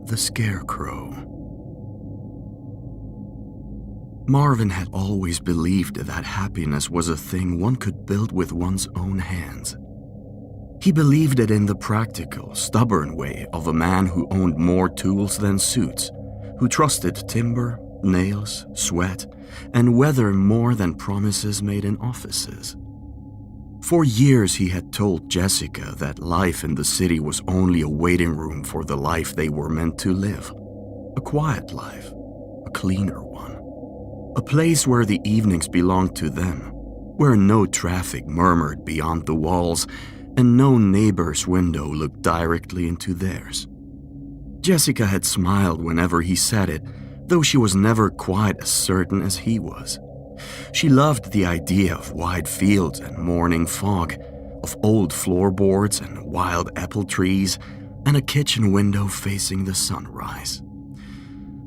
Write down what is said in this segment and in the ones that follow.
The Scarecrow. Marvin had always believed that happiness was a thing one could build with one's own hands. He believed it in the practical, stubborn way of a man who owned more tools than suits, who trusted timber, nails, sweat, and weather more than promises made in offices. For years he had told Jessica that life in the city was only a waiting room for the life they were meant to live. A quiet life, a cleaner one. A place where the evenings belonged to them, where no traffic murmured beyond the walls and no neighbor's window looked directly into theirs. Jessica had smiled whenever he said it, though she was never quite as certain as he was. She loved the idea of wide fields and morning fog, of old floorboards and wild apple trees, and a kitchen window facing the sunrise.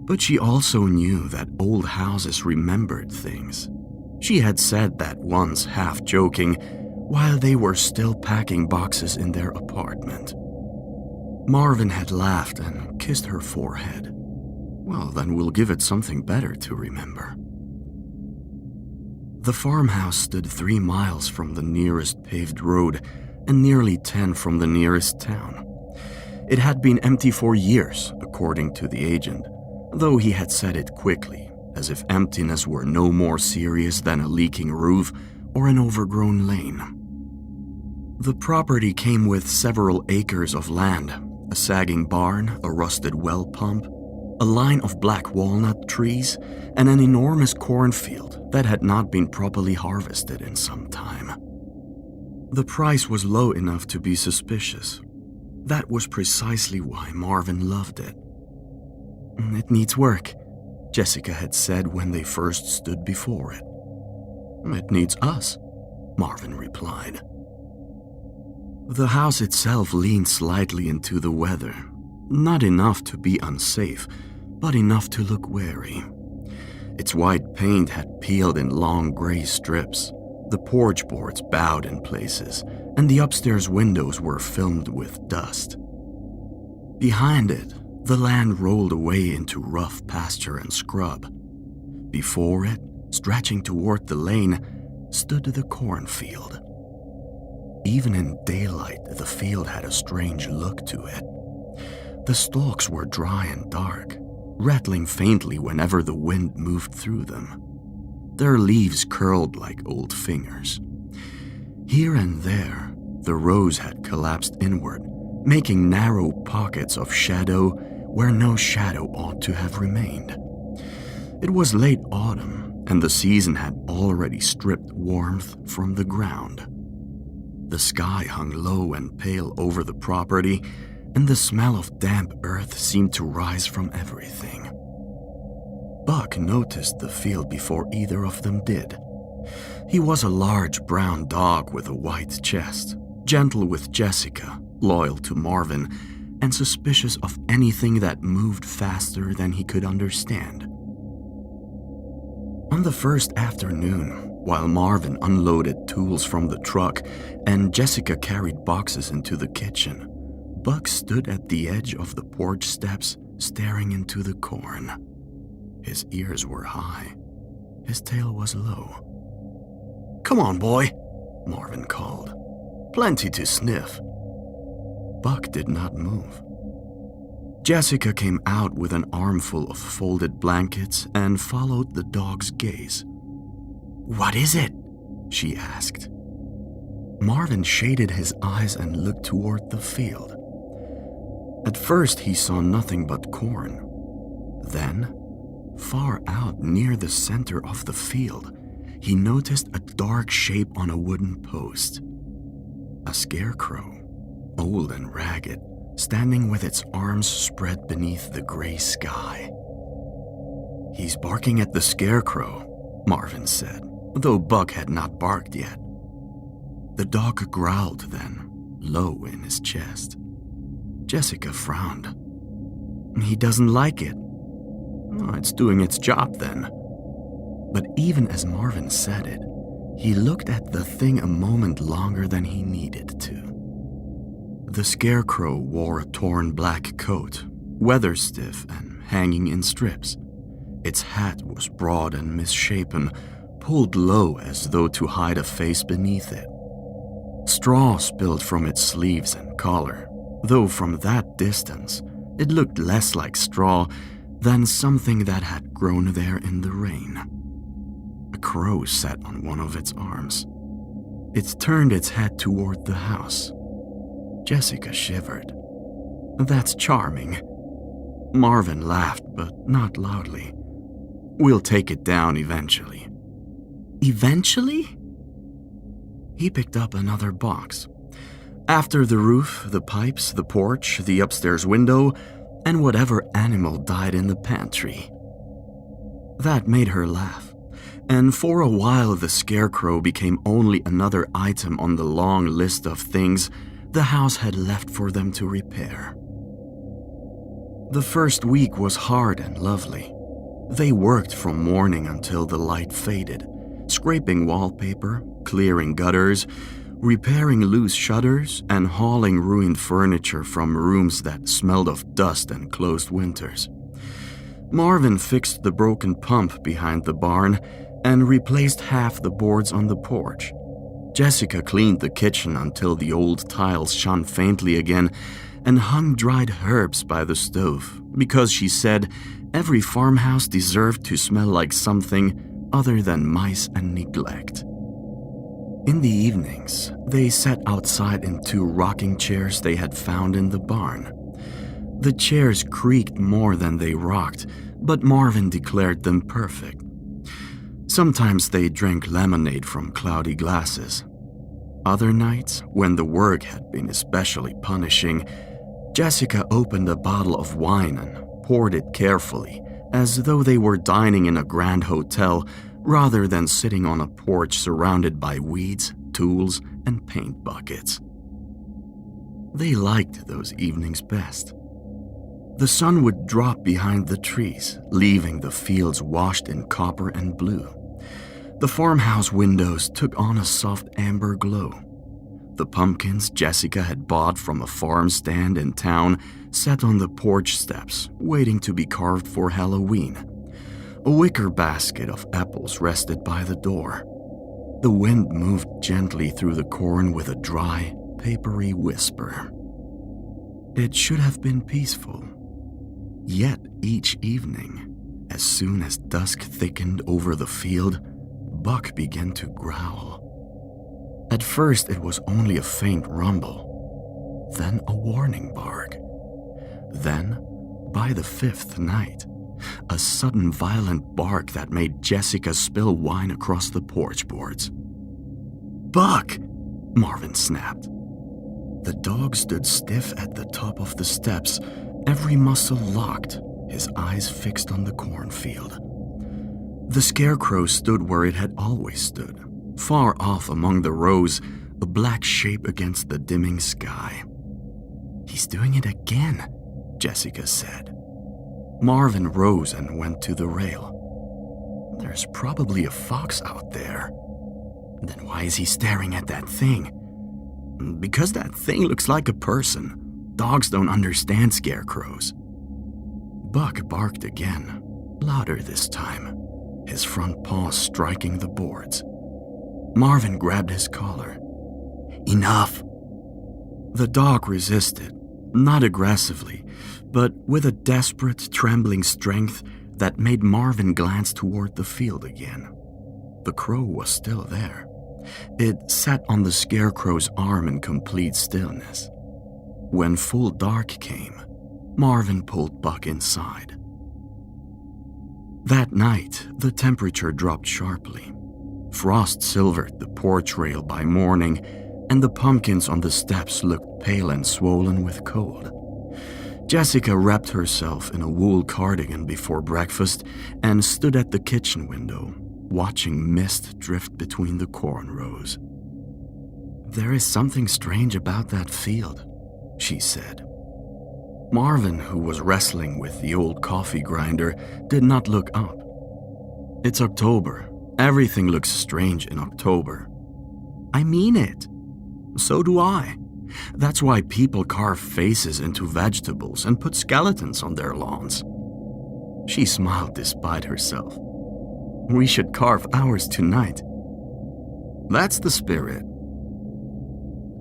But she also knew that old houses remembered things. She had said that once, half joking, while they were still packing boxes in their apartment. Marvin had laughed and kissed her forehead. Well, then we'll give it something better to remember. The farmhouse stood 3 miles from the nearest paved road and nearly 10 from the nearest town. It had been empty for years, according to the agent, though he had said it quickly, as if emptiness were no more serious than a leaking roof or an overgrown lane. The property came with several acres of land, a sagging barn, a rusted well pump, a line of black walnut trees, and an enormous cornfield that had not been properly harvested in some time. The price was low enough to be suspicious. That was precisely why Marvin loved it. "It needs work," Jessica had said when they first stood before it. "It needs us," Marvin replied. The house itself leaned slightly into the weather, not enough to be unsafe, but enough to look wary. Its white paint had peeled in long gray strips, the porch boards bowed in places, and the upstairs windows were filmed with dust. Behind it, the land rolled away into rough pasture and scrub. Before it, stretching toward the lane, stood the cornfield. Even in daylight, the field had a strange look to it. The stalks were dry and dark, rattling faintly whenever the wind moved through them. Their leaves curled like old fingers. Here and there, the rows had collapsed inward, making narrow pockets of shadow where no shadow ought to have remained. It was late autumn, and the season had already stripped warmth from the ground. The sky hung low and pale over the property, and the smell of damp earth seemed to rise from everything. Buck noticed the field before either of them did. He was a large brown dog with a white chest, gentle with Jessica, loyal to Marvin, and suspicious of anything that moved faster than he could understand. On the first afternoon, while Marvin unloaded tools from the truck and Jessica carried boxes into the kitchen, Buck stood at the edge of the porch steps, staring into the corn. His ears were high. His tail was low. "Come on, boy," Marvin called. "Plenty to sniff." Buck did not move. Jessica came out with an armful of folded blankets and followed the dog's gaze. "What is it?" she asked. Marvin shaded his eyes and looked toward the field. At first he saw nothing but corn. Then, far out near the center of the field, he noticed a dark shape on a wooden post. A scarecrow, old and ragged, standing with its arms spread beneath the gray sky. "He's barking at the scarecrow," Marvin said, though Buck had not barked yet. The dog growled then, low in his chest. Jessica frowned. "He doesn't like it." "Oh, it's doing its job then." But even as Marvin said it, he looked at the thing a moment longer than he needed to. The scarecrow wore a torn black coat, weather stiff and hanging in strips. Its hat was broad and misshapen, pulled low as though to hide a face beneath it. Straw spilled from its sleeves and collar, though from that distance it looked less like straw than something that had grown there in the rain. A crow sat on one of its arms. It turned its head toward the house. Jessica shivered. "That's charming." Marvin laughed, but not loudly. "We'll take it down eventually." "Eventually?" He picked up another box. After the roof, the pipes, the porch, the upstairs window, and whatever animal died in the pantry. That made her laugh, and for a while the Scarecrow became only another item on the long list of things the house had left for them to repair. The first week was hard and lovely. They worked from morning until the light faded, scraping wallpaper, clearing gutters, repairing loose shutters, and hauling ruined furniture from rooms that smelled of dust and closed winters. Marvin fixed the broken pump behind the barn and replaced half the boards on the porch. Jessica cleaned the kitchen until the old tiles shone faintly again and hung dried herbs by the stove because she said every farmhouse deserved to smell like something other than mice and neglect. In the evenings, they sat outside in 2 rocking chairs they had found in the barn. The chairs creaked more than they rocked, but Marvin declared them perfect. Sometimes they drank lemonade from cloudy glasses. Other nights, when the work had been especially punishing, Jessica opened a bottle of wine and poured it carefully, as though they were dining in a grand hotel rather than sitting on a porch surrounded by weeds, tools, and paint buckets. They liked those evenings best. The sun would drop behind the trees, leaving the fields washed in copper and blue. The farmhouse windows took on a soft amber glow. The pumpkins Jessica had bought from a farm stand in town sat on the porch steps, waiting to be carved for Halloween. A wicker basket of apples rested by the door. The wind moved gently through the corn with a dry, papery whisper. It should have been peaceful. Yet each evening, as soon as dusk thickened over the field, Buck began to growl. At first it was only a faint rumble, then a warning bark. Then, by the 5th night, a sudden violent bark that made Jessica spill wine across the porch boards. "Buck!" Marvin snapped. The dog stood stiff at the top of the steps, every muscle locked, his eyes fixed on the cornfield. The Scarecrow stood where it had always stood, far off among the rows, a black shape against the dimming sky. "He's doing it again," Jessica said. Marvin rose and went to the rail. "There's probably a fox out there." "Then why is he staring at that thing?" "Because that thing looks like a person. Dogs don't understand scarecrows." Buck barked again, louder this time, his front paws striking the boards. Marvin grabbed his collar. "Enough!" The dog resisted, not aggressively, but with a desperate, trembling strength that made Marvin glance toward the field again. The crow was still there. It sat on the Scarecrow's arm in complete stillness. When full dark came, Marvin pulled Buck inside. That night, the temperature dropped sharply. Frost silvered the porch rail by morning, and the pumpkins on the steps looked pale and swollen with cold. Jessica wrapped herself in a wool cardigan before breakfast and stood at the kitchen window, watching mist drift between the corn rows. "There is something strange about that field," she said. Marvin, who was wrestling with the old coffee grinder, did not look up. "It's October. Everything looks strange in October." "I mean it." "So do I. That's why people carve faces into vegetables and put skeletons on their lawns. She smiled despite herself. We should carve ours tonight. That's the spirit.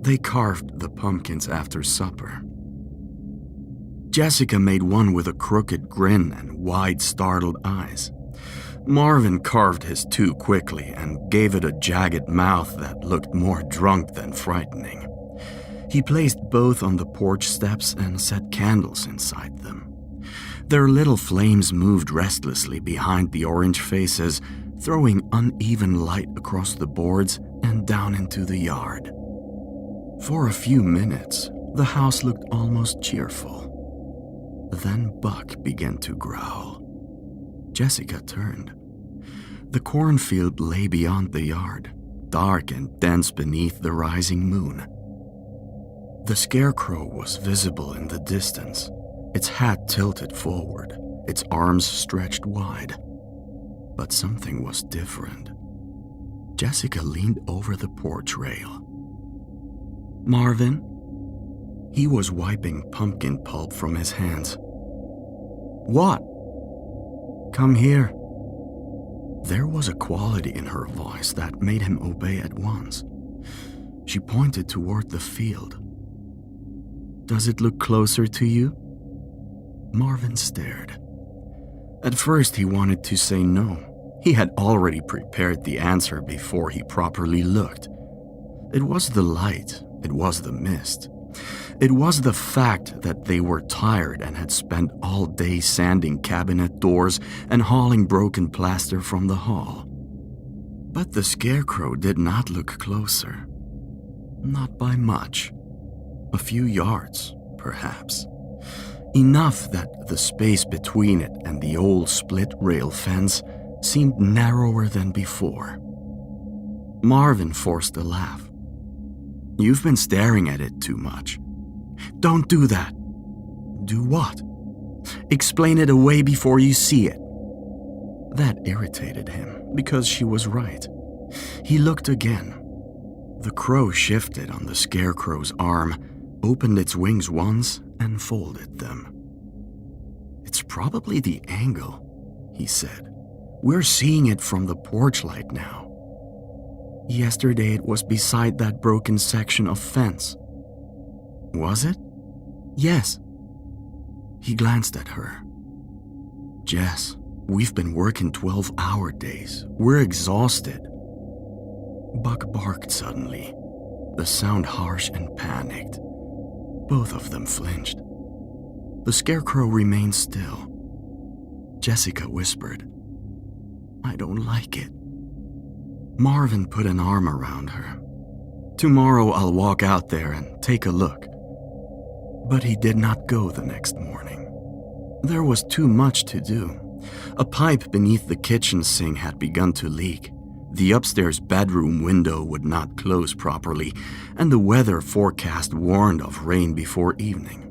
They carved the pumpkins after supper. Jessica made one with a crooked grin and wide, startled eyes. Marvin carved his too quickly and gave it a jagged mouth that looked more drunk than frightening. He placed both on the porch steps and set candles inside them. Their little flames moved restlessly behind the orange faces, throwing uneven light across the boards and down into the yard. For a few minutes, the house looked almost cheerful. Then Buck began to growl. Jessica turned. The cornfield lay beyond the yard, dark and dense beneath the rising moon. The Scarecrow was visible in the distance, its hat tilted forward, its arms stretched wide. But something was different. Jessica leaned over the porch rail. Marvin? He was wiping pumpkin pulp from his hands. What? Come here. There was a quality in her voice that made him obey at once. She pointed toward the field. Does it look closer to you? Marvin stared. At first he wanted to say no. He had already prepared the answer before he properly looked. It was the light. It was the mist. It was the fact that they were tired and had spent all day sanding cabinet doors and hauling broken plaster from the hall. But the Scarecrow did not look closer. Not by much. A few yards, perhaps. Enough that the space between it and the old split-rail fence seemed narrower than before. Marvin forced a laugh. You've been staring at it too much. Don't do that. Do what? Explain it away before you see it. That irritated him, because she was right. He looked again. The crow shifted on the Scarecrow's arm, opened its wings once, and folded them. It's probably the angle, he said. We're seeing it from the porch light now. Yesterday it was beside that broken section of fence. Was it? Yes. He glanced at her. Jess, we've been working 12-hour days. We're exhausted. Buck barked suddenly, the sound harsh and panicked. Both of them flinched. The Scarecrow remained still. Jessica whispered, I don't like it. Marvin put an arm around her. Tomorrow I'll walk out there and take a look. But he did not go the next morning. There was too much to do. A pipe beneath the kitchen sink had begun to leak. The upstairs bedroom window would not close properly, and the weather forecast warned of rain before evening.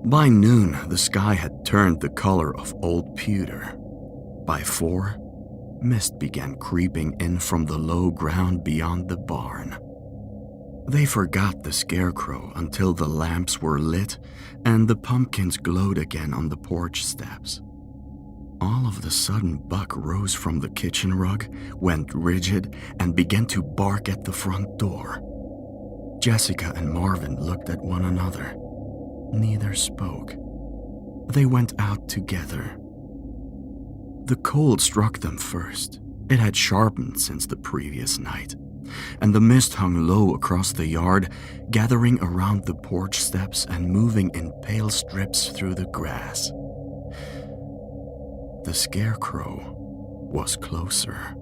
By noon, the sky had turned the color of old pewter. By 4, mist began creeping in from the low ground beyond the barn. They forgot the Scarecrow until the lamps were lit and the pumpkins glowed again on the porch steps. All of a sudden, Buck rose from the kitchen rug, went rigid, and began to bark at the front door. Jessica and Marvin looked at one another. Neither spoke. They went out together. The cold struck them first. It had sharpened since the previous night, and the mist hung low across the yard, gathering around the porch steps and moving in pale strips through the grass. The Scarecrow was closer.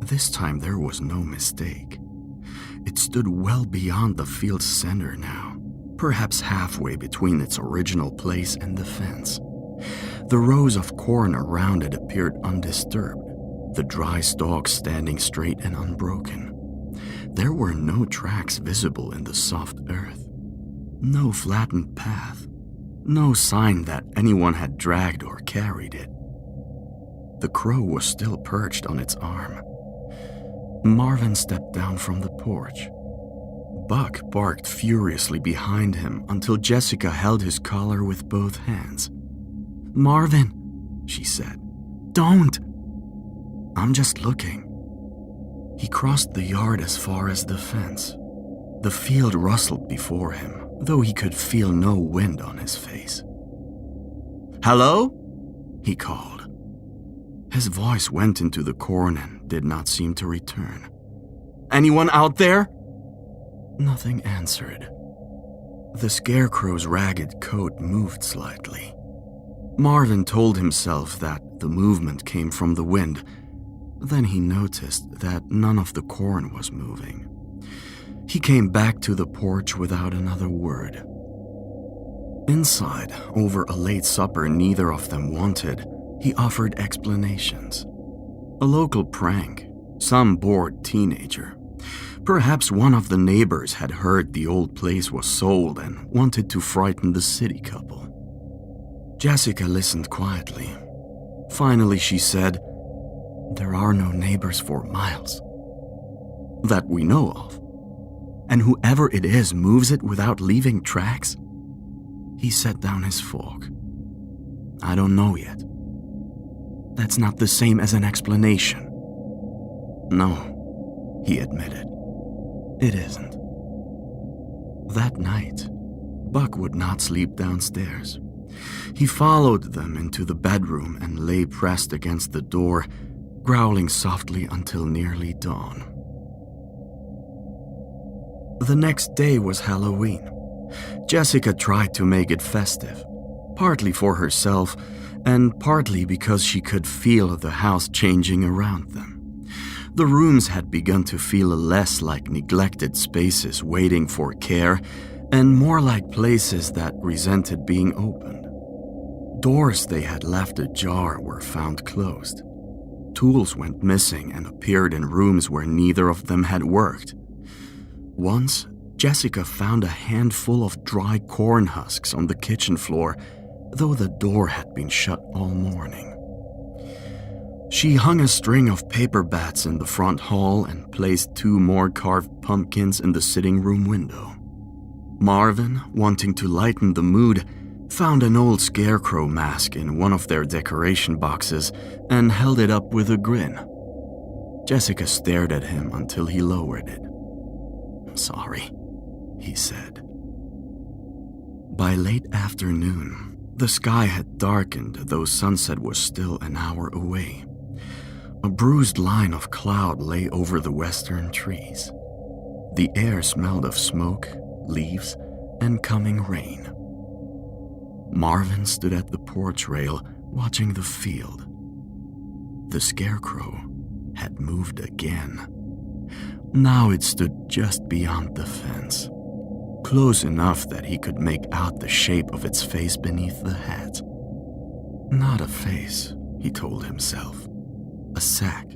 This time there was no mistake. It stood well beyond the field's center now, perhaps halfway between its original place and the fence. The rows of corn around it appeared undisturbed, the dry stalks standing straight and unbroken. There were no tracks visible in the soft earth, no flattened path, no sign that anyone had dragged or carried it. The crow was still perched on its arm. Marvin stepped down from the porch. Buck barked furiously behind him until Jessica held his collar with both hands. "Marvin," she said, "don't." "I'm just looking." He crossed the yard as far as the fence. The field rustled before him, though he could feel no wind on his face. "Hello?" he called. His voice went into the corn and did not seem to return. "Anyone out there?" Nothing answered. The Scarecrow's ragged coat moved slightly. Marvin told himself that the movement came from the wind. Then he noticed that none of the corn was moving. He came back to the porch without another word. Inside, over a late supper neither of them wanted, he offered explanations. A local prank, some bored teenager. Perhaps one of the neighbors had heard the old place was sold and wanted to frighten the city couple. Jessica listened quietly. Finally, she said, "There are no neighbors for miles. That we know of. And whoever it is moves it without leaving tracks?" He set down his fork. "I don't know yet." "That's not the same as an explanation." "No," he admitted. "It isn't." That night, Buck would not sleep downstairs. He followed them into the bedroom and lay pressed against the door, growling softly until nearly dawn. The next day was Halloween. Jessica tried to make it festive, partly for herself and partly because she could feel the house changing around them. The rooms had begun to feel less like neglected spaces waiting for care and more like places that resented being opened. Doors they had left ajar were found closed. Tools went missing and appeared in rooms where neither of them had worked. Once, Jessica found a handful of dry corn husks on the kitchen floor, though the door had been shut all morning. She hung a string of paper bats in the front hall and placed 2 more carved pumpkins in the sitting room window. Marvin, wanting to lighten the mood, found an old Scarecrow mask in one of their decoration boxes and held it up with a grin. Jessica stared at him until he lowered it. "Sorry," he said. By late afternoon, the sky had darkened, though sunset was still an hour away. A bruised line of cloud lay over the western trees. The air smelled of smoke, leaves, and coming rain. Marvin stood at the porch rail, watching the field. The Scarecrow had moved again. Now it stood just beyond the fence, close enough that he could make out the shape of its face beneath the hat. Not a face, he told himself. A sack,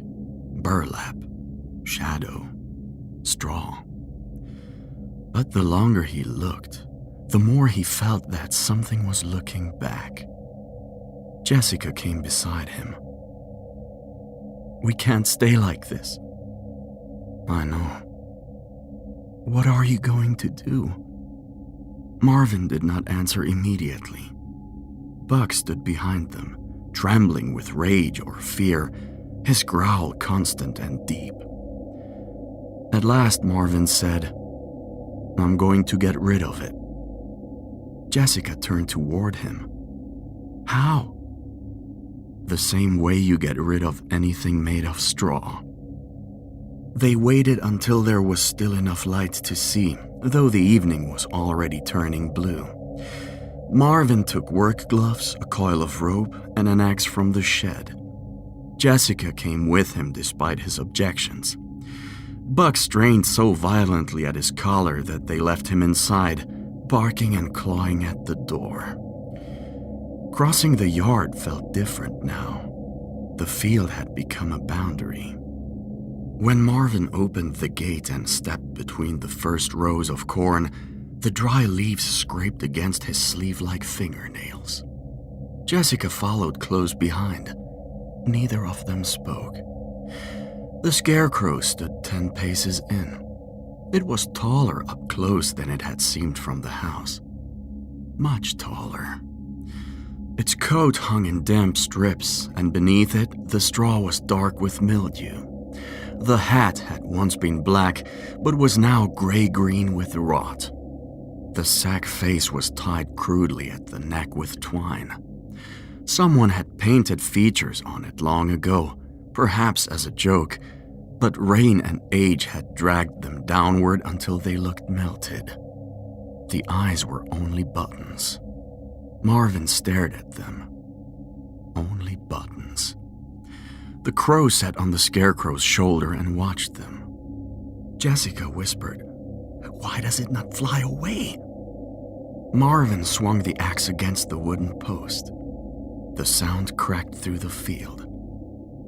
burlap, shadow, straw. But the longer he looked, the more he felt that something was looking back. Jessica came beside him. "We can't stay like this." "I know." "What are you going to do?" Marvin did not answer immediately. Buck stood behind them, trembling with rage or fear, his growl constant and deep. At last Marvin said, "I'm going to get rid of it." Jessica turned toward him. "How?" "The same way you get rid of anything made of straw." They waited until there was still enough light to see, though the evening was already turning blue. Marvin took work gloves, a coil of rope, and an axe from the shed. Jessica came with him despite his objections. Buck strained so violently at his collar that they left him inside, barking and clawing at the door. Crossing the yard felt different now. The field had become a boundary. When Marvin opened the gate and stepped between the first rows of corn, the dry leaves scraped against his sleeve like fingernails. Jessica followed close behind. Neither of them spoke. The Scarecrow stood 10 paces in. It was taller up close than it had seemed from the house. Much taller. Its coat hung in damp strips, and beneath it, the straw was dark with mildew. The hat had once been black, but was now gray-green with rot. The sack face was tied crudely at the neck with twine. Someone had painted features on it long ago, perhaps as a joke, but rain and age had dragged them downward until they looked melted. The eyes were only buttons. Marvin stared at them. Only buttons. The crow sat on the Scarecrow's shoulder and watched them. Jessica whispered, "Why does it not fly away?" Marvin swung the axe against the wooden post. The sound cracked through the field.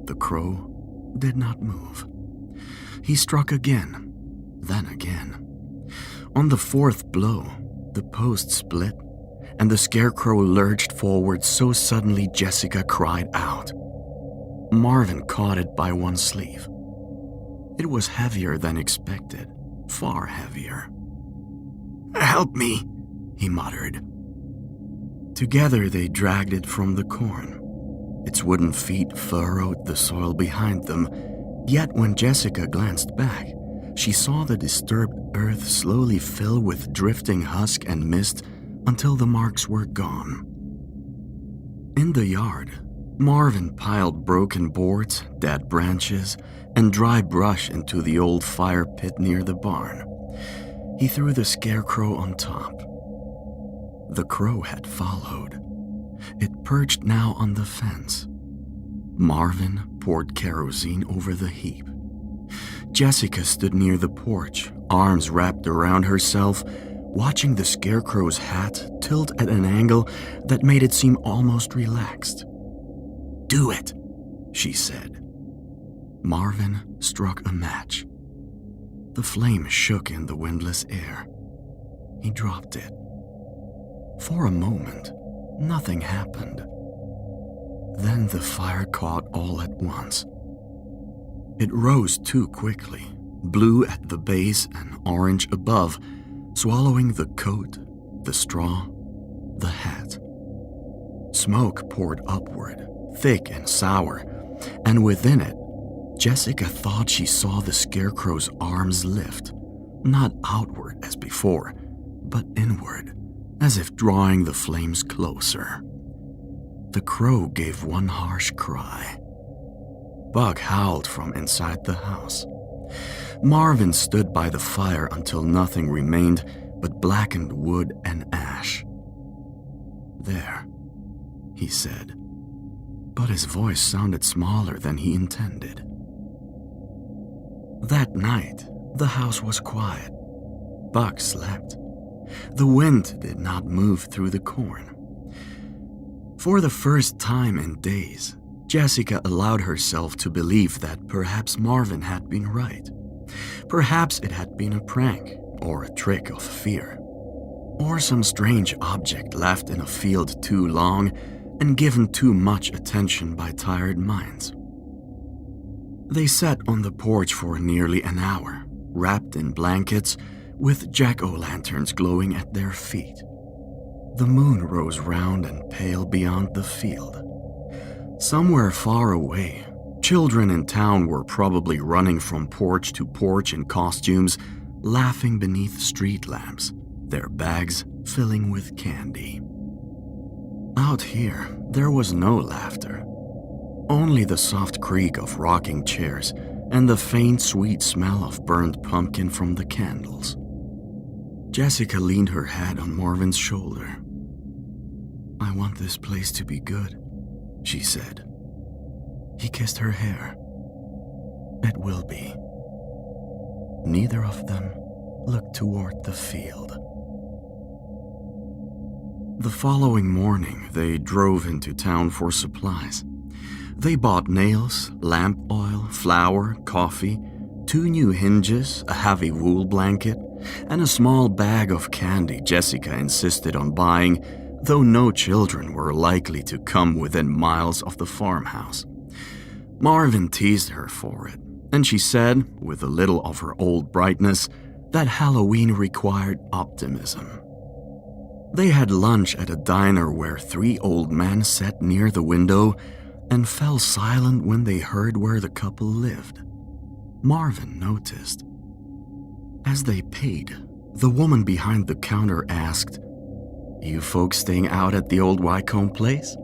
The crow did not move. He struck again, then again. On the fourth blow, the post split, and the Scarecrow lurched forward so suddenly Jessica cried out. Marvin caught it by one sleeve. It was heavier than expected, far heavier. "Help me," he muttered. Together they dragged it from the corn. Its wooden feet furrowed the soil behind them, yet when Jessica glanced back, she saw the disturbed earth slowly fill with drifting husk and mist until the marks were gone. In the yard, Marvin piled broken boards, dead branches, and dry brush into the old fire pit near the barn. He threw the Scarecrow on top. The crow had followed. It perched now on the fence. Marvin poured kerosene over the heap. Jessica stood near the porch, arms wrapped around herself, watching the Scarecrow's hat tilt at an angle that made it seem almost relaxed. "Do it," she said. Marvin struck a match. The flame shook in the windless air. He dropped it. For a moment, nothing happened. Then the fire caught all at once. It rose too quickly, blue at the base and orange above, swallowing the coat, the straw, the hat. Smoke poured upward, thick and sour, and within it, Jessica thought she saw the Scarecrow's arms lift, not outward as before, but inward, as if drawing the flames closer. The crow gave one harsh cry. Buck howled from inside the house. Marvin stood by the fire until nothing remained but blackened wood and ash. "There," he said, but his voice sounded smaller than he intended. That night, the house was quiet. Buck slept. The wind did not move through the corn. For the first time in days, Jessica allowed herself to believe that perhaps Marvin had been right. Perhaps it had been a prank or a trick of fear, or some strange object left in a field too long and given too much attention by tired minds. They sat on the porch for nearly an hour, wrapped in blankets, with jack-o'-lanterns glowing at their feet. The moon rose round and pale beyond the field. Somewhere far away, children in town were probably running from porch to porch in costumes, laughing beneath street lamps, their bags filling with candy. Out here, there was no laughter. Only the soft creak of rocking chairs and the faint, sweet smell of burned pumpkin from the candles. Jessica leaned her head on Marvin's shoulder. "I want this place to be good," she said. He kissed her hair. "It will be." Neither of them looked toward the field. The following morning, they drove into town for supplies. They bought nails, lamp oil, flour, coffee, 2 new hinges, a heavy wool blanket, and a small bag of candy Jessica insisted on buying, though no children were likely to come within miles of the farmhouse. Marvin teased her for it, and she said, with a little of her old brightness, that Halloween required optimism. They had lunch at a diner where 3 old men sat near the window and fell silent when they heard where the couple lived. Marvin noticed. As they paid, the woman behind the counter asked, "You folks staying out at the old Wycombe place?"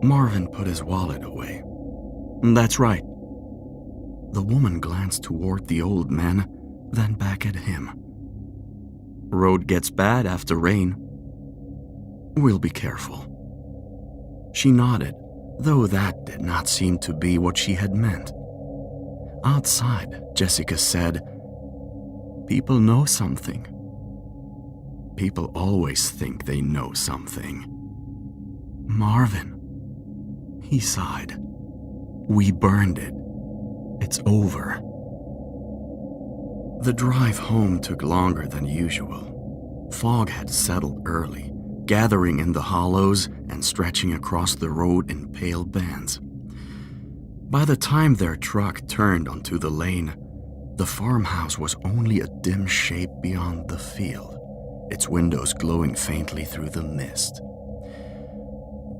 Marvin put his wallet away. "That's right." The woman glanced toward the old man, then back at him. "Road gets bad after rain." "We'll be careful." She nodded, though that did not seem to be what she had meant. Outside, Jessica said, "People know something." People always think they know something. "Marvin," he sighed. "We burned it. It's over." The drive home took longer than usual. Fog had settled early, gathering in the hollows and stretching across the road in pale bands. By the time their truck turned onto the lane, the farmhouse was only a dim shape beyond the field, its windows glowing faintly through the mist.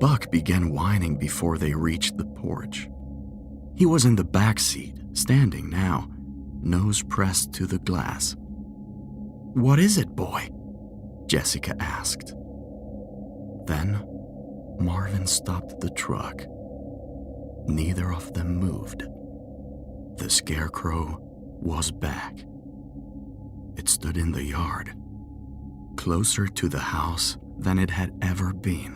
Buck began whining before they reached the porch. He was in the back seat, standing now, nose pressed to the glass. "What is it, boy?" Jessica asked. Then Marvin stopped the truck. Neither of them moved. The Scarecrow was back. It stood in the yard, closer to the house than it had ever been.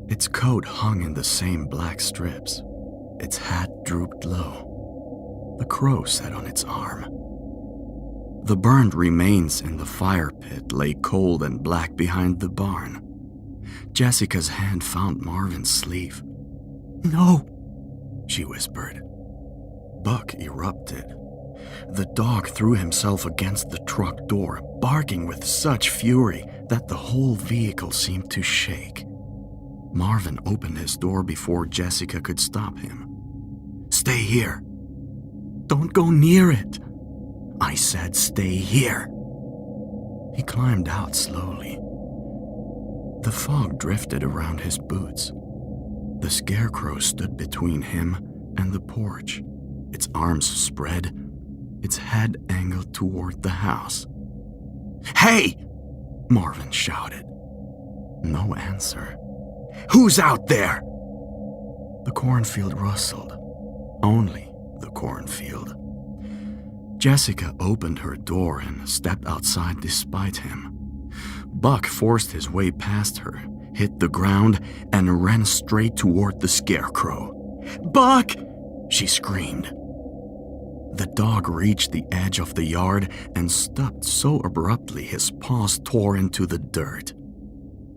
Its coat hung in the same black strips. Its hat drooped low. The crow sat on its arm. The burned remains in the fire pit lay cold and black behind the barn. Jessica's hand found Marvin's sleeve. "No," she whispered. Buck erupted. The dog threw himself against the truck door, barking with such fury that the whole vehicle seemed to shake. Marvin opened his door before Jessica could stop him. "Stay here." "Don't go near it." "I said stay here." He climbed out slowly. The fog drifted around his boots. The Scarecrow stood between him and the porch, its arms spread, its head angled toward the house. "Hey!" Marvin shouted. No answer. "Who's out there?" The cornfield rustled. Only the cornfield. Jessica opened her door and stepped outside despite him. Buck forced his way past her, hit the ground, and ran straight toward the Scarecrow. "Buck!" she screamed. The dog reached the edge of the yard and stopped so abruptly his paws tore into the dirt.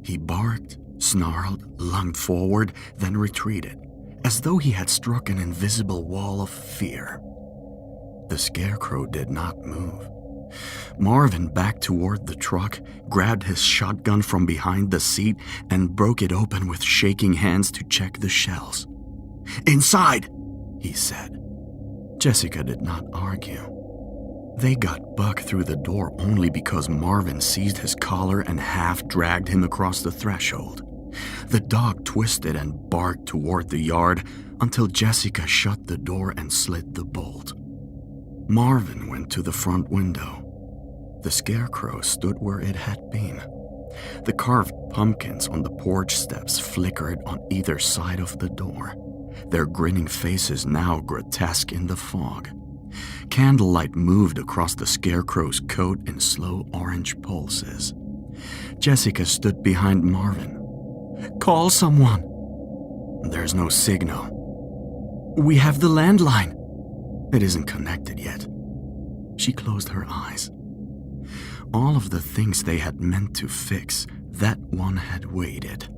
He barked, snarled, lunged forward, then retreated, as though he had struck an invisible wall of fear. The Scarecrow did not move. Marvin backed toward the truck, grabbed his shotgun from behind the seat, and broke it open with shaking hands to check the shells. "Inside!" he said. Jessica did not argue. They got Buck through the door only because Marvin seized his collar and half-dragged him across the threshold. The dog twisted and barked toward the yard until Jessica shut the door and slid the bolt. Marvin went to the front window. The Scarecrow stood where it had been. The carved pumpkins on the porch steps flickered on either side of the door, their grinning faces now grotesque in the fog. Candlelight moved across the Scarecrow's coat in slow orange pulses. Jessica stood behind Marvin. "Call someone." "There's no signal." "We have the landline." "It isn't connected yet." She closed her eyes. All of the things they had meant to fix, that one had waited.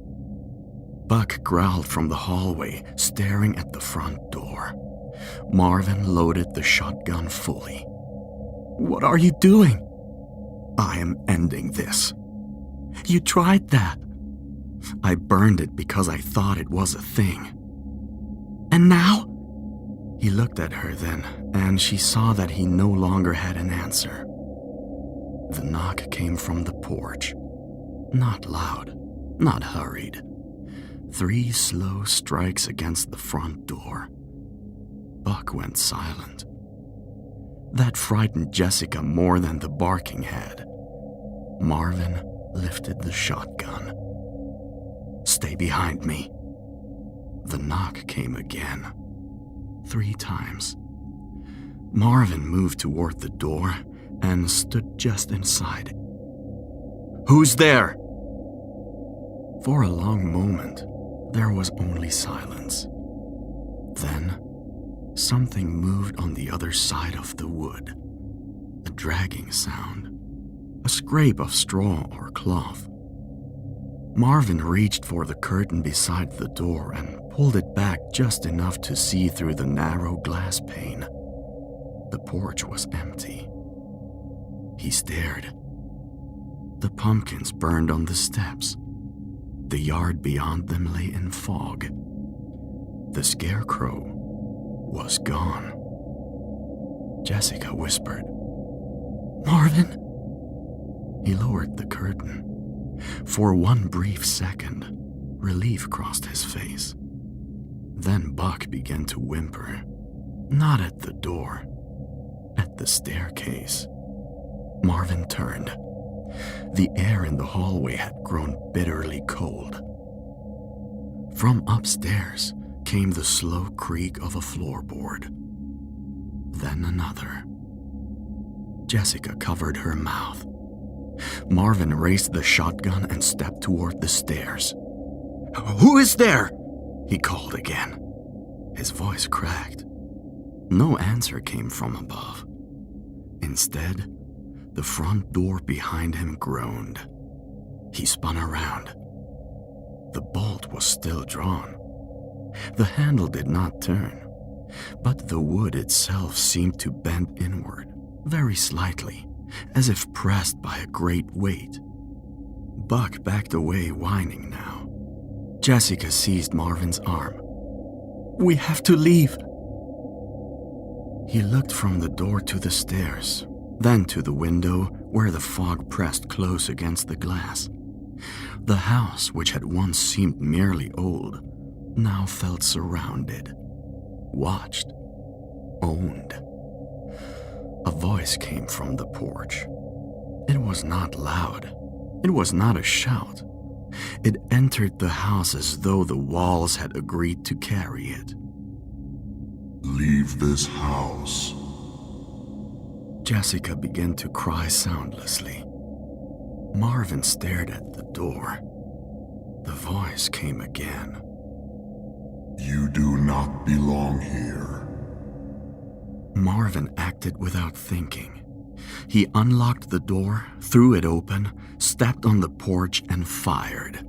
Buck growled from the hallway, staring at the front door. Marvin loaded the shotgun fully. "What are you doing?" "I am ending this." "You tried that." "I burned it because I thought it was a thing." "And now?" He looked at her then, and she saw that he no longer had an answer. The knock came from the porch. Not loud, not hurried. 3 slow strikes against the front door. Buck went silent. That frightened Jessica more than the barking had. Marvin lifted the shotgun. "Stay behind me." The knock came again. 3 times. Marvin moved toward the door and stood just inside. "Who's there?" For a long moment, there was only silence. Then, something moved on the other side of the wood. A dragging sound. A scrape of straw or cloth. Marvin reached for the curtain beside the door and pulled it back just enough to see through the narrow glass pane. The porch was empty. He stared. The pumpkins burned on the steps. The yard beyond them lay in fog. The Scarecrow was gone. Jessica whispered, "Marvin?" He lowered the curtain. For one brief second, relief crossed his face. Then Buck began to whimper, not at the door, at the staircase. Marvin turned. The air in the hallway had grown bitterly cold. From upstairs came the slow creak of a floorboard. Then another. Jessica covered her mouth. Marvin raised the shotgun and stepped toward the stairs. "Who is there?" he called again. His voice cracked. No answer came from above. Instead, the front door behind him groaned. He spun around. The bolt was still drawn. The handle did not turn, but the wood itself seemed to bend inward, very slightly, as if pressed by a great weight. Buck backed away, whining now. Jessica seized Marvin's arm. "We have to leave." He looked from the door to the stairs, then to the window where the fog pressed close against the glass. The house, which had once seemed merely old, now felt surrounded, watched, owned. A voice came from the porch. It was not loud. It was not a shout. It entered the house as though the walls had agreed to carry it. "Leave this house." Jessica began to cry soundlessly. Marvin stared at the door. The voice came again. "You do not belong here." Marvin acted without thinking. He unlocked the door, threw it open, stepped on the porch, and fired.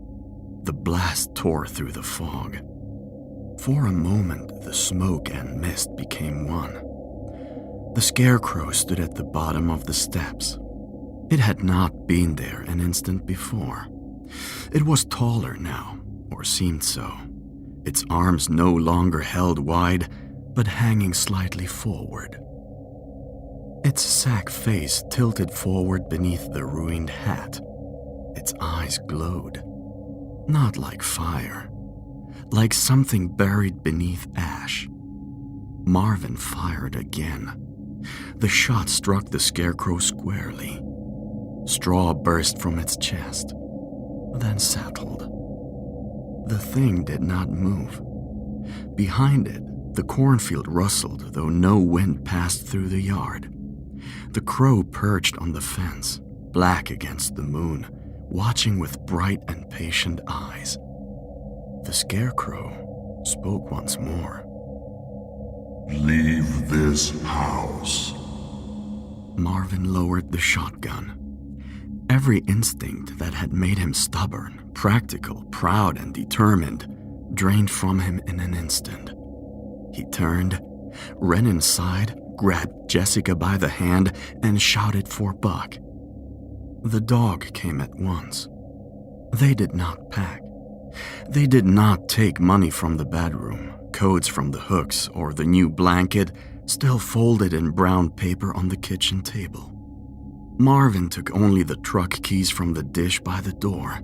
The blast tore through the fog. For a moment, the smoke and mist became one. The Scarecrow stood at the bottom of the steps. It had not been there an instant before. It was taller now, or seemed so. Its arms no longer held wide, but hanging slightly forward. Its sack face tilted forward beneath the ruined hat. Its eyes glowed. Not like fire, like something buried beneath ash. Marvin fired again. The shot struck the Scarecrow squarely. Straw burst from its chest, then settled. The thing did not move. Behind it, the cornfield rustled, though no wind passed through the yard. The crow perched on the fence, black against the moon, watching with bright and patient eyes. The Scarecrow spoke once more. "Leave this house." Marvin lowered the shotgun. Every instinct that had made him stubborn, practical, proud, and determined drained from him in an instant. He turned, ran inside, grabbed Jessica by the hand, and shouted for Buck. The dog came at once. They did not pack. They did not take money from the bedroom, coats from the hooks or the new blanket still folded in brown paper on the kitchen table. Marvin took only the truck keys from the dish by the door.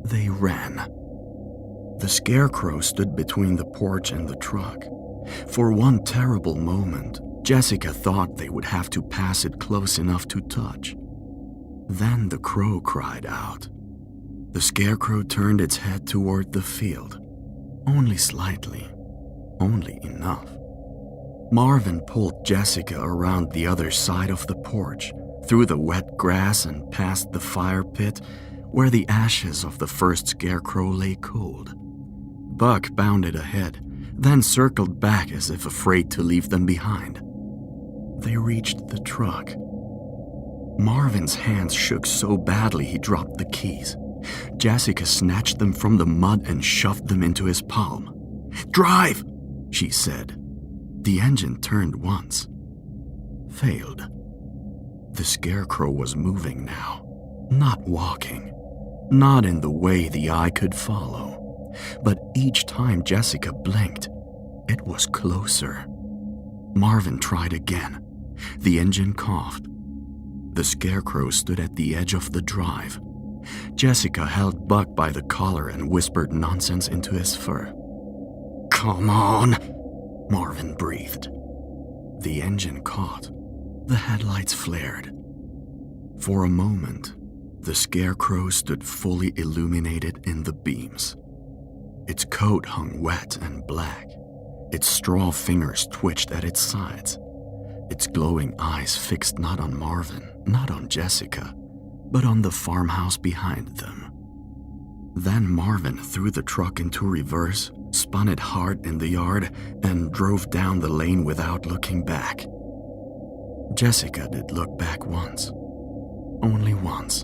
They ran. The Scarecrow stood between the porch and the truck. For one terrible moment, Jessica thought they would have to pass it close enough to touch. Then the crow cried out. The Scarecrow turned its head toward the field. Only slightly. Only enough. Marvin pulled Jessica around the other side of the porch, through the wet grass and past the fire pit, where the ashes of the first Scarecrow lay cold. Buck bounded ahead, then circled back as if afraid to leave them behind. They reached the truck. Marvin's hands shook so badly he dropped the keys. Jessica snatched them from the mud and shoved them into his palm. "Drive!" she said. The engine turned once. Failed. The Scarecrow was moving now, not walking, not in the way the eye could follow. But each time Jessica blinked, it was closer. Marvin tried again. The engine coughed. The Scarecrow stood at the edge of the drive. Jessica held Buck by the collar and whispered nonsense into his fur. "Come on," Marvin breathed. The engine caught. The headlights flared. For a moment, the Scarecrow stood fully illuminated in the beams. Its coat hung wet and black. Its straw fingers twitched at its sides. Its glowing eyes fixed not on Marvin, not on Jessica, but on the farmhouse behind them. Then Marvin threw the truck into reverse, spun it hard in the yard, and drove down the lane without looking back. Jessica did look back once. Only once.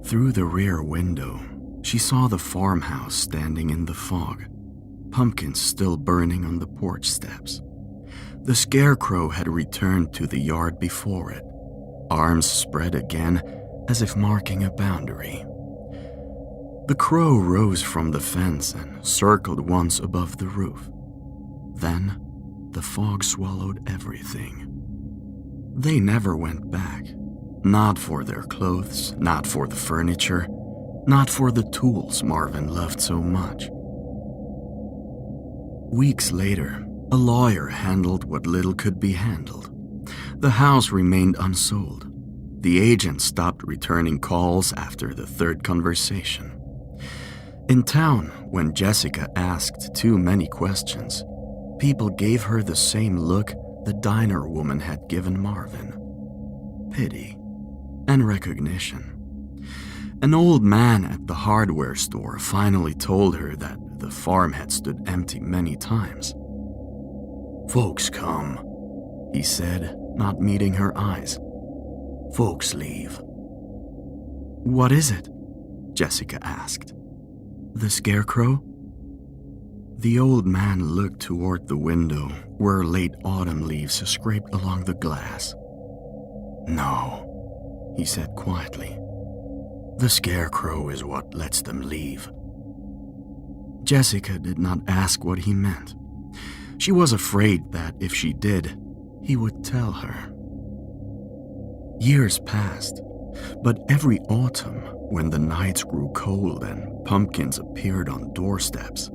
Through the rear window, she saw the farmhouse standing in the fog, pumpkins still burning on the porch steps. The Scarecrow had returned to the yard before it, arms spread again as if marking a boundary. The crow rose from the fence and circled once above the roof. Then, the fog swallowed everything. They never went back. Not for their clothes, not for the furniture, not for the tools Marvin loved so much. Weeks later, a lawyer handled what little could be handled. The house remained unsold. The agent stopped returning calls after the third conversation. In town, when Jessica asked too many questions, people gave her the same look the diner woman had given Marvin. Pity and recognition. An old man at the hardware store finally told her that the farm had stood empty many times. "Folks come," he said, not meeting her eyes. "Folks leave." "What is it?" Jessica asked. "The Scarecrow?" The old man looked toward the window where late autumn leaves scraped along the glass. "No," he said quietly. "The Scarecrow is what lets them leave." Jessica did not ask what he meant. She was afraid that if she did, he would tell her. Years passed, but every autumn, when the nights grew cold and pumpkins appeared on doorsteps,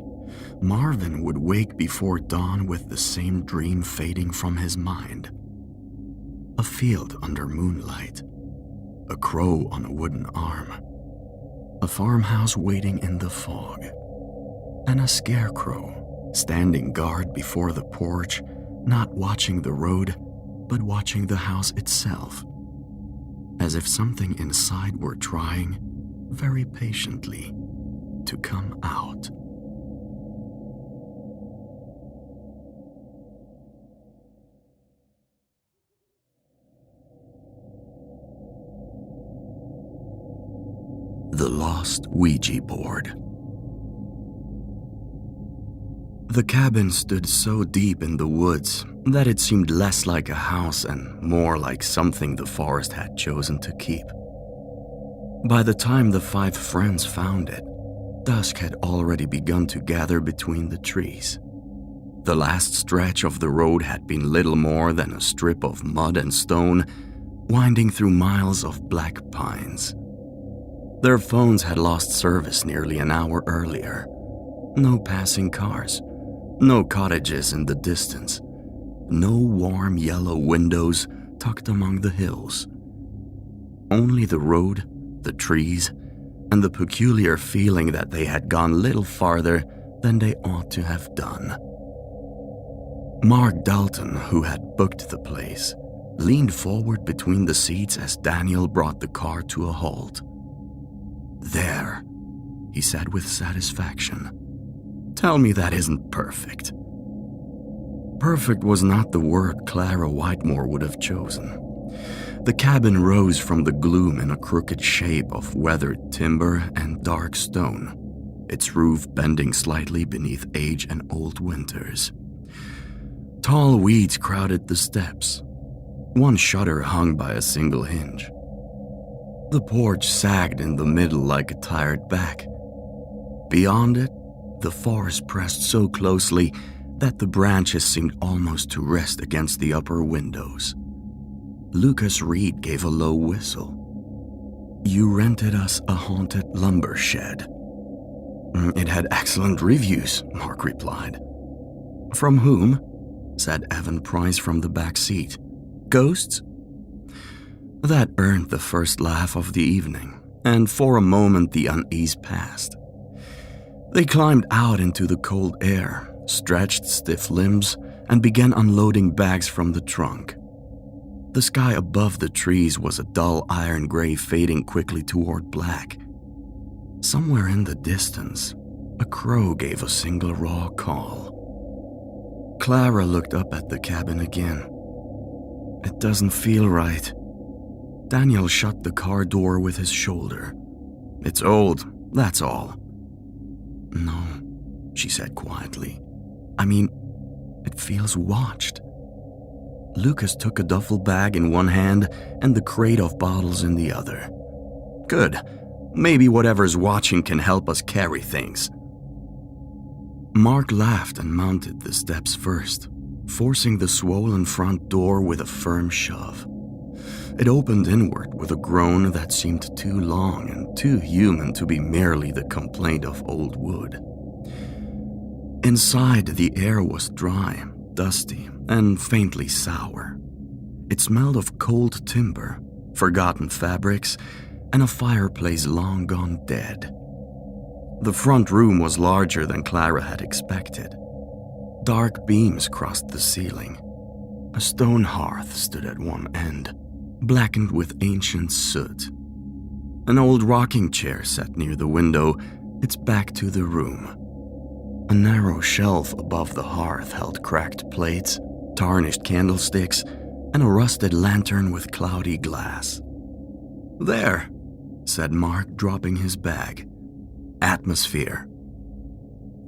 Marvin would wake before dawn with the same dream fading from his mind. A field under moonlight, a crow on a wooden arm, a farmhouse waiting in the fog, and a Scarecrow standing guard before the porch, not watching the road, but watching the house itself, as if something inside were trying, very patiently, to come out. The Lost Ouija Board. The cabin stood so deep in the woods that it seemed less like a house and more like something the forest had chosen to keep. By the time the 5 friends found it, Dusk had already begun to gather between the trees. The last stretch of the road had been little more than a strip of mud and stone, winding through miles of black pines. Their phones had lost service nearly an hour earlier. No passing cars, no cottages in the distance, no warm yellow windows tucked among the hills. Only the road, the trees, and the peculiar feeling that they had gone little farther than they ought to have done. Mark Dalton, who had booked the place, leaned forward between the seats as Daniel brought the car to a halt. "There," he said with satisfaction. "Tell me that isn't perfect." Perfect was not the word Clara Whitemore would have chosen. The cabin rose from the gloom in a crooked shape of weathered timber and dark stone, its roof bending slightly beneath age and old winters. Tall weeds crowded the steps. One shutter hung by a single hinge. The porch sagged in the middle like a tired back. Beyond it, the forest pressed so closely that the branches seemed almost to rest against the upper windows. Lucas Reed gave a low whistle. "You rented us a haunted lumber shed." "It had excellent reviews," Mark replied. "From whom?" said Evan Price from the back seat. "Ghosts?" That earned the first laugh of the evening, and for a moment the unease passed. They climbed out into the cold air, stretched stiff limbs, and began unloading bags from the trunk. The sky above the trees was a dull iron gray fading quickly toward black. Somewhere in the distance, a crow gave a single raw call. Clara looked up at the cabin again. "It doesn't feel right." Daniel shut the car door with his shoulder. "It's old, that's all." "No," she said quietly. "I mean, it feels watched." Lucas took a duffel bag in one hand and the crate of bottles in the other. "Good. Maybe whatever's watching can help us carry things." Mark laughed and mounted the steps first, forcing the swollen front door with a firm shove. It opened inward with a groan that seemed too long and too human to be merely the complaint of old wood. Inside, the air was dry, dusty, and faintly sour. It smelled of cold timber, forgotten fabrics, and a fireplace long gone dead. The front room was larger than Clara had expected. Dark beams crossed the ceiling. A stone hearth stood at one end, blackened with ancient soot. An old rocking chair sat near the window, its back to the room. A narrow shelf above the hearth held cracked plates, tarnished candlesticks, and a rusted lantern with cloudy glass. "There," said Mark, dropping his bag. "Atmosphere."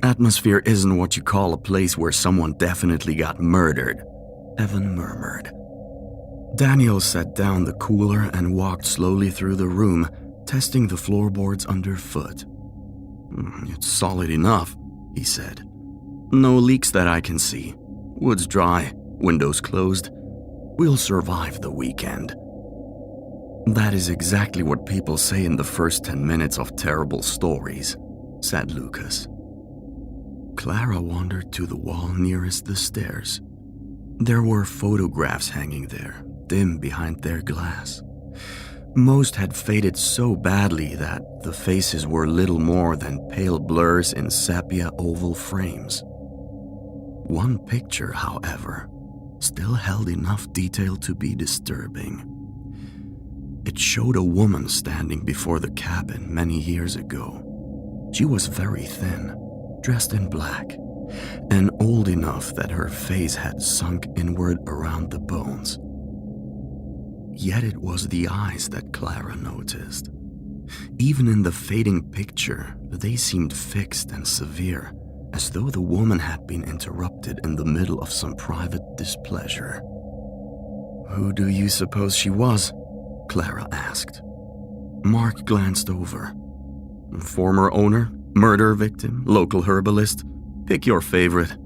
"Atmosphere isn't what you call a place where someone definitely got murdered," Evan murmured. Daniel set down the cooler and walked slowly through the room, testing the floorboards underfoot. "It's solid enough," he said. "No leaks that I can see. Wood's dry, windows closed. We'll survive the weekend." "That is exactly what people say in the first 10 minutes of terrible stories," said Lucas. Clara wandered to the wall nearest the stairs. There were photographs hanging there, dim behind their glass. Most had faded so badly that the faces were little more than pale blurs in sepia oval frames. One picture, however, still held enough detail to be disturbing. It showed a woman standing before the cabin many years ago. She was very thin, dressed in black, and old enough that her face had sunk inward around the bones. Yet it was the eyes that Clara noticed. Even in the fading picture, they seemed fixed and severe, as though the woman had been interrupted in the middle of some private displeasure. "Who do you suppose she was?" Clara asked. Mark glanced over. "Former owner? Murder victim, local herbalist, pick your favorite.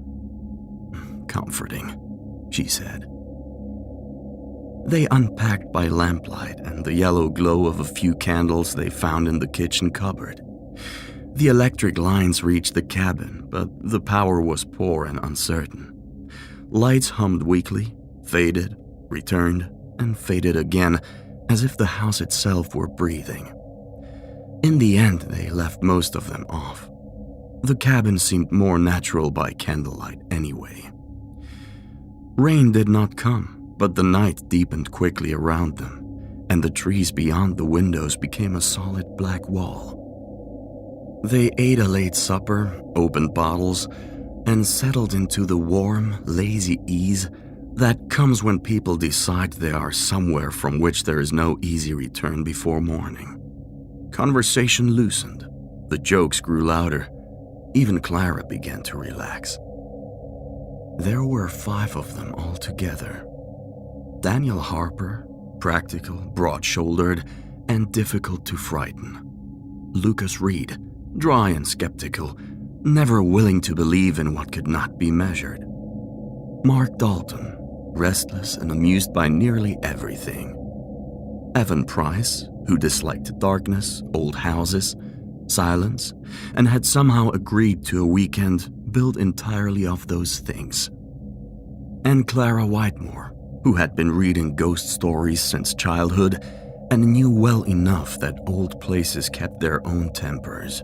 Comforting, she said. They unpacked by lamplight and the yellow glow of a few candles they found in the kitchen cupboard. The electric lines reached the cabin, but the power was poor and uncertain. Lights hummed weakly, faded, returned, and faded again, as if the house itself were breathing. In the end, they left most of them off. The cabin seemed more natural by candlelight anyway. Rain did not come, but the night deepened quickly around them, and the trees beyond the windows became a solid black wall. They ate a late supper, opened bottles, and settled into the warm, lazy ease that comes when people decide they are somewhere from which there is no easy return before morning. Conversation loosened. The jokes grew louder. Even Clara began to relax. There were 5 of them altogether. Daniel Harper, practical, broad-shouldered, and difficult to frighten. Lucas Reed, dry and skeptical, never willing to believe in what could not be measured. Mark Dalton, restless and amused by nearly everything. Evan Price, who disliked darkness, old houses, silence, and had somehow agreed to a weekend built entirely of those things. And Clara Whitemore, who had been reading ghost stories since childhood and knew well enough that old places kept their own tempers.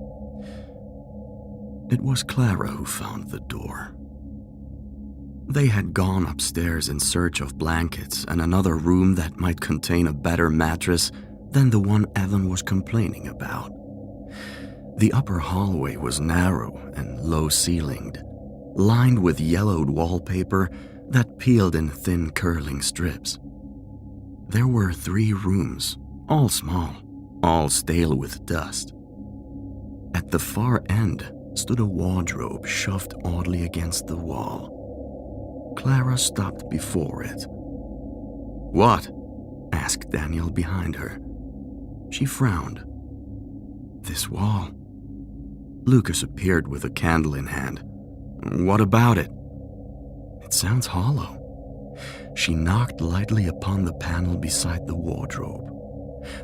It was Clara who found the door. They had gone upstairs in search of blankets and another room that might contain a better mattress than the one Evan was complaining about. The upper hallway was narrow and low-ceilinged, lined with yellowed wallpaper that peeled in thin curling strips. There were 3 rooms, all small, all stale with dust. At the far end stood a wardrobe shoved oddly against the wall. Clara stopped before it. "What?" asked Daniel behind her. She frowned. "This wall." Lucas appeared with a candle in hand. "What about it?" "It sounds hollow." She knocked lightly upon the panel beside the wardrobe.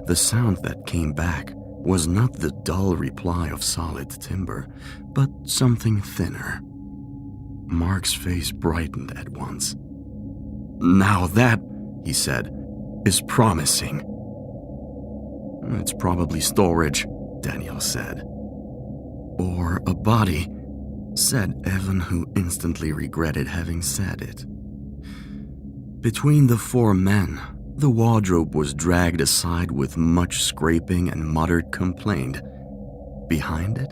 The sound that came back was not the dull reply of solid timber, but something thinner. Mark's face brightened at once. "Now that," he said, "is promising." "It's probably storage," Daniel said. "Or a body," said Evan, who instantly regretted having said it. Between the 4 men, the wardrobe was dragged aside with much scraping and muttered complaint. Behind it,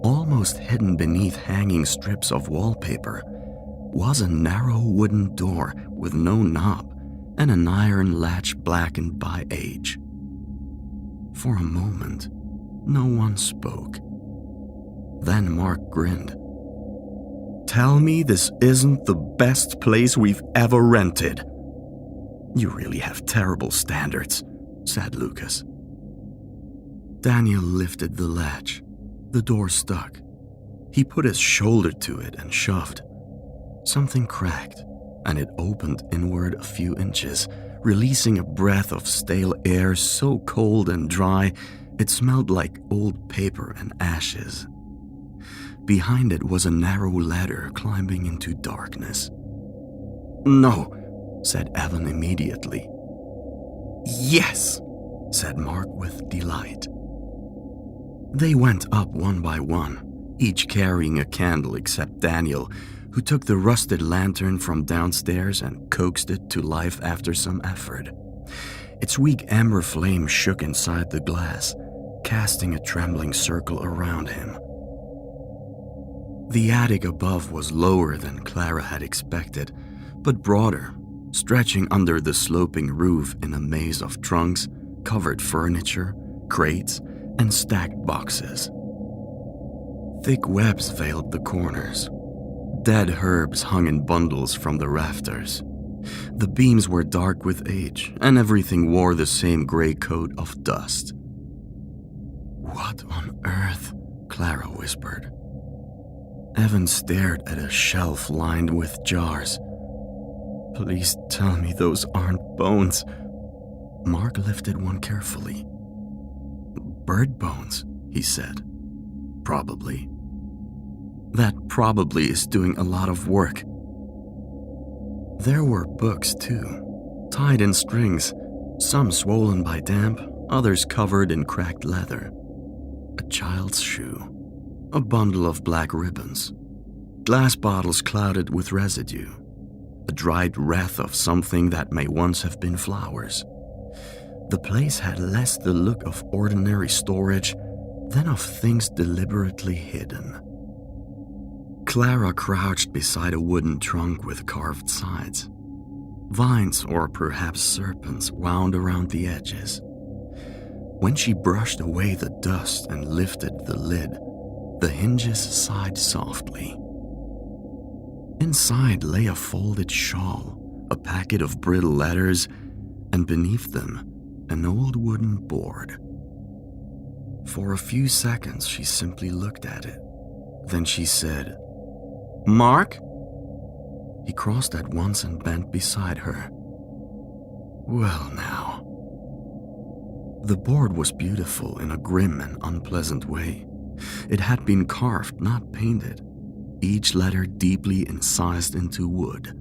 almost hidden beneath hanging strips of wallpaper, was a narrow wooden door with no knob and an iron latch blackened by age. For a moment, no one spoke. Then Mark grinned. "Tell me this isn't the best place we've ever rented." "You really have terrible standards," said Lucas. Daniel lifted the latch. The door stuck. He put his shoulder to it and shoved. Something cracked, and it opened inward a few inches, releasing a breath of stale air so cold and dry it smelled like old paper and ashes. Behind it was a narrow ladder climbing into darkness. "No," said Evan immediately. "Yes," said Mark with delight. They went up one by one, each carrying a candle except Daniel, who took the rusted lantern from downstairs and coaxed it to life after some effort. Its weak amber flame shook inside the glass, casting a trembling circle around him. The attic above was lower than Clara had expected, but broader, stretching under the sloping roof in a maze of trunks, covered furniture, crates, and stacked boxes. Thick webs veiled the corners. Dead herbs hung in bundles from the rafters. The beams were dark with age, and everything wore the same gray coat of dust. "What on earth?" Clara whispered. Evan stared at a shelf lined with jars. Please tell me those aren't bones. Mark lifted one carefully. Bird bones, he said. Probably. That probably is doing a lot of work. There were books too, tied in strings, some swollen by damp, others covered in cracked leather. A child's shoe. A bundle of black ribbons. Glass bottles clouded with residue. A dried wreath of something that may once have been flowers. The place had less the look of ordinary storage than of things deliberately hidden. Clara crouched beside a wooden trunk with carved sides. Vines, or perhaps serpents, wound around the edges. When she brushed away the dust and lifted the lid, the hinges sighed softly. Inside lay a folded shawl, a packet of brittle letters, and beneath them, an old wooden board. For a few seconds, she simply looked at it. Then she said, "Mark?" He crossed at once and bent beside her. Well now. The board was beautiful in a grim and unpleasant way. It had been carved, not painted, each letter deeply incised into wood.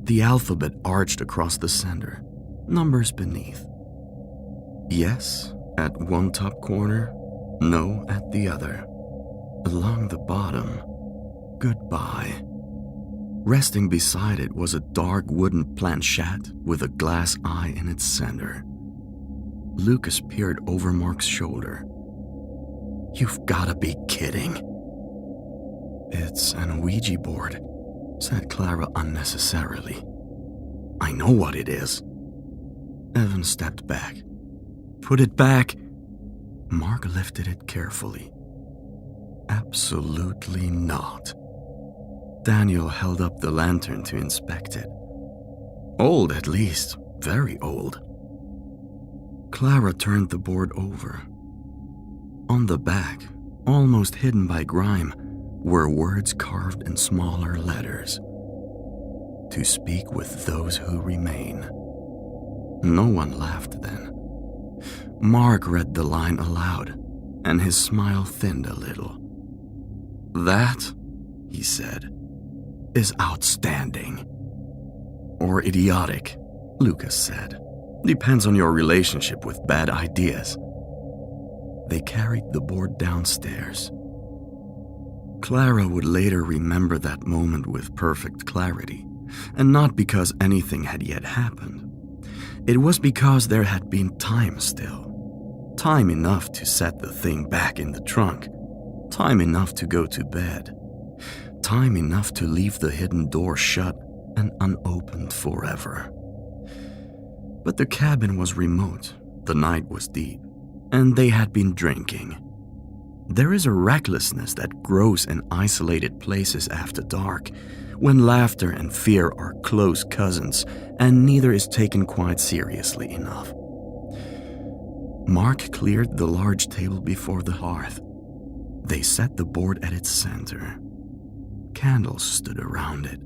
The alphabet arched across the center, numbers beneath. Yes at one top corner, no at the other. Along the bottom, goodbye. Resting beside it was a dark wooden planchette with a glass eye in its center. Lucas peered over Mark's shoulder. You've gotta be kidding. It's an Ouija board, said Clara unnecessarily. I know what it is. Evan stepped back. Put it back. Mark lifted it carefully. Absolutely not. Daniel held up the lantern to inspect it. Old at least, very old. Clara turned the board over. On the back, almost hidden by grime, were words carved in smaller letters. To speak with those who remain. No one laughed then. Mark read the line aloud, and his smile thinned a little. That, he said, is outstanding. Or idiotic, Lucas said. Depends on your relationship with bad ideas. They carried the board downstairs. Clara would later remember that moment with perfect clarity, and not because anything had yet happened. It was because there had been time still. Time enough to set the thing back in the trunk. Time enough to go to bed. Time enough to leave the hidden door shut and unopened forever. But the cabin was remote, the night was deep, and they had been drinking. There is a recklessness that grows in isolated places after dark, when laughter and fear are close cousins and neither is taken quite seriously enough. Mark cleared the large table before the hearth. They set the board at its center. Candles stood around it,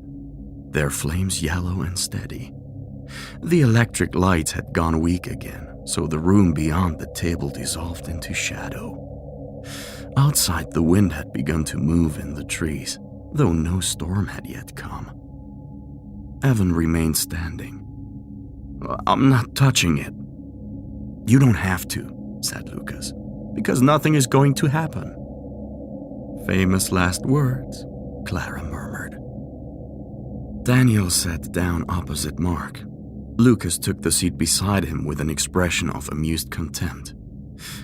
their flames yellow and steady. The electric lights had gone weak again, so the room beyond the table dissolved into shadow. Outside, the wind had begun to move in the trees, though no storm had yet come. Evan remained standing. I'm not touching it. You don't have to, said Lucas, because nothing is going to happen. Famous last words, Clara murmured. Daniel sat down opposite Mark. Lucas took the seat beside him with an expression of amused contempt.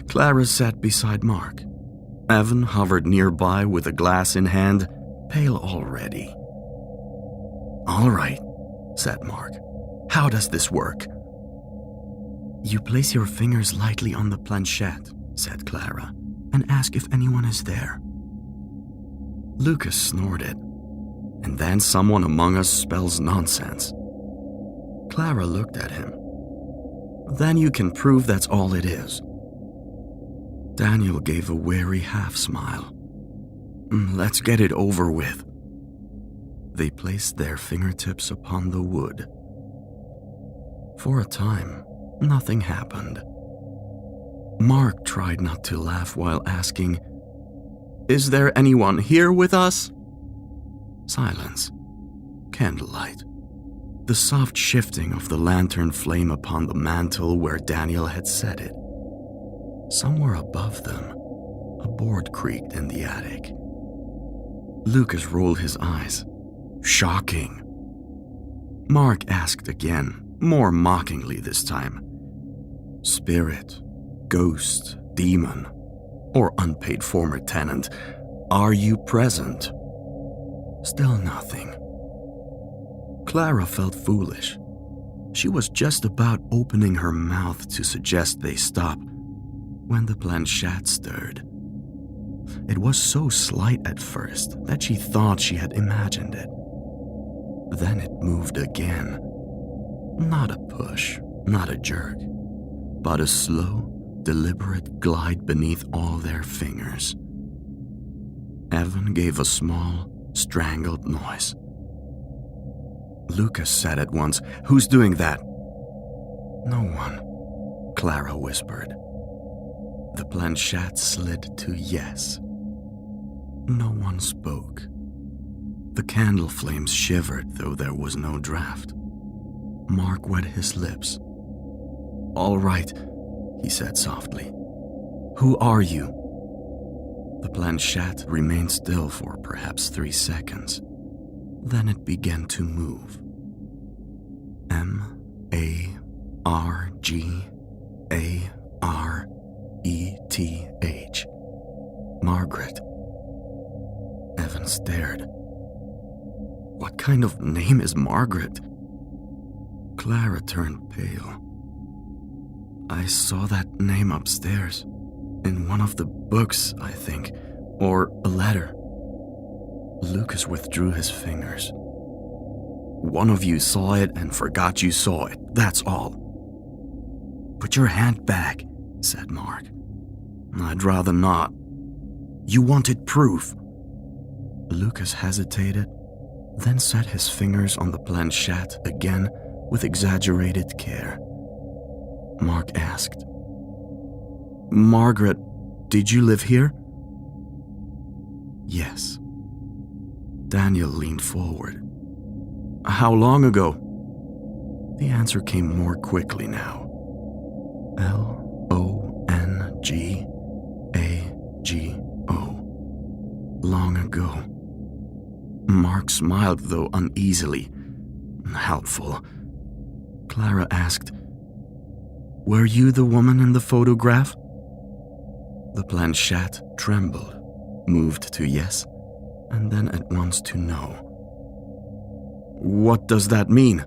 Clara sat beside Mark. Evan hovered nearby with a glass in hand, pale already. All right, said Mark. How does this work? You place your fingers lightly on the planchette, said Clara, and ask if anyone is there. Lucas snorted. And then someone among us spells nonsense. Clara looked at him. Then you can prove that's all it is. Daniel gave a wary half-smile. Let's get it over with. They placed their fingertips upon the wood. For a time, nothing happened. Mark tried not to laugh while asking, "Is there anyone here with us?" Silence. Candlelight. The soft shifting of the lantern flame upon the mantel where Daniel had set it. Somewhere above them, a board creaked in the attic. Lucas rolled his eyes. Shocking. Mark asked again, more mockingly this time. Spirit, ghost, demon, or unpaid former tenant, are you present? Still nothing. Clara felt foolish. She was just about opening her mouth to suggest they stop when the planchette stirred. It was so slight at first that she thought she had imagined it. Then it moved again. Not a push, not a jerk, but a slow, deliberate glide beneath all their fingers. Evan gave a small, strangled noise. Lucas said at once, "Who's doing that?" "No one," Clara whispered. The planchette slid to yes. No one spoke. The candle flames shivered, though there was no draft. Mark wet his lips. "All right," he said softly. "Who are you?" The planchette remained still for perhaps 3 seconds. Then it began to move. Margreth. Margaret. Evan stared. What kind of name is Margaret? Clara turned pale. I saw that name upstairs. In one of the books, I think. Or a letter. Lucas withdrew his fingers. One of you saw it and forgot you saw it, that's all. Put your hand back, said Mark. I'd rather not. You wanted proof. Lucas hesitated, then set his fingers on the planchette again with exaggerated care. Mark asked, Margaret, did you live here? Yes. Daniel leaned forward. How long ago? The answer came more quickly now. Longago. Long ago. Mark smiled, though uneasily. Helpful. Clara asked, Were you the woman in the photograph? The planchette trembled, moved to yes, and then at once to no. What does that mean?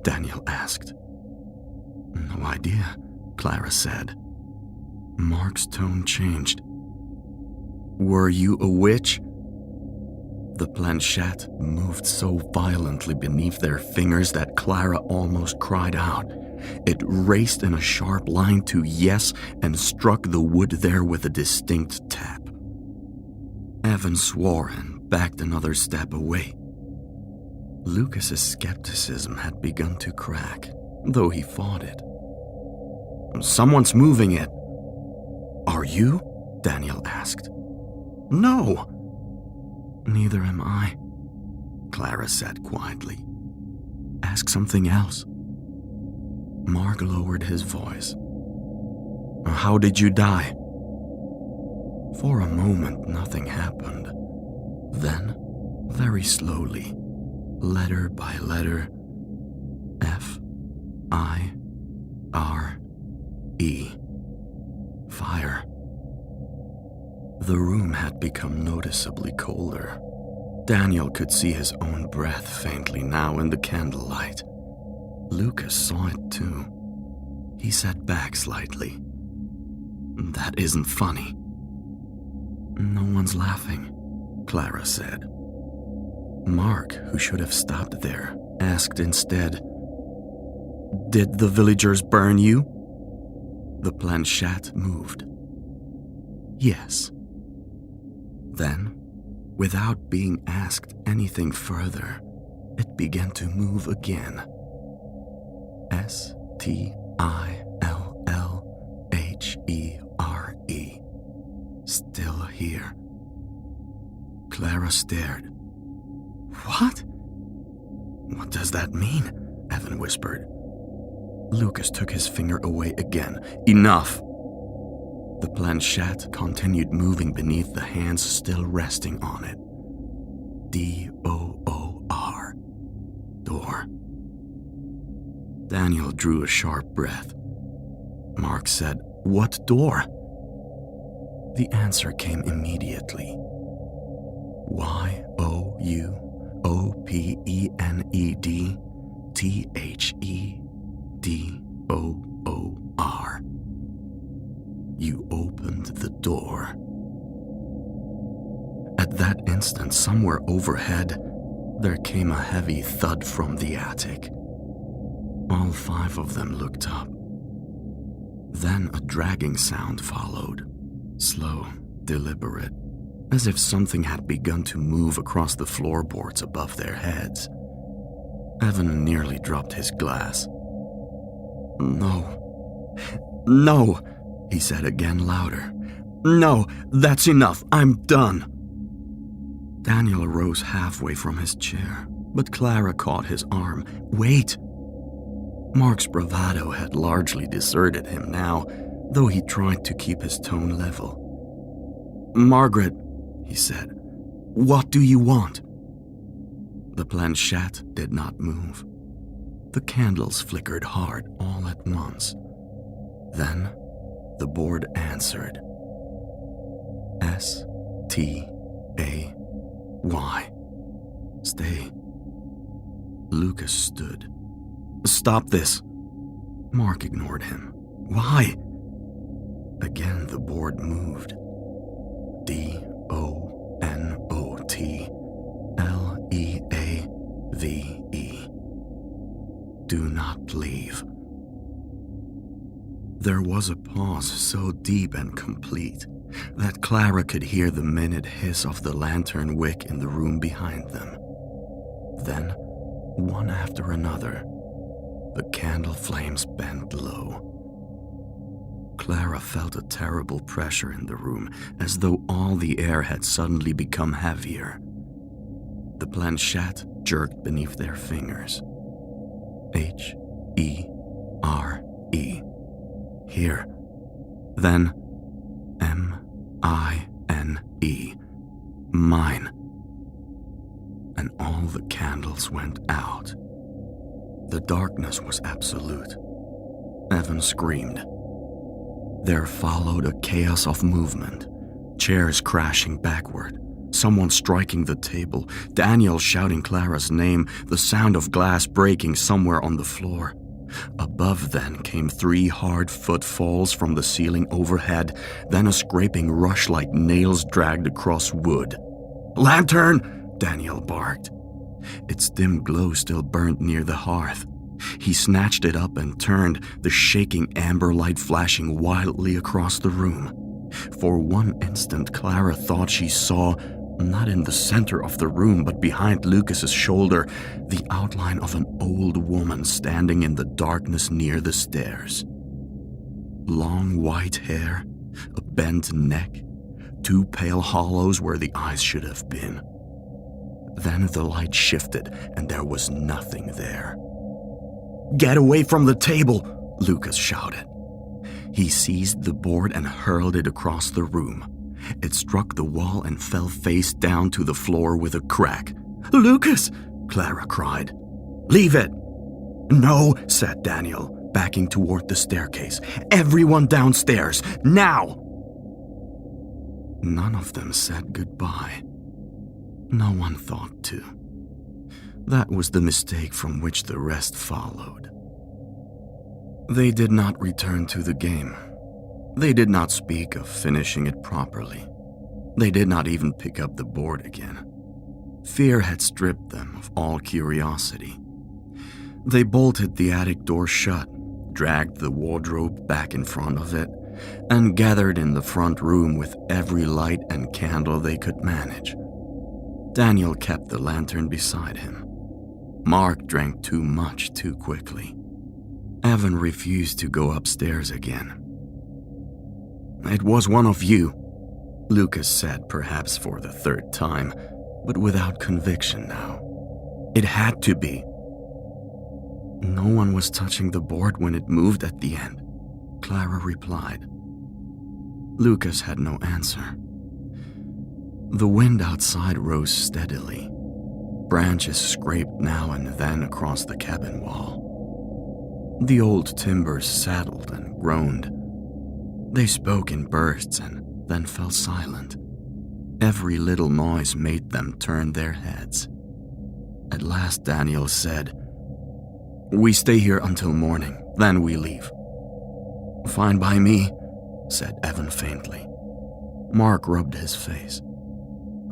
Daniel asked. No idea, Clara said. Mark's tone changed. Were you a witch? The planchette moved so violently beneath their fingers that Clara almost cried out. It raced in a sharp line to yes and struck the wood there with a distinct tap. Evan swore and backed another step away. Lucas's skepticism had begun to crack, though he fought it. Someone's moving it. Are you? Daniel asked. No. Neither am I, Clara said quietly. Ask something else. Mark lowered his voice. How did you die? For a moment, nothing happened. Then, very slowly, letter by letter, F-I-R-E. Fire. The room had become noticeably colder. Daniel could see his own breath faintly now in the candlelight. Lucas saw it too. He sat back slightly. That isn't funny. No one's laughing, Clara said. Mark, who should have stopped there, asked instead, Did the villagers burn you? The planchette moved. yes. Then, without being asked anything further, it began to move again. Stillhere. Still here. Clara stared. What? What does that mean? Evan whispered. Lucas took his finger away again. Enough! The planchette continued moving beneath the hands still resting on it. D-O-O-R. Door. Daniel drew a sharp breath. Mark said, "What door?" The answer came immediately. YoupedThedoor. You opened the door. At that instant, somewhere overhead, there came a heavy thud from the attic. All 5 of them looked up. Then a dragging sound followed, slow, deliberate, as if something had begun to move across the floorboards above their heads. Evan nearly dropped his glass. No, he said again louder. No, that's enough. I'm done. Daniel rose halfway from his chair, but Clara caught his arm. Wait! Mark's bravado had largely deserted him now, though he tried to keep his tone level. Margaret, he said, what do you want? The planchette did not move. The candles flickered hard all at once. Then the board answered. S-T-A-Y. Stay. Lucas stood. Stop this. Mark ignored him. Why? Again the board moved. D-O-N-O-T-L-E-A-V-E. Do not leave. There was a pause so deep and complete that Clara could hear the minute hiss of the lantern wick in the room behind them. Then, one after another, the candle flames bent low. Clara felt a terrible pressure in the room, as though all the air had suddenly become heavier. The planchette jerked beneath their fingers. H-E-R-E. Here. Then M-I-N-E. Mine. And all the candles went out. The darkness was absolute. Evan screamed. There followed a chaos of movement. Chairs crashing backward. Someone striking the table. Daniel shouting Clara's name. The sound of glass breaking somewhere on the floor. Above then came 3 hard footfalls from the ceiling overhead, then a scraping rush like nails dragged across wood. Lantern! Daniel barked. Its dim glow still burned near the hearth. He snatched it up and turned, the shaking amber light flashing wildly across the room. For one instant, Clara thought she saw, not in the center of the room but behind Lucas's shoulder, the outline of an old woman standing in the darkness near the stairs. Long white hair, a bent neck, 2 pale hollows where the eyes should have been. Then the light shifted and there was nothing there. Get away from the table, Lucas shouted. He seized the board and hurled it across the room. It struck the wall and fell face down to the floor with a crack. Lucas! Clara cried. Leave it! No, said Daniel, backing toward the staircase. Everyone downstairs, now! None of them said goodbye. No one thought to. That was the mistake from which the rest followed. They did not return to the game. They did not speak of finishing it properly. They did not even pick up the board again. Fear had stripped them of all curiosity. They bolted the attic door shut, dragged the wardrobe back in front of it, and gathered in the front room with every light and candle they could manage. Daniel kept the lantern beside him. Mark drank too much too quickly. Evan refused to go upstairs again. "It was one of you," Lucas said, perhaps for the third time, but without conviction now. "It had to be." "No one was touching the board when it moved at the end," Clara replied. Lucas had no answer. The wind outside rose steadily. Branches scraped now and then across the cabin wall. The old timbers settled and groaned. They spoke in bursts and then fell silent. Every little noise made them turn their heads. At last Daniel said, "We stay here until morning, then we leave." "Fine by me," said Evan faintly. Mark rubbed his face.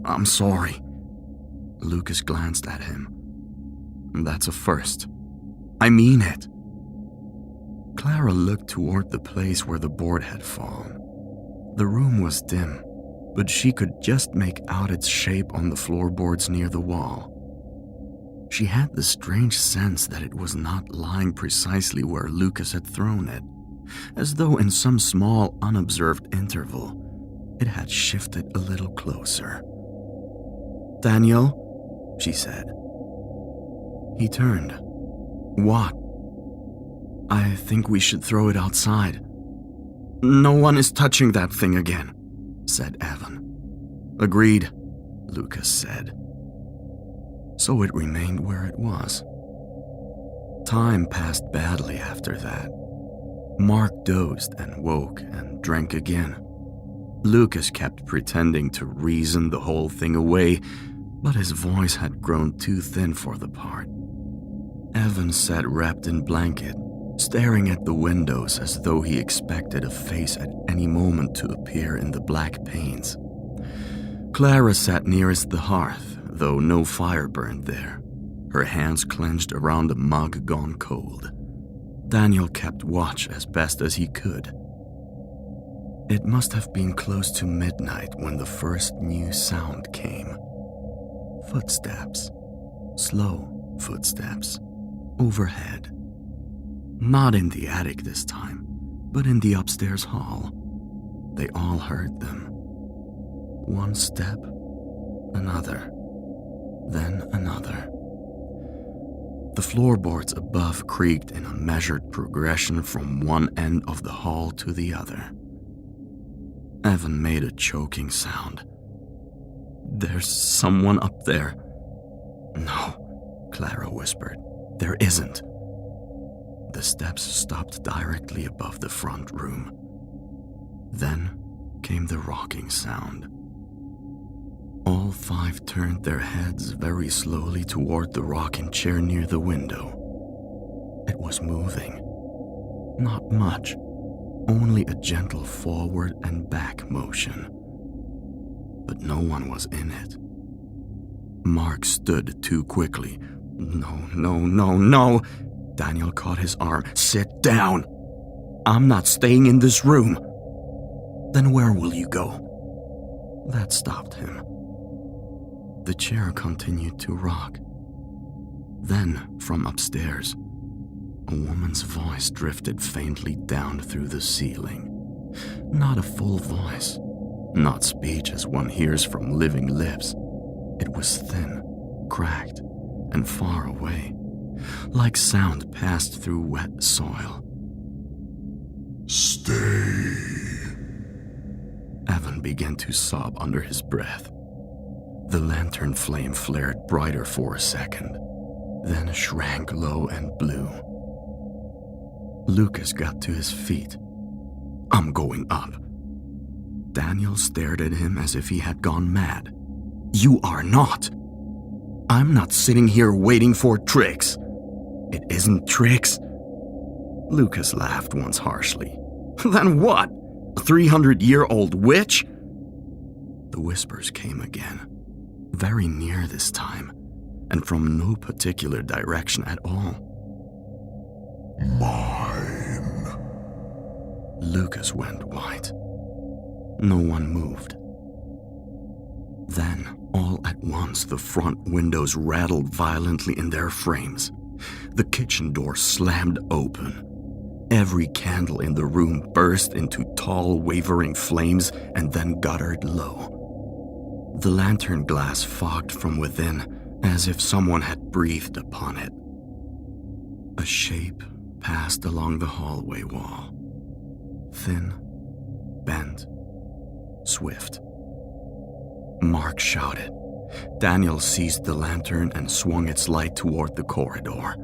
"I'm sorry." Lucas glanced at him. "That's a first. I mean it." Clara looked toward the place where the board had fallen. The room was dim, but she could just make out its shape on the floorboards near the wall. She had the strange sense that it was not lying precisely where Lucas had thrown it, as though in some small unobserved interval it had shifted a little closer. "Daniel," she said. He turned. "What?" "I think we should throw it outside." "No one is touching that thing again," said Evan. "Agreed," Lucas said. So it remained where it was. Time passed badly after that. Mark dozed and woke and drank again. Lucas kept pretending to reason the whole thing away, but his voice had grown too thin for the part. Evan sat wrapped in blanket, staring at the windows as though he expected a face at any moment to appear in the black panes. Clara sat nearest the hearth, though no fire burned there, her hands clenched around a mug gone cold. Daniel kept watch as best as he could. It must have been close to midnight when the first new sound came. Footsteps, slow footsteps, overhead. Not in the attic this time, but in the upstairs hall. They all heard them. One step, another, then another. The floorboards above creaked in a measured progression from one end of the hall to the other. Evan made a choking sound. "There's someone up there." "No," Clara whispered. "There isn't." The steps stopped directly above the front room. Then came the rocking sound. All five turned their heads very slowly toward the rocking chair near the window. It was moving. Not much, only a gentle forward and back motion. But no one was in it. Mark stood too quickly. No. Daniel caught his arm. "Sit down. I'm not staying in this room." "Then where will you go?" That stopped him. The chair continued to rock. Then, from upstairs, a woman's voice drifted faintly down through the ceiling. Not a full voice, not speech as one hears from living lips. It was thin, cracked, and far away, like sound passed through wet soil. "Stay." Evan began to sob under his breath. The lantern flame flared brighter for a second, then shrank low and blue. Lucas got to his feet. "I'm going up." Daniel stared at him as if he had gone mad. "You are not. I'm not sitting here waiting for tricks." "It isn't tricks." Lucas laughed once harshly. "Then what? A 300-year-old witch?" The whispers came again, very near this time, and from no particular direction at all. "Mine." Lucas went white. No one moved. Then, all at once, the front windows rattled violently in their frames. The kitchen door slammed open. Every candle in the room burst into tall, wavering flames and then guttered low. The lantern glass fogged from within, as if someone had breathed upon it. A shape passed along the hallway wall. Thin, bent, swift. Mark shouted. Daniel seized the lantern and swung its light toward the corridor.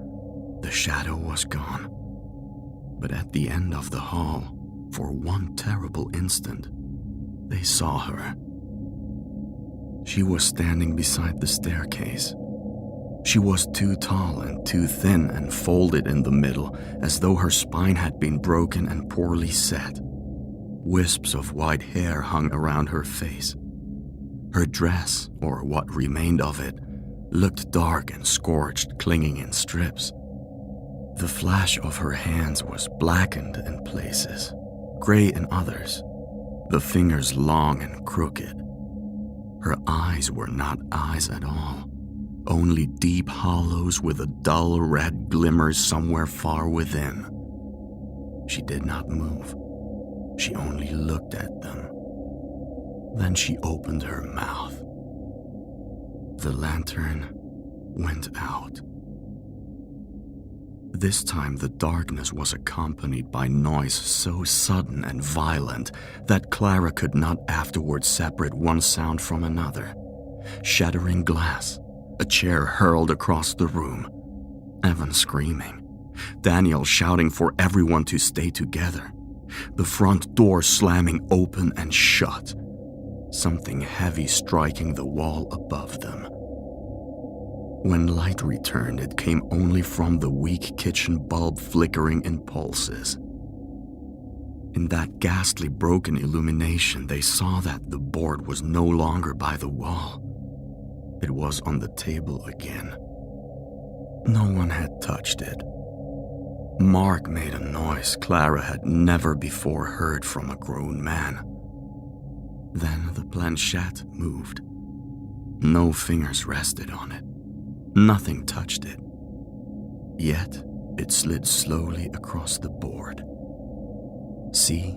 The shadow was gone. But at the end of the hall, for one terrible instant, they saw her. She was standing beside the staircase. She was too tall and too thin and folded in the middle, as though her spine had been broken and poorly set. Wisps of white hair hung around her face. Her dress, or what remained of it, looked dark and scorched, clinging in strips. The flash of her hands was blackened in places, gray in others, the fingers long and crooked. Her eyes were not eyes at all, only deep hollows with a dull red glimmer somewhere far within. She did not move. She only looked at them. Then she opened her mouth. The lantern went out. This time the darkness was accompanied by noise so sudden and violent that Clara could not afterwards separate one sound from another. Shattering glass, a chair hurled across the room, Evan screaming, Daniel shouting for everyone to stay together, the front door slamming open and shut, something heavy striking the wall above them. When light returned, it came only from the weak kitchen bulb flickering in pulses. In that ghastly broken illumination, they saw that the board was no longer by the wall. It was on the table again. No one had touched it. Mark made a noise Clara had never before heard from a grown man. Then the planchette moved. No fingers rested on it. Nothing touched it. Yet it slid slowly across the board. C-O-M-E.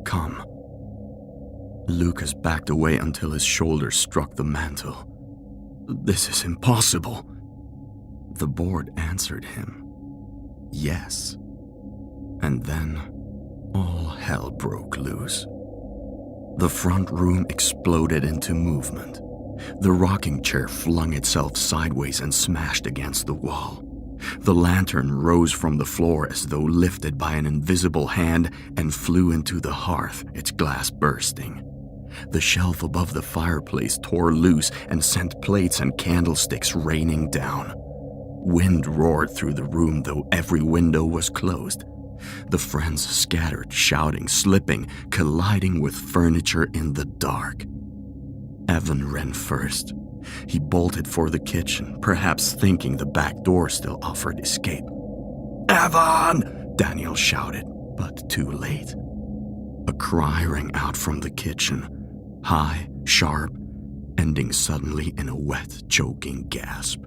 Come. Lucas backed away until his shoulders struck the mantel. This is impossible. The board answered him. Yes. And then all hell broke loose. The front room exploded into movement. The rocking chair flung itself sideways and smashed against the wall. The lantern rose from the floor as though lifted by an invisible hand and flew into the hearth, its glass bursting. The shelf above the fireplace tore loose and sent plates and candlesticks raining down. Wind roared through the room, though every window was closed. The friends scattered, shouting, slipping, colliding with furniture in the dark. Evan ran first. He bolted for the kitchen, perhaps thinking the back door still offered escape. "Evan!" Daniel shouted, but too late. A cry rang out from the kitchen, high, sharp, ending suddenly in a wet, choking gasp.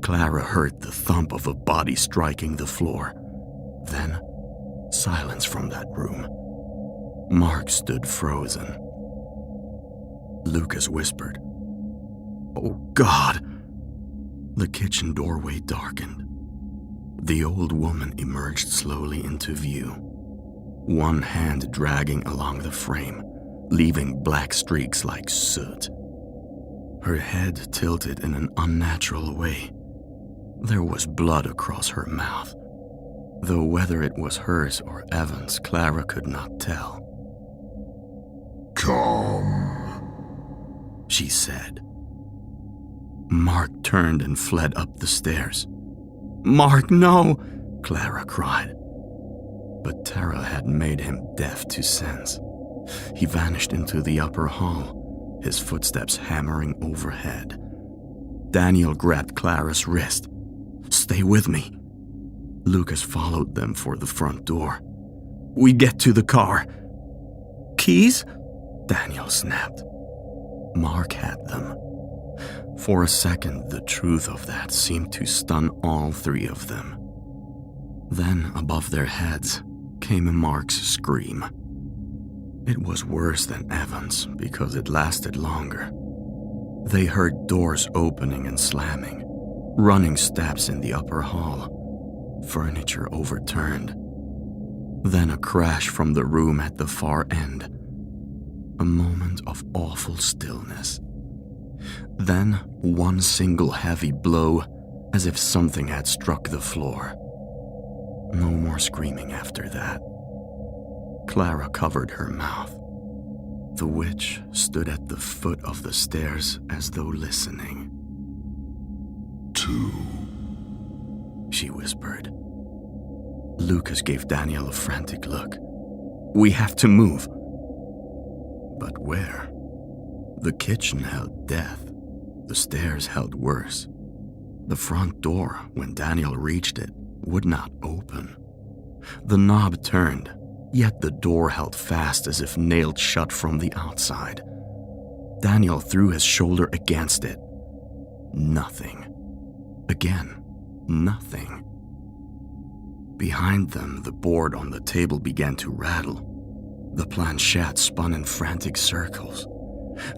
Clara heard the thump of a body striking the floor. Then, silence from that room. Mark stood frozen. Lucas whispered, "Oh, God!" The kitchen doorway darkened. The old woman emerged slowly into view, one hand dragging along the frame, leaving black streaks like soot. Her head tilted in an unnatural way. There was blood across her mouth, though whether it was hers or Evan's, Clara could not tell. Come, she said. Mark turned and fled up the stairs. "Mark, no!" Clara cried. But terror had made him deaf to sense. He vanished into the upper hall, his footsteps hammering overhead. Daniel grabbed Clara's wrist. Stay with me." Lucas followed them for the front door. "We get to the car." "Keys?" Daniel snapped. Mark had them. For a second, the truth of that seemed to stun all three of them. Then, above their heads, came Mark's scream. It was worse than Evan's because it lasted longer. They heard doors opening and slamming, running steps in the upper hall, furniture overturned. Then a crash from the room at the far end. A moment of awful stillness. Then one single heavy blow, as if something had struck the floor. No more screaming after that. Clara covered her mouth. The witch stood at the foot of the stairs as though listening. 2. She whispered. Lucas gave Daniel a frantic look. "We have to move." But where? The kitchen held death. The stairs held worse. The front door, when Daniel reached it, would not open. The knob turned, yet the door held fast as if nailed shut from the outside. Daniel threw his shoulder against it. Nothing. Again, nothing. Behind them, the board on the table began to rattle. The planchette spun in frantic circles.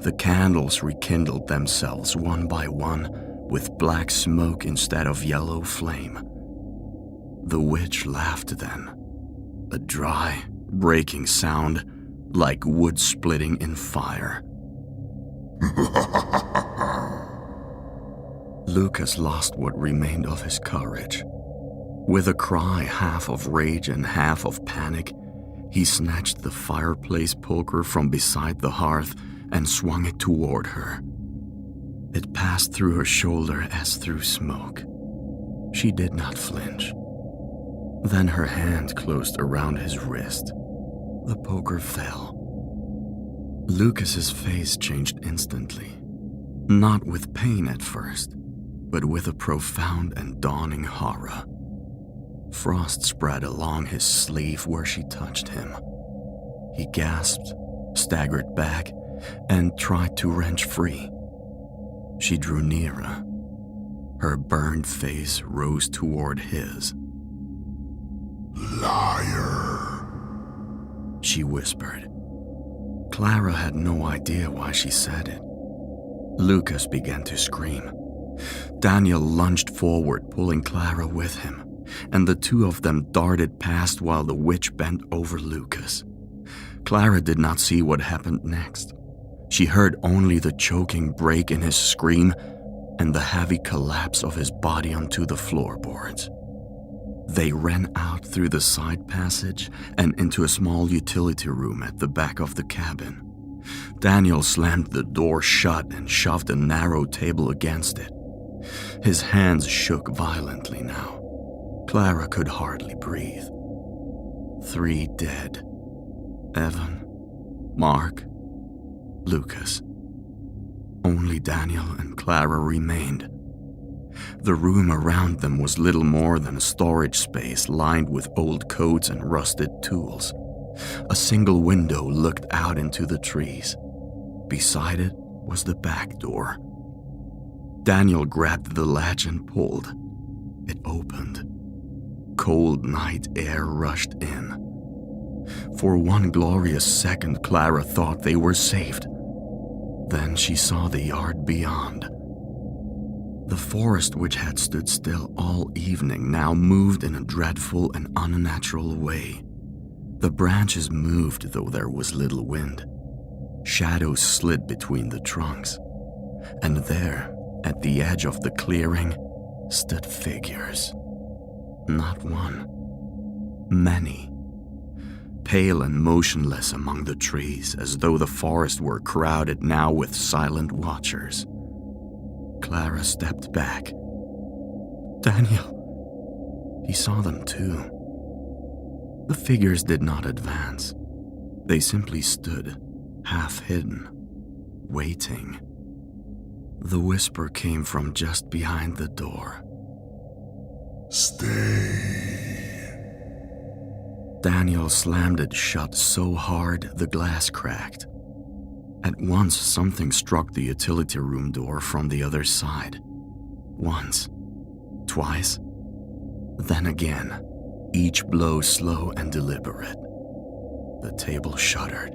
The candles rekindled themselves one by one with black smoke instead of yellow flame. The witch laughed then, a dry, breaking sound like wood splitting in fire. Lucas lost what remained of his courage. With a cry half of rage and half of panic, he snatched the fireplace poker from beside the hearth and swung it toward her. It passed through her shoulder as through smoke. She did not flinch. Then her hand closed around his wrist. The poker fell. Lucas's face changed instantly, not with pain at first, but with a profound and dawning horror. Frost spread along his sleeve where she touched him. He gasped, staggered back, and tried to wrench free. She drew nearer. Her burned face rose toward his. "Liar," she whispered. Clara had no idea why she said it. Lucas began to scream. Daniel lunged forward, pulling Clara with him, and the two of them darted past while the witch bent over Lucas. Clara did not see what happened next. She heard only the choking break in his scream and the heavy collapse of his body onto the floorboards. They ran out through the side passage and into a small utility room at the back of the cabin. Daniel slammed the door shut and shoved a narrow table against it. His hands shook violently now. Clara could hardly breathe. 3 dead. Evan, Mark, Lucas. Only Daniel and Clara remained. The room around them was little more than a storage space lined with old coats and rusted tools. A single window looked out into the trees. Beside it was the back door. Daniel grabbed the latch and pulled. It opened. Cold night air rushed in. For one glorious second, Clara thought they were saved. Then she saw the yard beyond. The forest, which had stood still all evening, now moved in a dreadful and unnatural way. The branches moved, though there was little wind. Shadows slid between the trunks. And there, at the edge of the clearing, stood figures. Not one. Many. Pale and motionless among the trees, as though the forest were crowded now with silent watchers. Clara stepped back. Daniel! He saw them too. The figures did not advance. They simply stood, half hidden, waiting. The whisper came from just behind the door. Stay. Daniel slammed it shut so hard the glass cracked. At once, something struck the utility room door from the other side. Once, twice, then again, each blow slow and deliberate. The table shuddered.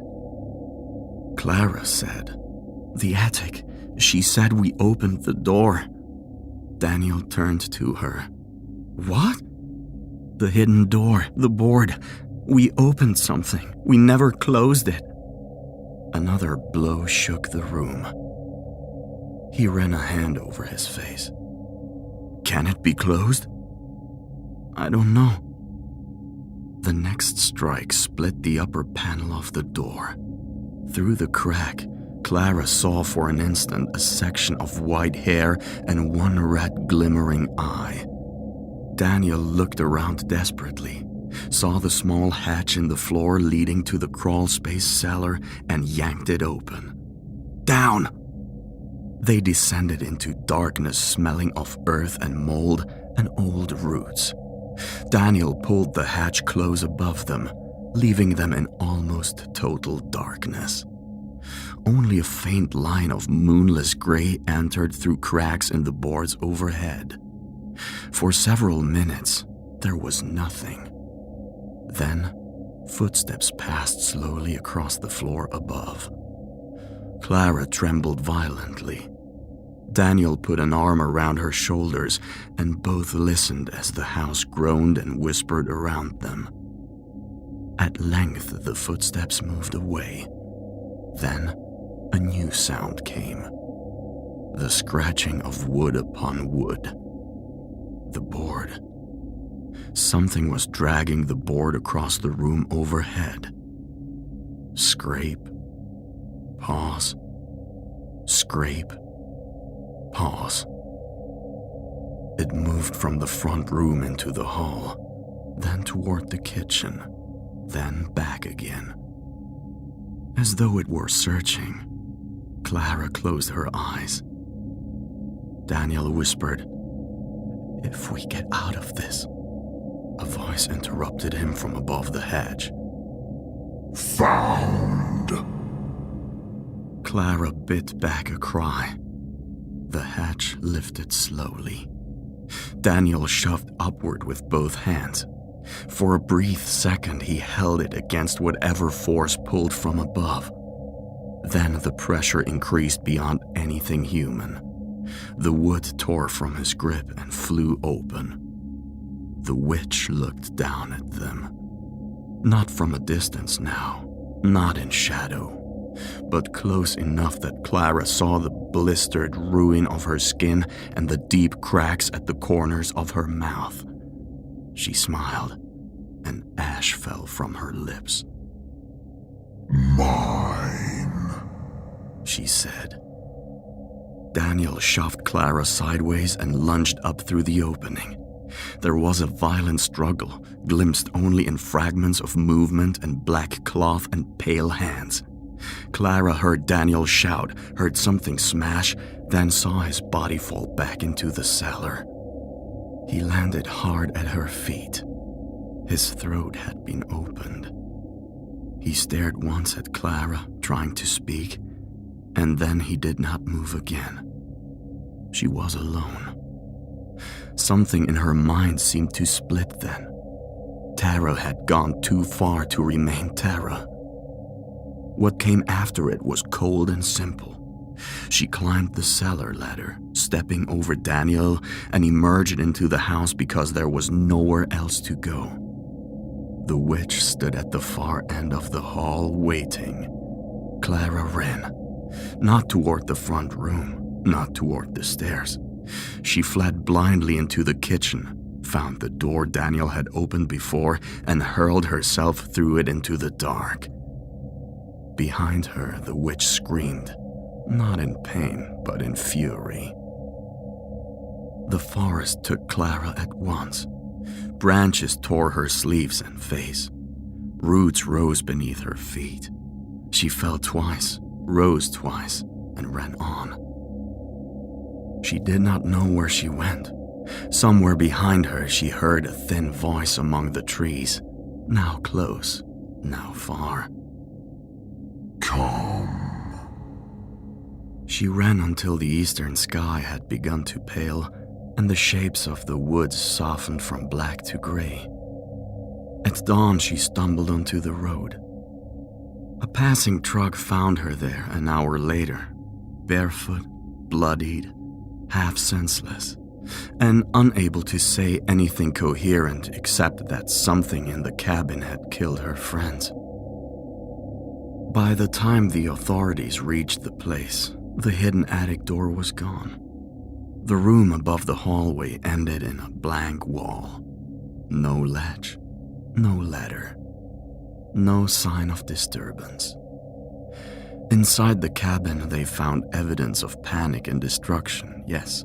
Clara said, "The attic. She said we opened the door." Daniel turned to her. "What?" "The hidden door, the board. We opened something. We never closed it." Another blow shook the room. He ran a hand over his face. "Can it be closed?" "I don't know." The next strike split the upper panel of the door. Through the crack, Clara saw for an instant a section of white hair and one red glimmering eye. Daniel looked around desperately, saw the small hatch in the floor leading to the crawlspace cellar, and yanked it open. "Down!" They descended into darkness smelling of earth and mold and old roots. Daniel pulled the hatch close above them, leaving them in almost total darkness. Only a faint line of moonless gray entered through cracks in the boards overhead. For several minutes, there was nothing. Then, footsteps passed slowly across the floor above. Clara trembled violently. Daniel put an arm around her shoulders, and both listened as the house groaned and whispered around them. At length, the footsteps moved away. Then, a new sound came. The scratching of wood upon wood. The board. Something was dragging the board across the room overhead. Scrape. Pause. Scrape. Pause. It moved from the front room into the hall, then toward the kitchen, then back again. As though it were searching, Clara closed her eyes. Daniel whispered, "If we get out of this..." A voice interrupted him from above the hedge. Found. Clara bit back a cry. The hatch lifted slowly. Daniel shoved upward with both hands. For a brief second, he held it against whatever force pulled from above. Then the pressure increased beyond anything human. The wood tore from his grip and flew open. The witch looked down at them. Not from a distance now, not in shadow, but close enough that Clara saw the blistered ruin of her skin and the deep cracks at the corners of her mouth. She smiled, and ash fell from her lips. Mine, she said. Daniel shoved Clara sideways and lunged up through the opening. There was a violent struggle, glimpsed only in fragments of movement and black cloth and pale hands. Clara heard Daniel shout, heard something smash, then saw his body fall back into the cellar. He landed hard at her feet. His throat had been opened. He stared once at Clara, trying to speak, and then he did not move again. She was alone. Something in her mind seemed to split then. Terror had gone too far to remain terror. What came after it was cold and simple. She climbed the cellar ladder, stepping over Daniel, and emerged into the house because there was nowhere else to go. The witch stood at the far end of the hall, waiting. Clara ran, not toward the front room, not toward the stairs. She fled blindly into the kitchen, found the door Daniel had opened before, and hurled herself through it into the dark. Behind her, the witch screamed, not in pain, but in fury. The forest took Clara at once. Branches tore her sleeves and face. Roots rose beneath her feet. She fell twice, rose twice, and ran on. She did not know where she went, Somewhere behind her, she heard a thin voice among the trees, now close, now far. Come. She ran until the eastern sky had begun to pale and the shapes of the woods softened from black to gray. At dawn, she stumbled onto the road. A passing truck found her there an hour later, barefoot, bloodied, half senseless, and unable to say anything coherent except that something in the cabin had killed her friends. By the time the authorities reached the place, the hidden attic door was gone. The room above the hallway ended in a blank wall. No latch, no letter, no sign of disturbance. Inside the cabin, they found evidence of panic and destruction, yes.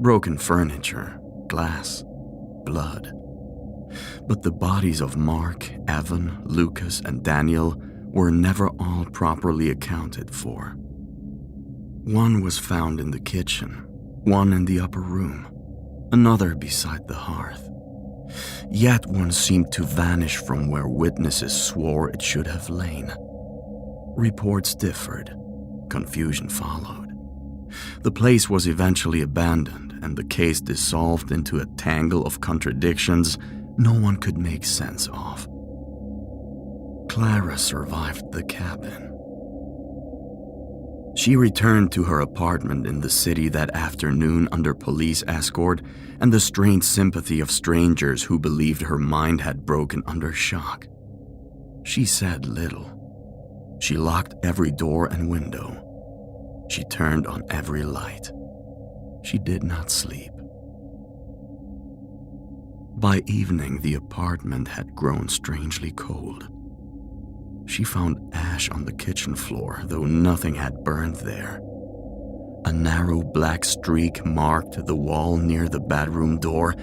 Broken furniture, glass, blood. But the bodies of Mark, Evan, Lucas, and Daniel were never all properly accounted for. One was found in the kitchen, one in the upper room, another beside the hearth. Yet one seemed to vanish from where witnesses swore it should have lain. Reports differed. Confusion followed. The place was eventually abandoned and the case dissolved into a tangle of contradictions no one could make sense of. Clara survived the cabin. She returned to her apartment in the city that afternoon under police escort and the strained sympathy of strangers who believed her mind had broken under shock. She said little. She locked every door and window. She turned on every light. She did not sleep. By evening, the apartment had grown strangely cold. She found ash on the kitchen floor, though nothing had burned there. A narrow black streak marked the wall near the bedroom door,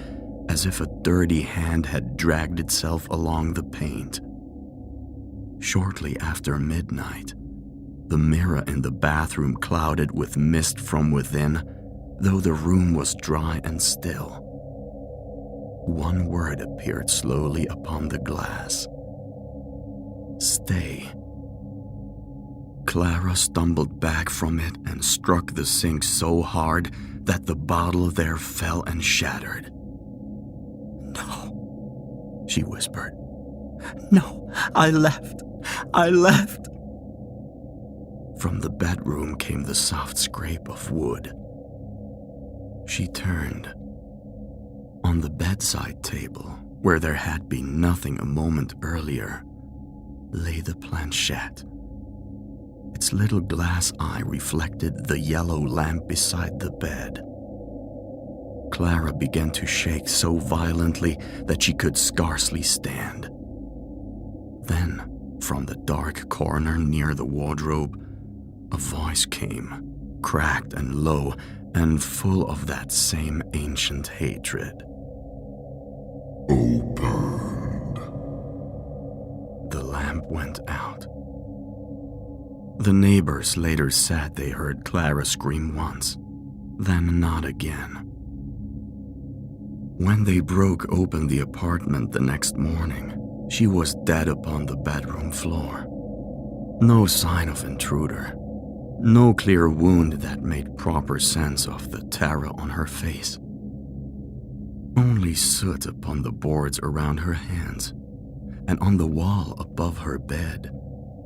as if a dirty hand had dragged itself along the paint. Shortly after midnight, the mirror in the bathroom clouded with mist from within, though the room was dry and still. One word appeared slowly upon the glass. Stay. Clara stumbled back from it and struck the sink so hard that the bottle there fell and shattered. "No," she whispered. "No, I left. From the bedroom came the soft scrape of wood. She turned. On the bedside table, where there had been nothing a moment earlier, lay the planchette. Its little glass eye reflected the yellow lamp beside the bed. Clara began to shake so violently that she could scarcely stand. Then, from the dark corner near the wardrobe, a voice came, cracked and low, and full of that same ancient hatred. Opened. The lamp went out. The neighbors later said they heard Clara scream once, then not again. When they broke open the apartment the next morning, she was dead upon the bedroom floor. No sign of intruder. No clear wound that made proper sense of the terror on her face. Only soot upon the boards around her hands, and on the wall above her bed,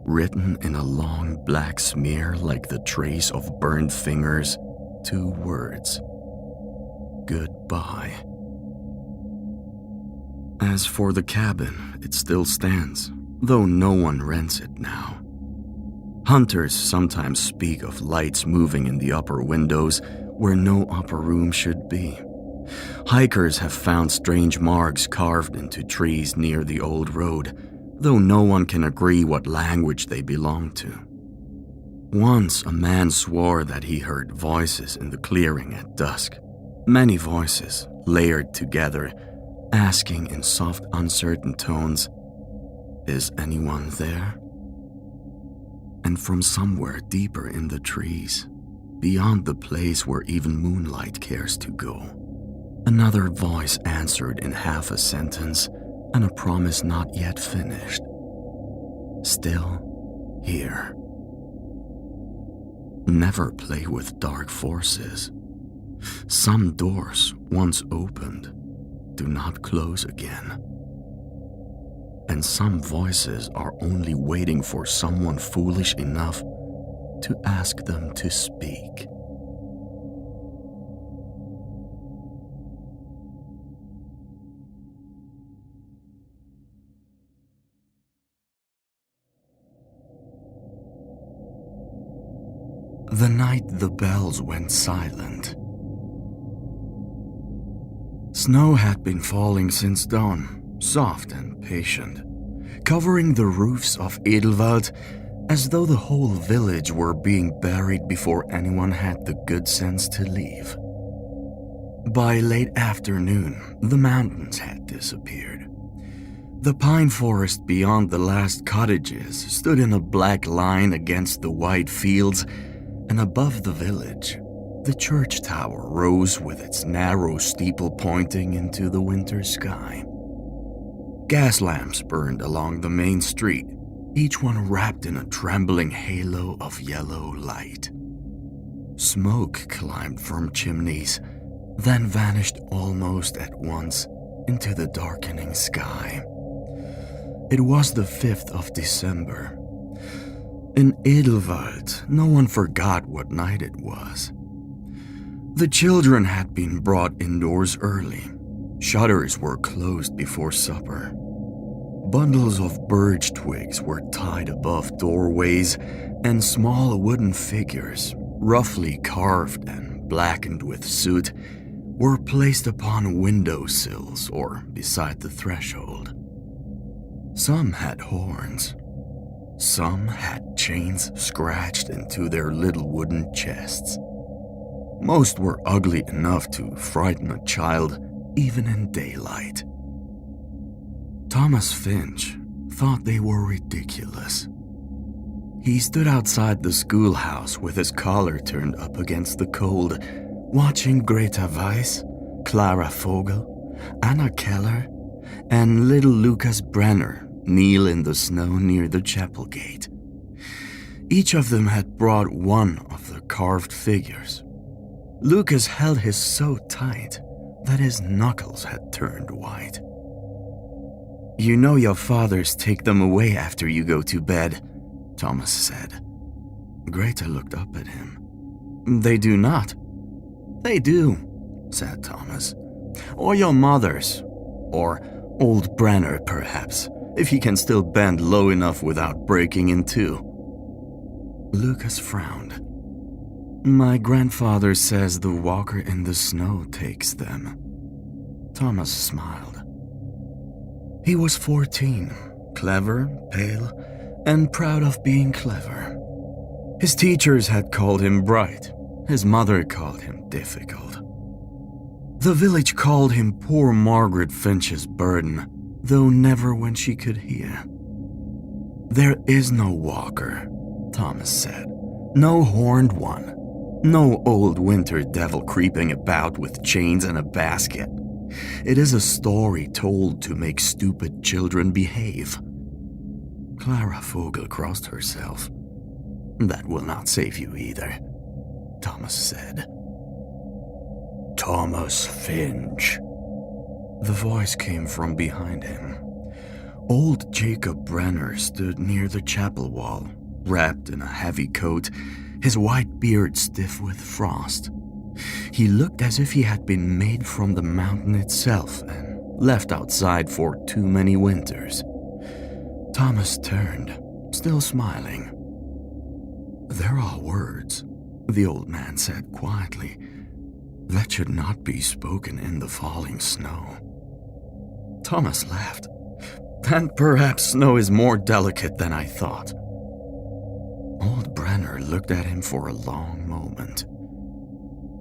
written in a long black smear like the trace of burned fingers, 2 words: goodbye. As for the cabin, it still stands, though no one rents it now. Hunters sometimes speak of lights moving in the upper windows where no upper room should be. Hikers have found strange marks carved into trees near the old road, though no one can agree what language they belong to. Once a man swore that he heard voices in the clearing at dusk. Many voices, layered together, asking in soft, uncertain tones, "Is anyone there?" And from somewhere deeper in the trees, beyond the place where even moonlight cares to go, Another voice answered in half a sentence and a promise not yet finished. Still here. Never play with dark forces. Some doors, once opened, do not close again. And some voices are only waiting for someone foolish enough to ask them to speak. The night the bells went silent. Snow had been falling since dawn, soft and patient, covering the roofs of Edelwald as though the whole village were being buried before anyone had the good sense to leave. By late afternoon, the mountains had disappeared. The pine forest beyond the last cottages stood in a black line against the white fields, and above the village, the church tower rose with its narrow steeple pointing into the winter sky. Gas lamps burned along the main street, each one wrapped in a trembling halo of yellow light. Smoke climbed from chimneys, then vanished almost at once into the darkening sky. It was the 5th of December. In Edelwald, no one forgot what night it was. The children had been brought indoors early. Shutters were closed before supper. Bundles of birch twigs were tied above doorways, and small wooden figures, roughly carved and blackened with soot, were placed upon windowsills or beside the threshold. Some had horns. Some had chains scratched into their little wooden chests. Most were ugly enough to frighten a child even in daylight. Thomas Finch thought they were ridiculous. He stood outside the schoolhouse with his collar turned up against the cold, watching Greta Weiss, Clara Vogel, Anna Keller, and little Lucas Brenner kneel in the snow near the chapel gate. Each of them had brought one of the carved figures. Lucas held his so tight that his knuckles had turned white. "You know your fathers take them away after you go to bed," Thomas said. Greta looked up at him. "They do not." "They do," said Thomas. "Or your mother's. Or old Brenner, perhaps, if he can still bend low enough without breaking in two." Lucas frowned. "My grandfather says the walker in the snow takes them." Thomas smiled. He was 14, clever, pale, and proud of being clever. His teachers had called him bright. His mother called him difficult. The village called him poor Margaret Finch's burden, though never when she could hear. "There is no walker," Thomas said. "No horned one. No old winter devil creeping about with chains and a basket. It is a story told to make stupid children behave." Clara Vogel crossed herself. "That will not save you either," Thomas said. "Thomas Finch." The voice came from behind him. Old Jacob Brenner stood near the chapel wall, wrapped in a heavy coat, his white beard stiff with frost. He looked as if he had been made from the mountain itself and left outside for too many winters. Thomas turned, still smiling. "There are words," the old man said quietly, "that should not be spoken in the falling snow." Thomas laughed. "Then perhaps snow is more delicate than I thought." Old Brenner looked at him for a long moment.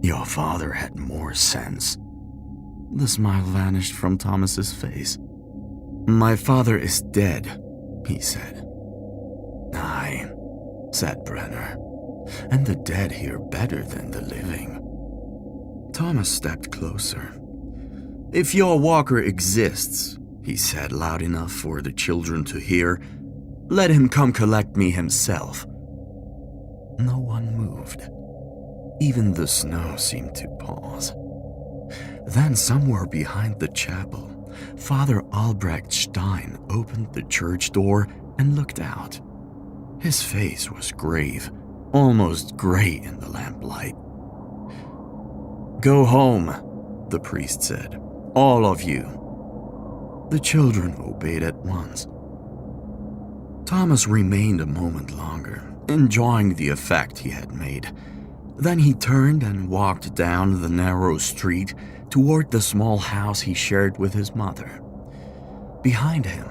"Your father had more sense." The smile vanished from Thomas's face. "My father is dead," he said. "Aye," said Brenner, "and the dead hear better than the living." Thomas stepped closer. "If your walker exists," he said loud enough for the children to hear, "let him come collect me himself." No one moved. Even the snow seemed to pause. Then somewhere behind the chapel, Father Albrecht Stein opened the church door and looked out. His face was grave, almost gray in the lamplight. "Go home," the priest said. "All of you." The children obeyed at once. Thomas remained a moment longer, enjoying the effect he had made. Then he turned and walked down the narrow street toward the small house he shared with his mother. Behind him,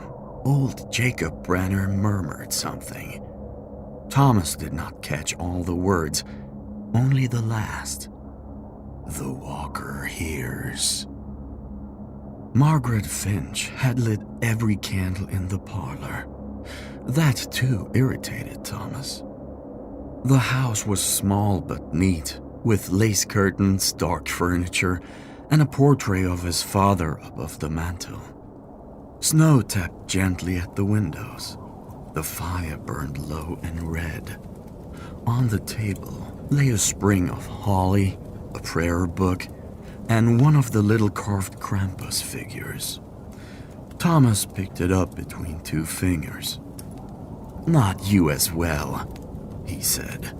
old Jacob Brenner murmured something. Thomas did not catch all the words, only the last. "The walker hears." Margaret Finch had lit every candle in the parlor. That too irritated Thomas. The house was small but neat, with lace curtains, dark furniture, and a portrait of his father above the mantel. Snow tapped gently at the windows. The fire burned low and red. On the table lay a sprig of holly, a prayer book, and one of the little carved Krampus figures. Thomas picked it up between two fingers. "Not you as well," he said.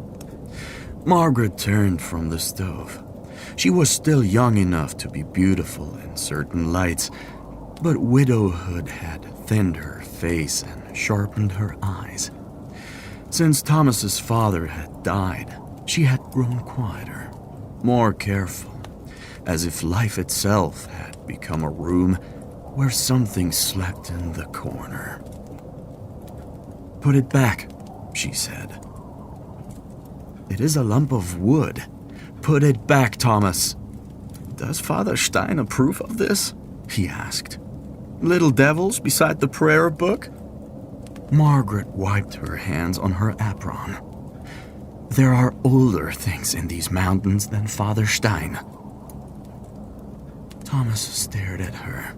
Margaret turned from the stove. She was still young enough to be beautiful in certain lights, but widowhood had thinned her face and sharpened her eyes. Since Thomas's father had died, she had grown quieter, more careful, as if life itself had become a room where something slept in the corner. "Put it back," she said. "It is a lump of wood. Put it back, Thomas." "Does Father Stein approve of this?" he asked. "Little devils beside the prayer book?" Margaret wiped her hands on her apron. "There are older things in these mountains than Father Stein." Thomas stared at her.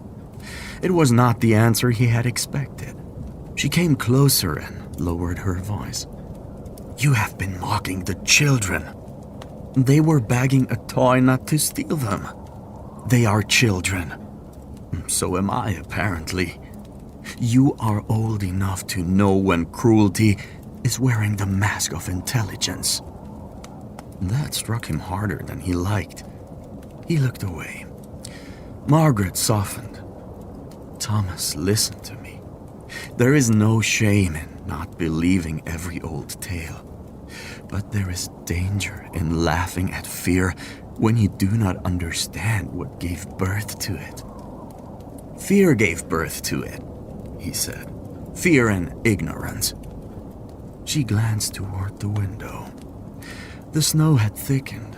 It was not the answer he had expected. She came closer and lowered her voice. "You have been mocking the children. They were bagging a toy not to steal them. They are children. So am I, apparently. You are old enough to know when cruelty is wearing the mask of intelligence." That struck him harder than he liked. He looked away. Margaret softened. "Thomas, listen to me. There is no shame in not believing every old tale. But there is danger in laughing at fear when you do not understand what gave birth to it." "Fear gave birth to it," he said. "Fear and ignorance." She glanced toward the window. The snow had thickened.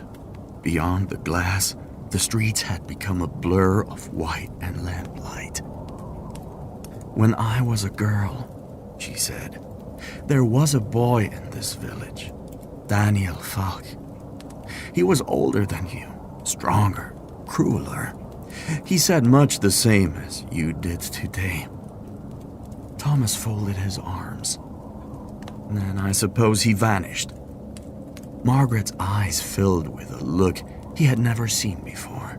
Beyond the glass, the streets had become a blur of white and lamplight. "When I was a girl," she said, "there was a boy in this village, Daniel Falk. He was older than you, stronger, crueler. He said much the same as you did today." Thomas folded his arms. "Then I suppose he vanished." Margaret's eyes filled with a look he had never seen before.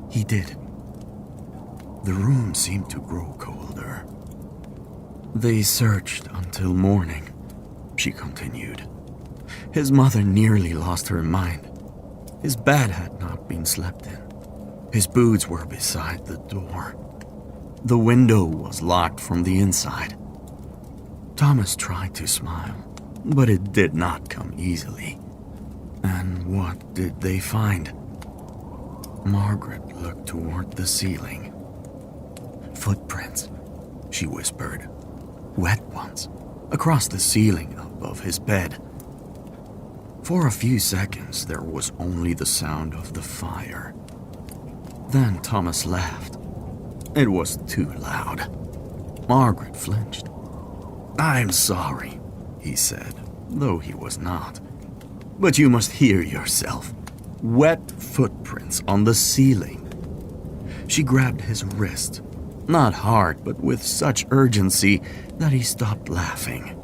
"He did." The room seemed to grow colder. "They searched until morning," she continued. "His mother nearly lost her mind. His bed had not been slept in. His boots were beside the door. The window was locked from the inside." Thomas tried to smile, but it did not come easily. "And what did they find?" Margaret looked toward the ceiling. "Footprints," she whispered. "Wet ones, across the ceiling above his bed." For a few seconds, there was only the sound of the fire. Then Thomas laughed. It was too loud. Margaret flinched. "I'm sorry," he said, though he was not. "But you must hear yourself. Wet footprints on the ceiling." She grabbed his wrist, not hard, but with such urgency that he stopped laughing.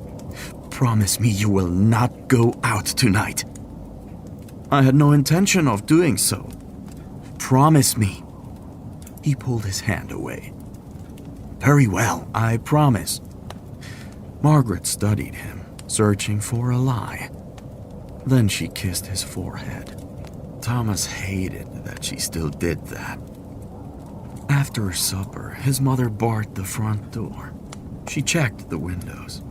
"Promise me you will not go out tonight." "I had no intention of doing so." "Promise me." He pulled his hand away. "Very well, I promise." Margaret studied him, searching for a lie. Then she kissed his forehead. Thomas hated that she still did that. After supper, his mother barred the front door. She checked the windows.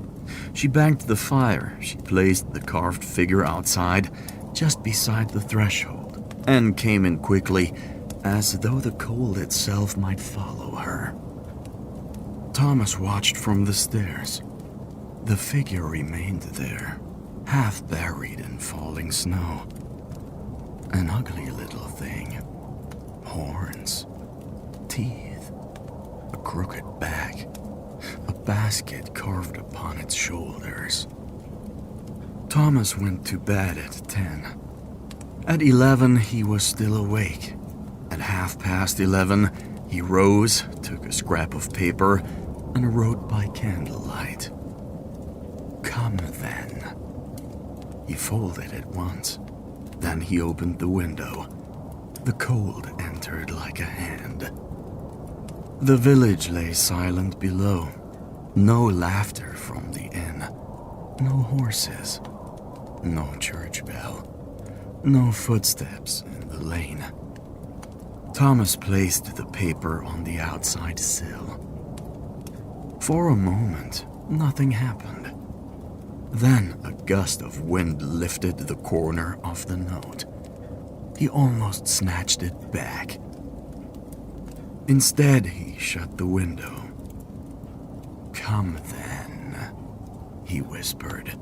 She banked the fire. She placed the carved figure outside, just beside the threshold, and came in quickly, as though the cold itself might follow her. Thomas watched from the stairs. The figure remained there, half buried in falling snow. An ugly little thing. Horns. Teeth. A crooked back. A basket carved upon its shoulders. Thomas went to bed at 10. At 11, he was still awake. At 11:30, he rose, took a scrap of paper, and wrote by candlelight. "Come then." He folded it once. Then he opened the window. The cold entered like a hand. The village lay silent below. No laughter from the inn. No horses. No church bell. No footsteps in the lane. Thomas placed the paper on the outside sill. For a moment, nothing happened. Then a gust of wind lifted the corner of the note. He almost snatched it back. Instead, he shut the window. "Come then," he whispered,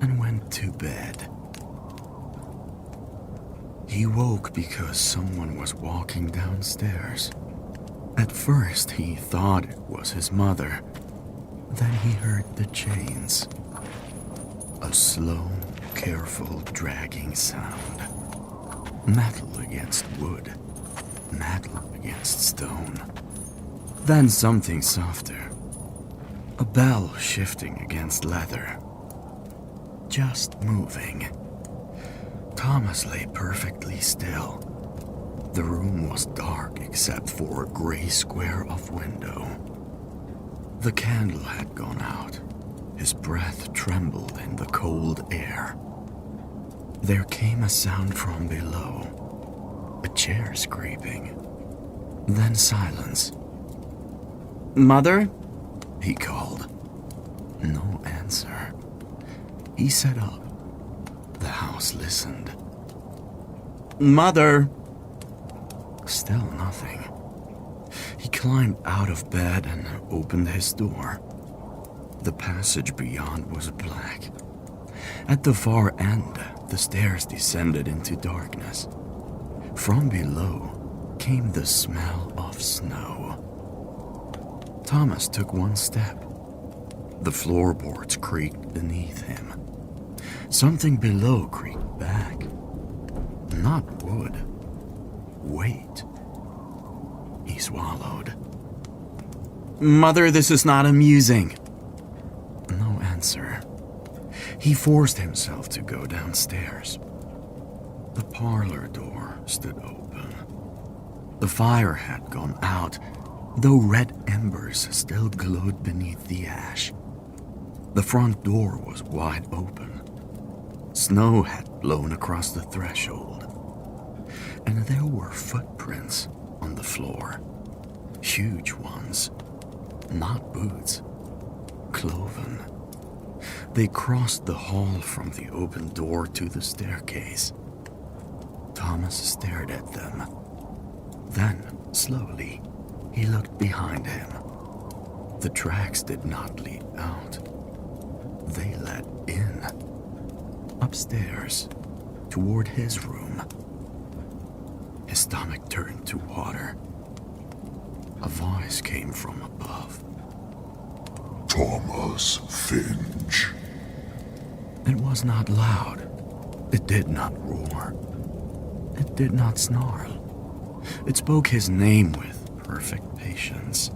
and went to bed. He woke because someone was walking downstairs. At first, he thought it was his mother. Then he heard the chains. A slow, careful dragging sound. Metal against wood. Metal against stone. Then something softer. A bell shifting against leather. Just moving. Thomas lay perfectly still. The room was dark except for a gray square of window. The candle had gone out. His breath trembled in the cold air. There came a sound from below. A chair scraping. Then silence. "Mother?" he called. No answer. He sat up. The house listened. "Mother!" Still nothing. He climbed out of bed and opened his door. The passage beyond was black. At the far end, the stairs descended into darkness. From below came the smell of snow. Thomas took one step. The floorboards creaked beneath him. Something below creaked back. Not wood. Weight. He swallowed. "Mother, this is not amusing." No answer. He forced himself to go downstairs. The parlor door stood open. The fire had gone out, though red embers still glowed beneath the ash. The front door was wide open. Snow had blown across the threshold. And there were footprints on the floor. Huge ones. Not boots. Cloven. They crossed the hall from the open door to the staircase. Thomas stared at them. Then, slowly, he looked behind him. The tracks did not lead out. They led in. Upstairs, toward his room. His stomach turned to water. A voice came from above. "Thomas Finch." It was not loud. It did not roar. It did not snarl. It spoke his name with perfect patience.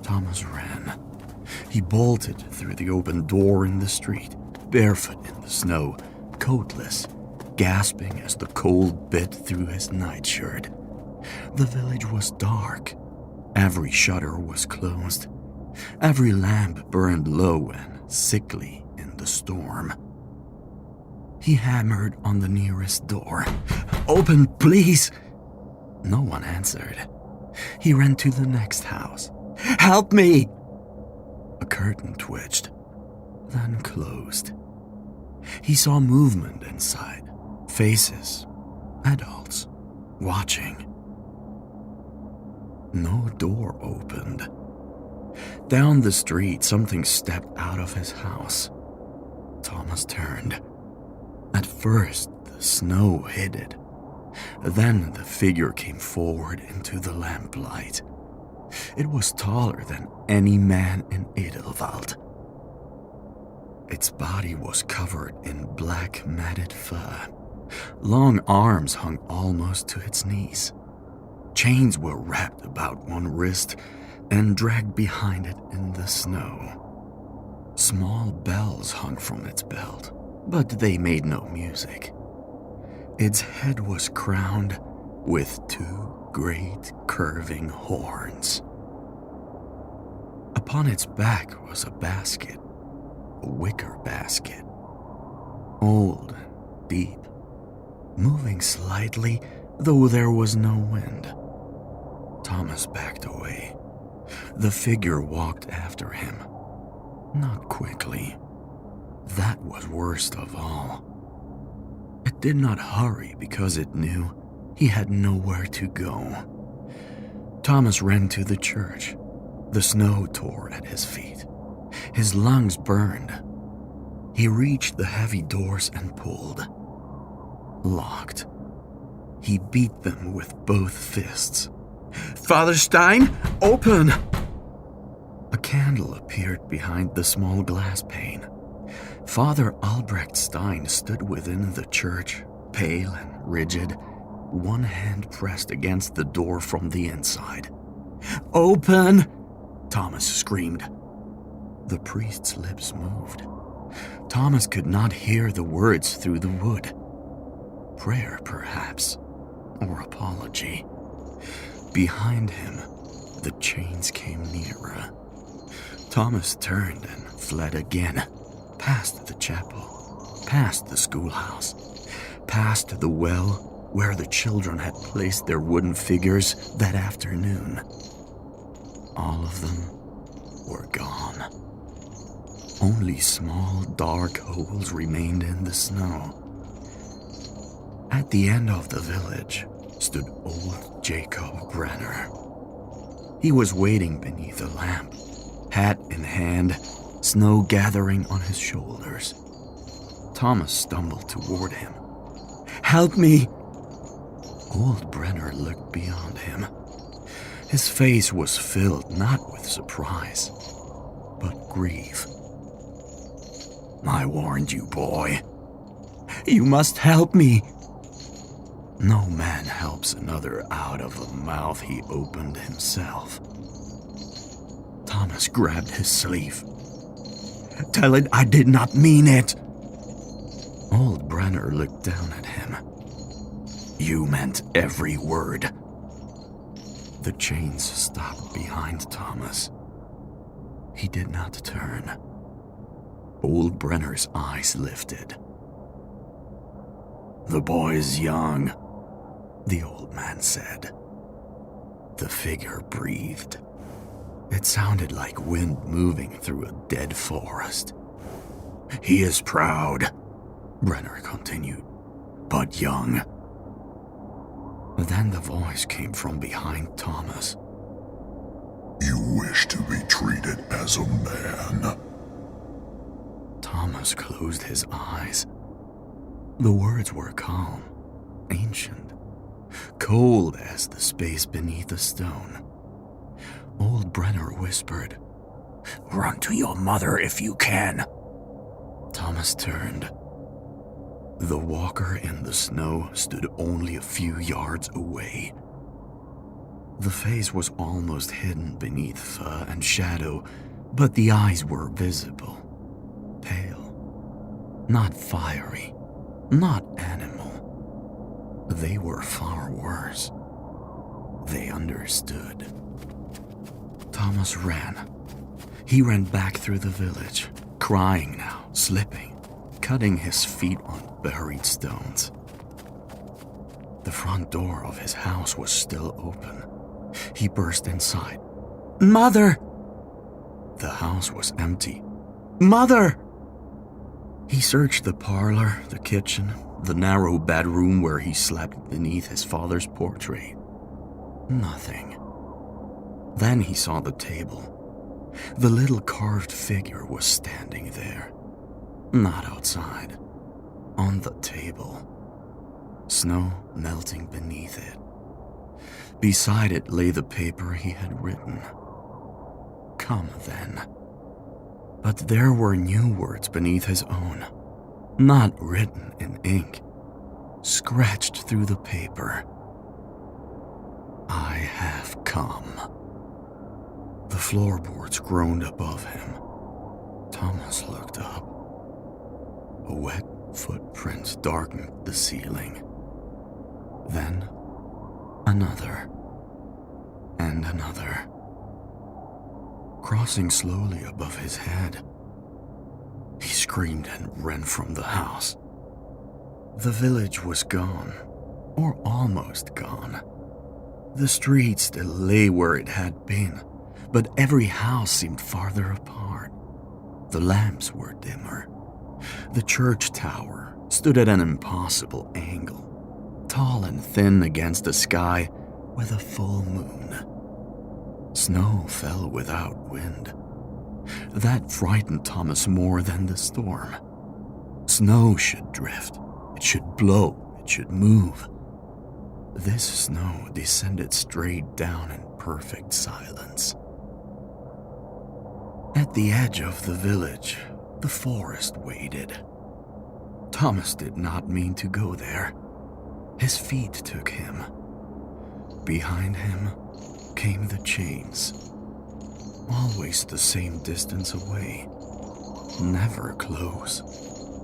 Thomas ran. He bolted through the open door in the street, barefoot in the snow, coatless, gasping as the cold bit through his nightshirt. The village was dark. Every shutter was closed. Every lamp burned low and sickly in the storm. He hammered on the nearest door. "Open, please!" No one answered. He ran to the next house. "Help me!" A curtain twitched, then closed. He saw movement inside. Faces. Adults. Watching. No door opened. Down the street, something stepped out of his house. Thomas turned. At first, the snow hid it. Then the figure came forward into the lamplight. It was taller than any man in Edelwald. Its body was covered in black matted fur. Long arms hung almost to its knees. Chains were wrapped about one wrist and dragged behind it in the snow. Small bells hung from its belt, but they made no music. Its head was crowned with two great curving horns. Upon its back was a basket, a wicker basket, old and deep, moving slightly, though there was no wind. Thomas backed away. The figure walked after him. Not quickly. That was worst of all. It did not hurry because it knew he had nowhere to go. Thomas ran to the church. The snow tore at his feet. His lungs burned. He reached the heavy doors and pulled. Locked. He beat them with both fists. "Father Stein, open!" A candle appeared behind the small glass pane. Father Albrecht Stein stood within the church, pale and rigid, one hand pressed against the door from the inside. "Open!" Thomas screamed. The priest's lips moved. Thomas could not hear the words through the wood. Prayer, perhaps, or apology. Behind him, the chains came nearer. Thomas turned and fled again, past the chapel, past the schoolhouse, past the well where the children had placed their wooden figures that afternoon. All of them were gone. Only small, dark holes remained in the snow. At the end of the village stood old Jacob Brenner. He was waiting beneath a lamp, hat in hand, snow gathering on his shoulders. Thomas stumbled toward him. "Help me!" Old Brenner looked beyond him. His face was filled not with surprise, but grief. "I warned you, boy. You must help me." No man helps another out of a mouth he opened himself. Thomas grabbed his sleeve. "Tell it I did not mean it." Old Brenner looked down at him. "You meant every word." The chains stopped behind Thomas. He did not turn. Old Brenner's eyes lifted. "The boy's young," the old man said. The figure breathed. It sounded like wind moving through a dead forest. "He is proud," Brenner continued, "but young." Then the voice came from behind Thomas. "You wish to be treated as a man." Thomas closed his eyes. The words were calm, ancient, cold as the space beneath the stone. Old Brenner whispered, "Run to your mother if you can." Thomas turned. The walker in the snow stood only a few yards away, The face was almost hidden beneath fur and shadow, but the eyes were visible. Pale. Not fiery. Not animal. They were far worse. They understood. Thomas ran. He ran back through the village, crying now, slipping, cutting his feet on buried stones. The front door of his house was still open. He burst inside. "Mother!" The house was empty. "Mother!" He searched the parlor, the kitchen, the narrow bedroom where he slept beneath his father's portrait. Nothing. Then he saw the table. The little carved figure was standing there. Not outside. On the table. Snow melting beneath it. Beside it lay the paper he had written. "Come then." But there were new words beneath his own. Not written in ink. Scratched through the paper. "I have come." The floorboards groaned above him. Thomas looked up. A wet footprint darkened the ceiling. Then another. And another. Crossing slowly above his head. He screamed and ran from the house. The village was gone, or almost gone. The street still lay where it had been, but every house seemed farther apart. The lamps were dimmer. The church tower stood at an impossible angle, tall and thin against the sky with a full moon. Snow fell without wind. That frightened Thomas more than the storm. Snow should drift. It should blow. It should move. This snow descended straight down in perfect silence. At the edge of the village, the forest waited. Thomas did not mean to go there. His feet took him. Behind him came the chains. Always the same distance away. Never close.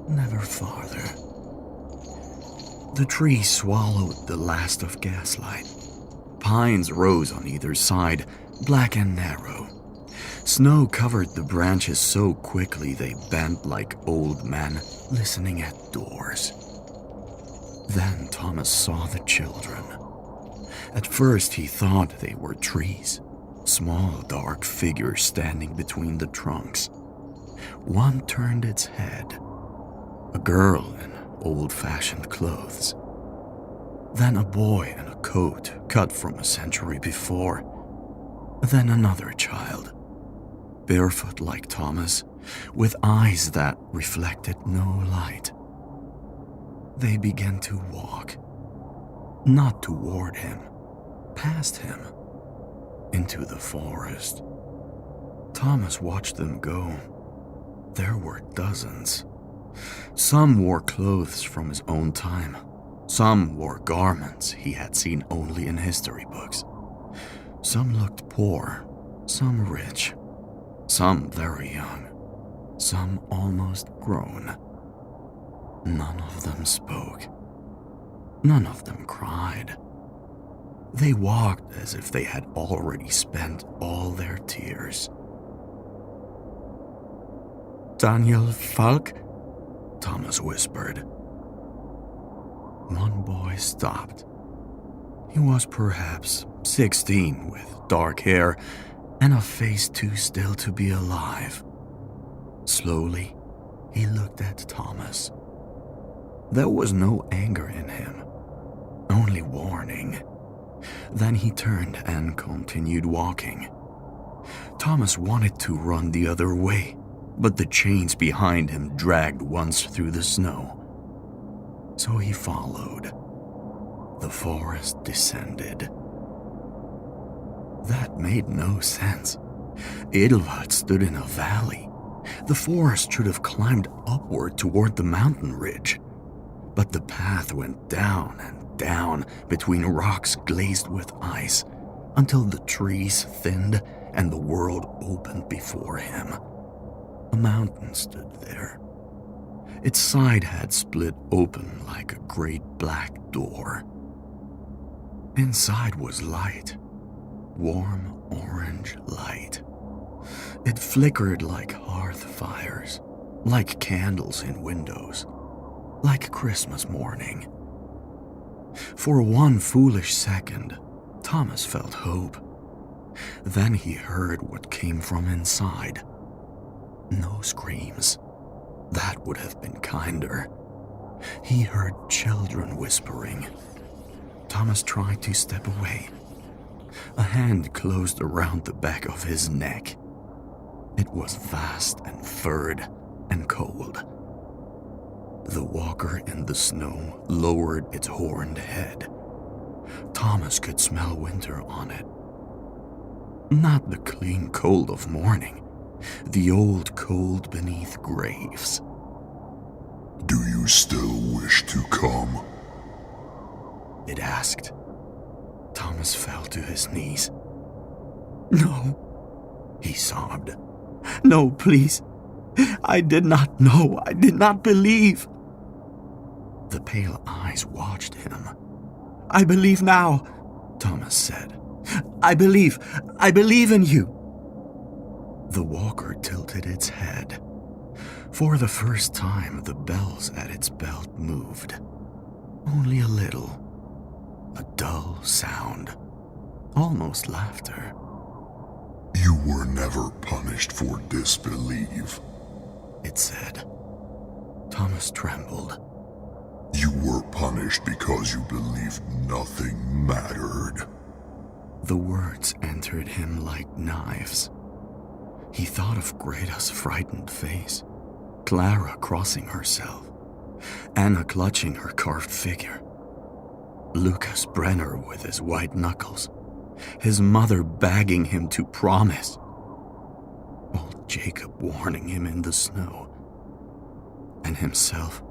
Never farther. The trees swallowed the last of gaslight. Pines rose on either side, black and narrow. Snow covered the branches so quickly they bent like old men listening at doors. Then Thomas saw the children. At first he thought they were trees, small dark figures standing between the trunks. One turned its head, a girl in old-fashioned clothes. Then a boy in a coat cut from a century before. Then another child, barefoot like Thomas, with eyes that reflected no light. They began to walk, not toward him, past him, into the forest. Thomas watched them go. There were dozens. Some wore clothes from his own time. Some wore garments he had seen only in history books. Some looked poor, some rich, some very young, some almost grown. None of them spoke. None of them cried. They walked as if they had already spent all their tears. "Daniel Falk?" Thomas whispered. One boy stopped. He was perhaps 16, with dark hair and a face too still to be alive. Slowly, he looked at Thomas. There was no anger in him, only warning. Then he turned and continued walking. Thomas wanted to run the other way, but the chains behind him dragged once through the snow. So he followed. The forest descended. That made no sense. Edelwald stood in a valley. The forest should have climbed upward toward the mountain ridge. But the path went down and down between rocks glazed with ice, until the trees thinned and the world opened before him. A mountain stood there. Its side had split open like a great black door. Inside was light, warm orange light. It flickered like hearth fires, like candles in windows, like Christmas morning. For one foolish second, Thomas felt hope. Then he heard what came from inside. No screams. That would have been kinder. He heard children whispering. Thomas tried to step away. A hand closed around the back of his neck. It was vast and furred and cold. The walker in the snow lowered its horned head. Thomas could smell winter on it. Not the clean cold of morning, the old cold beneath graves. Do you still wish to come? It asked. Thomas fell to his knees. No, he sobbed. No, please. I did not know. I did not believe. The pale eyes watched him. I believe now, Thomas said. I believe in you. The walker tilted its head. For the first time, the bells at its belt moved. Only a little. A dull sound. Almost laughter. You were never punished for disbelief, it said. Thomas trembled. You were punished because you believed nothing mattered. The words entered him like knives. He thought of Greta's frightened face, Clara crossing herself, Anna clutching her carved figure, Lucas Brenner with his white knuckles, his mother begging him to promise, old Jacob warning him in the snow, and himself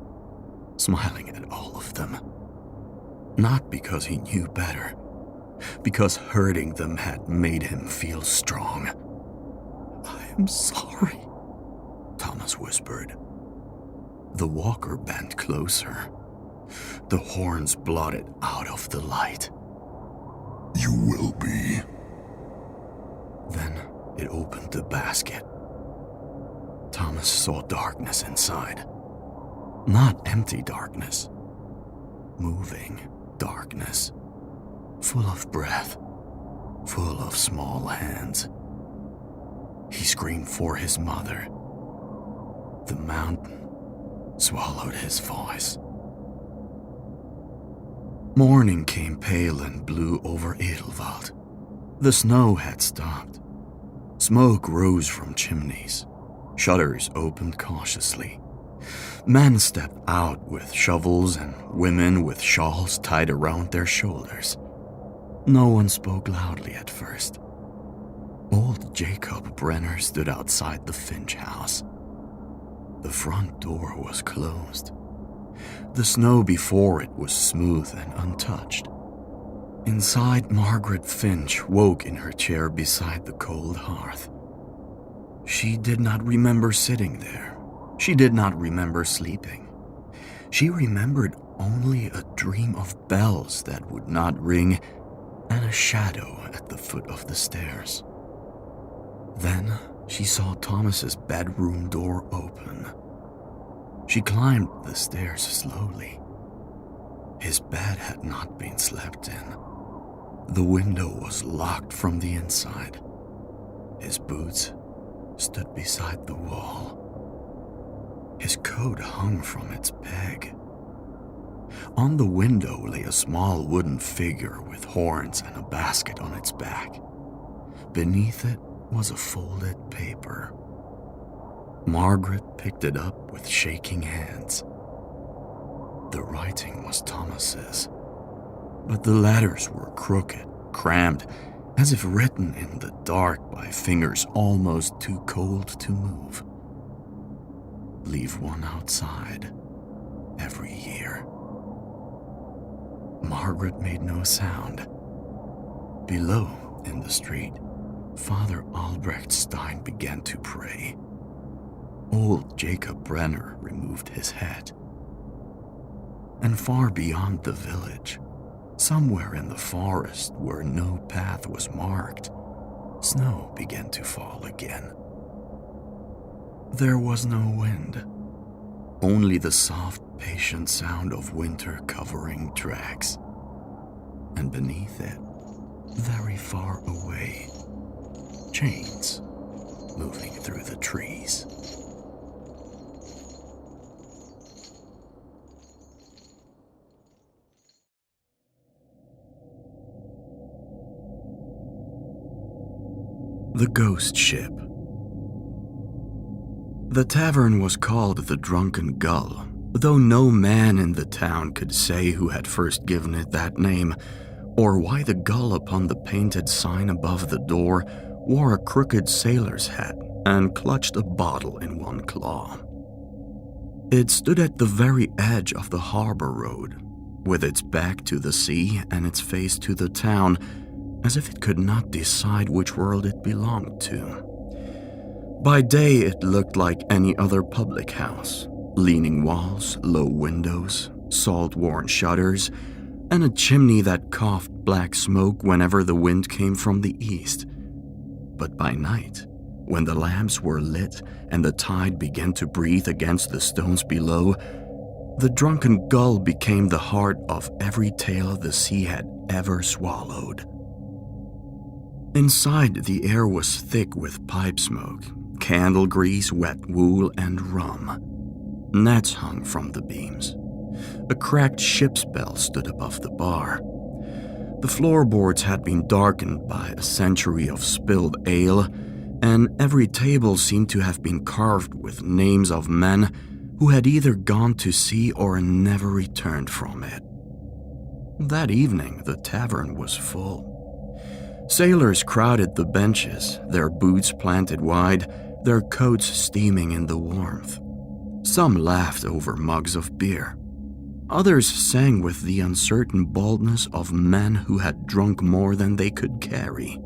smiling at all of them. Not because he knew better, because hurting them had made him feel strong. I am sorry, Thomas whispered. The walker bent closer. The horns blotted out of the light. You will be. Then it opened the basket. Thomas saw darkness inside. Not empty darkness. Moving darkness. Full of breath. Full of small hands. He screamed for his mother. The mountain swallowed his voice. Morning came pale and blue over Edelwald. The snow had stopped. Smoke rose from chimneys. Shutters opened cautiously. Men stepped out with shovels and women with shawls tied around their shoulders. No one spoke loudly at first. Old Jacob Brenner stood outside the Finch house. The front door was closed. The snow before it was smooth and untouched. Inside, Margaret Finch woke in her chair beside the cold hearth. She did not remember sitting there. She did not remember sleeping. She remembered only a dream of bells that would not ring and a shadow at the foot of the stairs. Then she saw Thomas's bedroom door open. She climbed the stairs slowly. His bed had not been slept in. The window was locked from the inside. His boots stood beside the wall. His coat hung from its peg. On the window lay a small wooden figure with horns and a basket on its back. Beneath it was a folded paper. Margaret picked it up with shaking hands. The writing was Thomas's, but the letters were crooked, crammed, as if written in the dark by fingers almost too cold to move. Leave one outside every year. Margaret made no sound. Below, In the street, Father Albrecht Stein began to pray. Old Jacob Brenner removed his hat. And far beyond the village, somewhere in the forest where no path was marked, snow began to fall again. There was no wind, only the soft, patient sound of winter covering tracks. And beneath it, very far away, chains moving through the trees. The Ghost Ship. The tavern was called the Drunken Gull, though no man in the town could say who had first given it that name, or why the gull upon the painted sign above the door wore a crooked sailor's hat and clutched a bottle in one claw. It stood at the very edge of the harbor road, with its back to the sea and its face to the town, as if it could not decide which world it belonged to. By day, it looked like any other public house: leaning walls, low windows, salt-worn shutters, and a chimney that coughed black smoke whenever the wind came from the east. But by night, when the lamps were lit and the tide began to breathe against the stones below, the Drunken Gull became the heart of every tale the sea had ever swallowed. Inside, the air was thick with pipe smoke, candle grease, wet wool, and rum. Nets hung from the beams. A cracked ship's bell stood above the bar. The floorboards had been darkened by a century of spilled ale, and every table seemed to have been carved with names of men who had either gone to sea or never returned from it. That evening, the tavern was full. Sailors crowded the benches, their boots planted wide, their coats steaming in the warmth. Some laughed over mugs of beer. Others sang with the uncertain boldness of men who had drunk more than they could carry.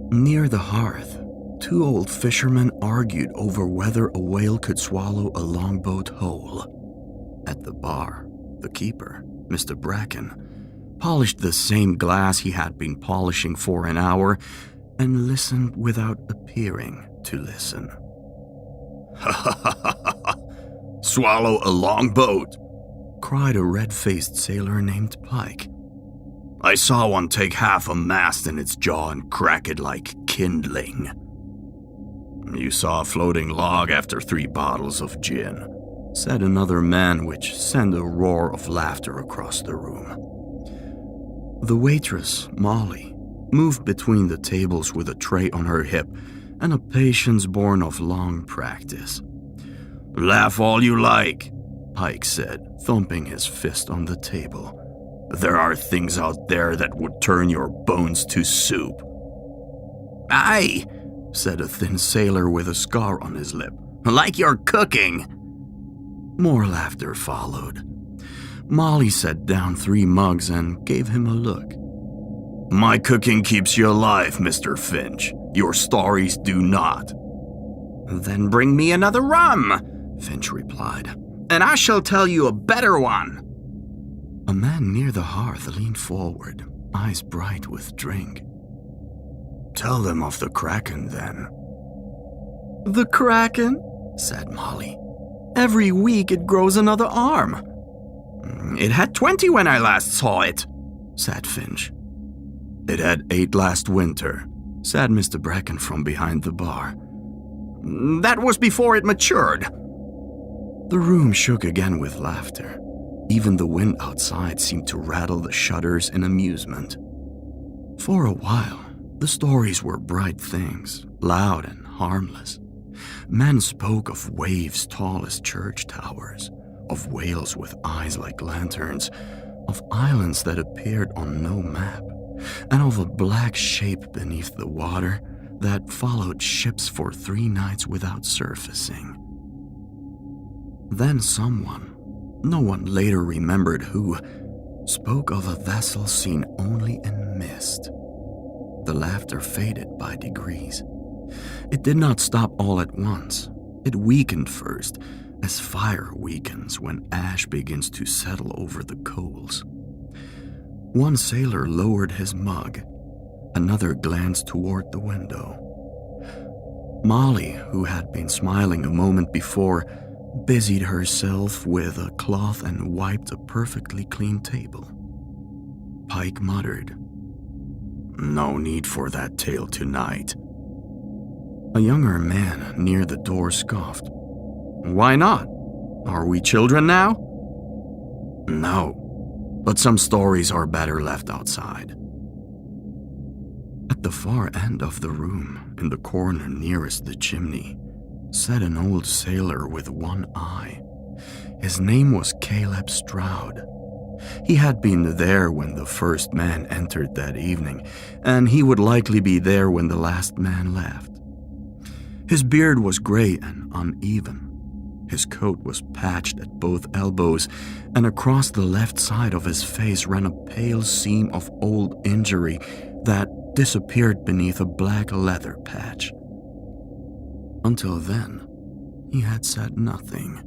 Near the hearth, two old fishermen argued over whether a whale could swallow a longboat whole. At the bar, the keeper, Mr. Bracken, polished the same glass he had been polishing for an hour and listened without appearing to listen. "Ha ha ha ha ha! Swallow a longboat!" cried a red-faced sailor named Pike. "I saw one take half a mast in its jaw and crack it like kindling." "You saw a floating log after 3 bottles of gin," said another man, which sent a roar of laughter across the room. The waitress, Molly, moved between the tables with a tray on her hip and a patience born of long practice. "Laugh all you like," Pike said, thumping his fist on the table. "There are things out there that would turn your bones to soup." "Aye," said a thin sailor with a scar on his lip. "Like your cooking." More laughter followed. Molly set down 3 mugs and gave him a look. "My cooking keeps you alive, Mr. Finch. Your stories do not." "Then bring me another rum," Finch replied, "and I shall tell you a better one." A man near the hearth leaned forward, eyes bright with drink. "Tell them of the Kraken, then." "The Kraken?" said Molly. "Every week it grows another arm." "It had 20 when I last saw it," said Finch. "It had 8 last winter," said Mr. Bracken from behind the bar. "That was before it matured." The room shook again with laughter. Even the wind outside seemed to rattle the shutters in amusement. For a while, the stories were bright things, loud and harmless. Men spoke of waves tall as church towers, of whales with eyes like lanterns, of islands that appeared on no map, and of a black shape beneath the water that followed ships for 3 nights without surfacing. Then someone, no one later remembered who, spoke of a vessel seen only in mist. The laughter faded by degrees. It did not stop all at once. It weakened first, as fire weakens when ash begins to settle over the coals. One sailor lowered his mug. Another glanced toward the window. Molly, who had been smiling a moment before, busied herself with a cloth and wiped a perfectly clean table. Pike muttered, "No need for that tale tonight." A younger man near the door scoffed. "Why not? Are we children now?" "No, but some stories are better left outside." At the far end of the room, in the corner nearest the chimney, sat an old sailor with one eye. His name was Caleb Stroud. He had been there when the first man entered that evening, and he would likely be there when the last man left. His beard was gray and uneven. His coat was patched at both elbows, and across the left side of his face ran a pale seam of old injury that disappeared beneath a black leather patch. Until then, he had said nothing.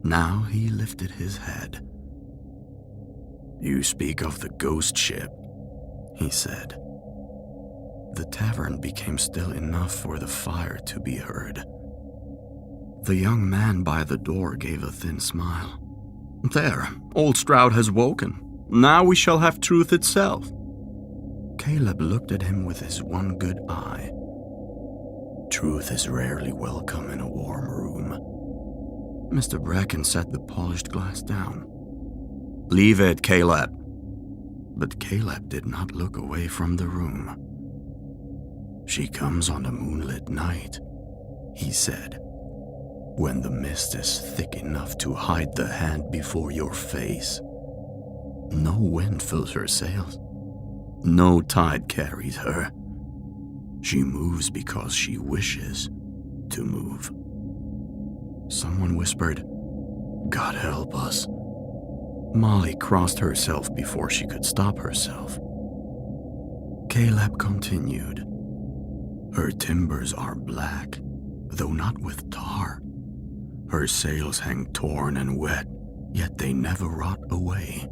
Now he lifted his head. "You speak of the ghost ship," he said. The tavern became still enough for the fire to be heard. The young man by the door gave a thin smile. "There, old Stroud has woken. Now we shall have truth itself." Caleb looked at him with his one good eye. "Truth is rarely welcome in a warm room." Mr. Bracken set the polished glass down. "Leave it, Caleb." But Caleb did not look away from the room. "She comes on a moonlit night," he said, "when the mist is thick enough to hide the hand before your face. No wind fills her sails. No tide carries her. She moves because she wishes to move." Someone whispered, "God help us." Molly crossed herself before she could stop herself. Caleb continued, "Her timbers are black, though not with tar. Her sails hang torn and wet, yet they never rot away.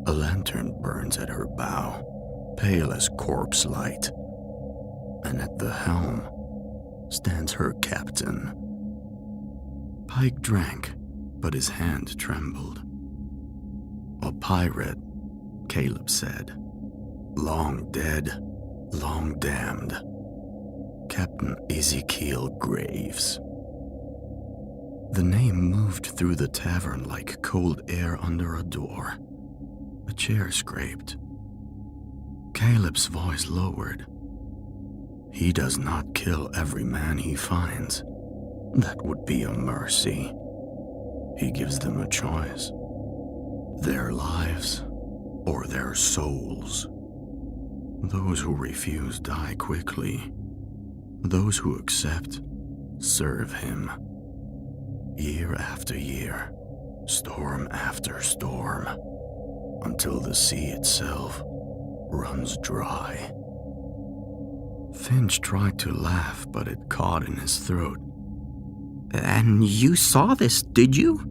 A lantern burns at her bow, pale as corpse light, and at the helm stands her captain." Pike drank, but his hand trembled. "A pirate," Caleb said. "Long dead, long damned. Captain Ezekiel Graves." The name moved through the tavern like cold air under a door. A chair scraped. Caleb's voice lowered. "He does not kill every man he finds. That would be a mercy. He gives them a choice. Their lives or their souls. Those who refuse die quickly. Those who accept serve him. Year after year, storm after storm, until the sea itself runs dry." Finch tried to laugh, but it caught in his throat. "And you saw this, did you?"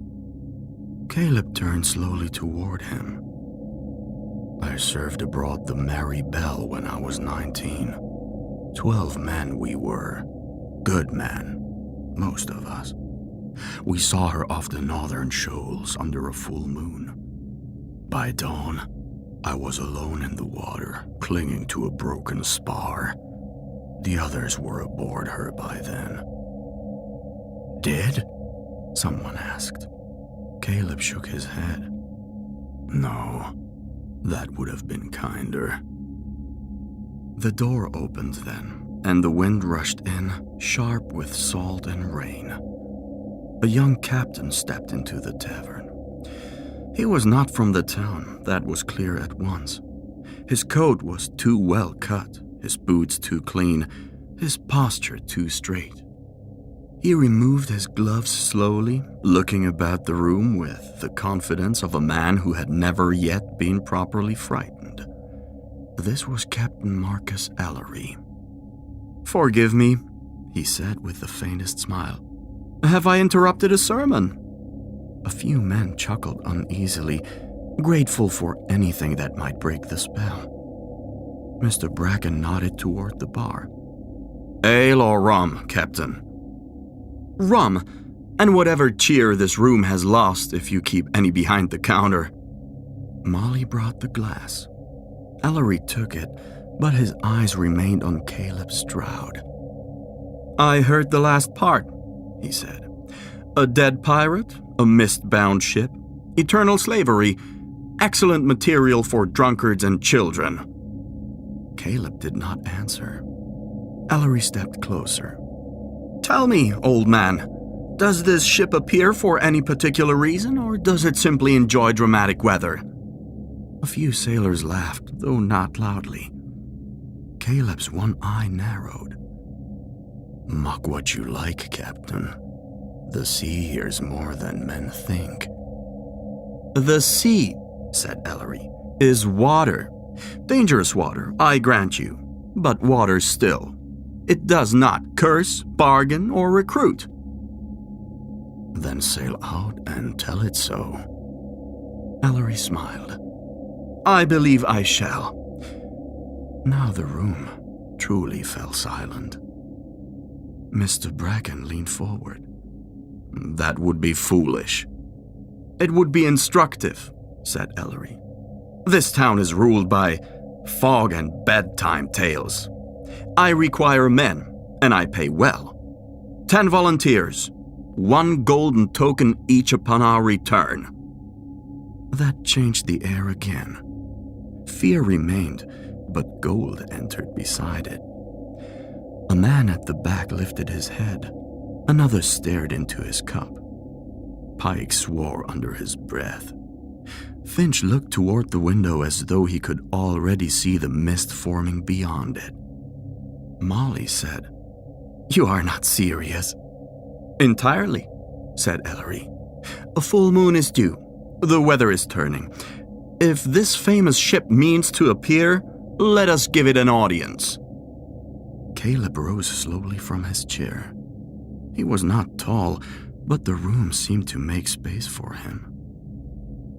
Caleb turned slowly toward him. "I served aboard the Mary Bell when I was 19. 12 men we were. Good men, most of us. We saw her off the northern shoals under a full moon. By dawn, I was alone in the water, clinging to a broken spar. The others were aboard her by then." "Dead?" someone asked. Caleb shook his head. "No, that would have been kinder." The door opened then, and the wind rushed in, sharp with salt and rain. A young captain stepped into the tavern. He was not from the town, that was clear at once. His coat was too well cut, his boots too clean, his posture too straight. He removed his gloves slowly, looking about the room with the confidence of a man who had never yet been properly frightened. This was Captain Captain Marcus Ellery. "Forgive me," he said with the faintest smile. "Have I interrupted a sermon?" A few men chuckled uneasily, grateful for anything that might break the spell. Mr. Bracken nodded toward the bar. "Ale or rum, Captain?" "Rum, and whatever cheer this room has lost if you keep any behind the counter." Molly brought the glass. Ellery took it, but his eyes remained on Caleb Stroud. "I heard the last part," he said. "A dead pirate, a mist-bound ship, eternal slavery, excellent material for drunkards and children." Caleb did not answer. Ellery stepped closer. "Tell me, old man, does this ship appear for any particular reason, or does it simply enjoy dramatic weather?" A few sailors laughed, though not loudly. Caleb's one eye narrowed. "Mock what you like, Captain. The sea hears more than men think." "The sea," said Ellery, "is water. Dangerous water, I grant you, but water still. It does not curse, bargain, or recruit." "Then sail out and tell it so." Ellery smiled. "I believe I shall." Now the room truly fell silent. Mr. Bracken leaned forward. "That would be foolish." "It would be instructive," said Ellery. "This town is ruled by fog and bedtime tales. I require men, and I pay well. 10 volunteers, 1 golden token each upon our return." That changed the air again. Fear remained, but gold entered beside it. A man at the back lifted his head. Another stared into his cup. Pike swore under his breath. Finch looked toward the window as though he could already see the mist forming beyond it. Molly said, "You are not serious." "Entirely," said Ellery. "A full moon is due. The weather is turning. If this famous ship means to appear, let us give it an audience." Caleb rose slowly from his chair. He was not tall, but the room seemed to make space for him.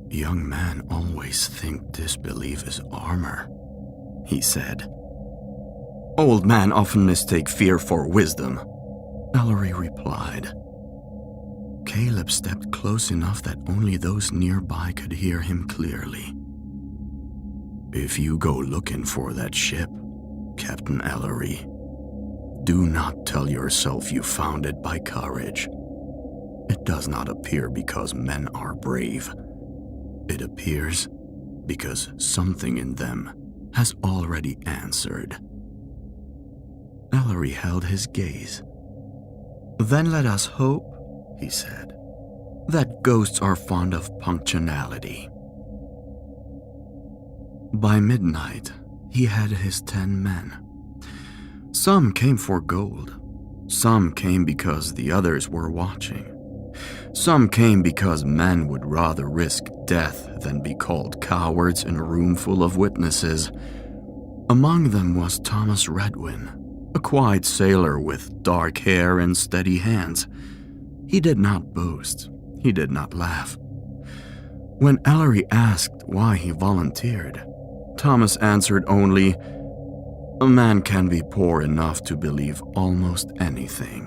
"Young men always think disbelief is armor," he said. "Old men often mistake fear for wisdom," Ellery replied. Caleb stepped close enough that only those nearby could hear him clearly. "If you go looking for that ship, Captain Ellery, do not tell yourself you found it by courage. It does not appear because men are brave. It appears because something in them has already answered." Ellery held his gaze. "Then let us hope," he said, "that ghosts are fond of punctuality." By midnight, he had his 10 men. Some came for gold. Some came because the others were watching. Some came because men would rather risk death than be called cowards in a room full of witnesses. Among them was Thomas Redwin, a quiet sailor with dark hair and steady hands. He did not boast. He did not laugh. When Ellery asked why he volunteered, Thomas answered only, "A man can be poor enough to believe almost anything."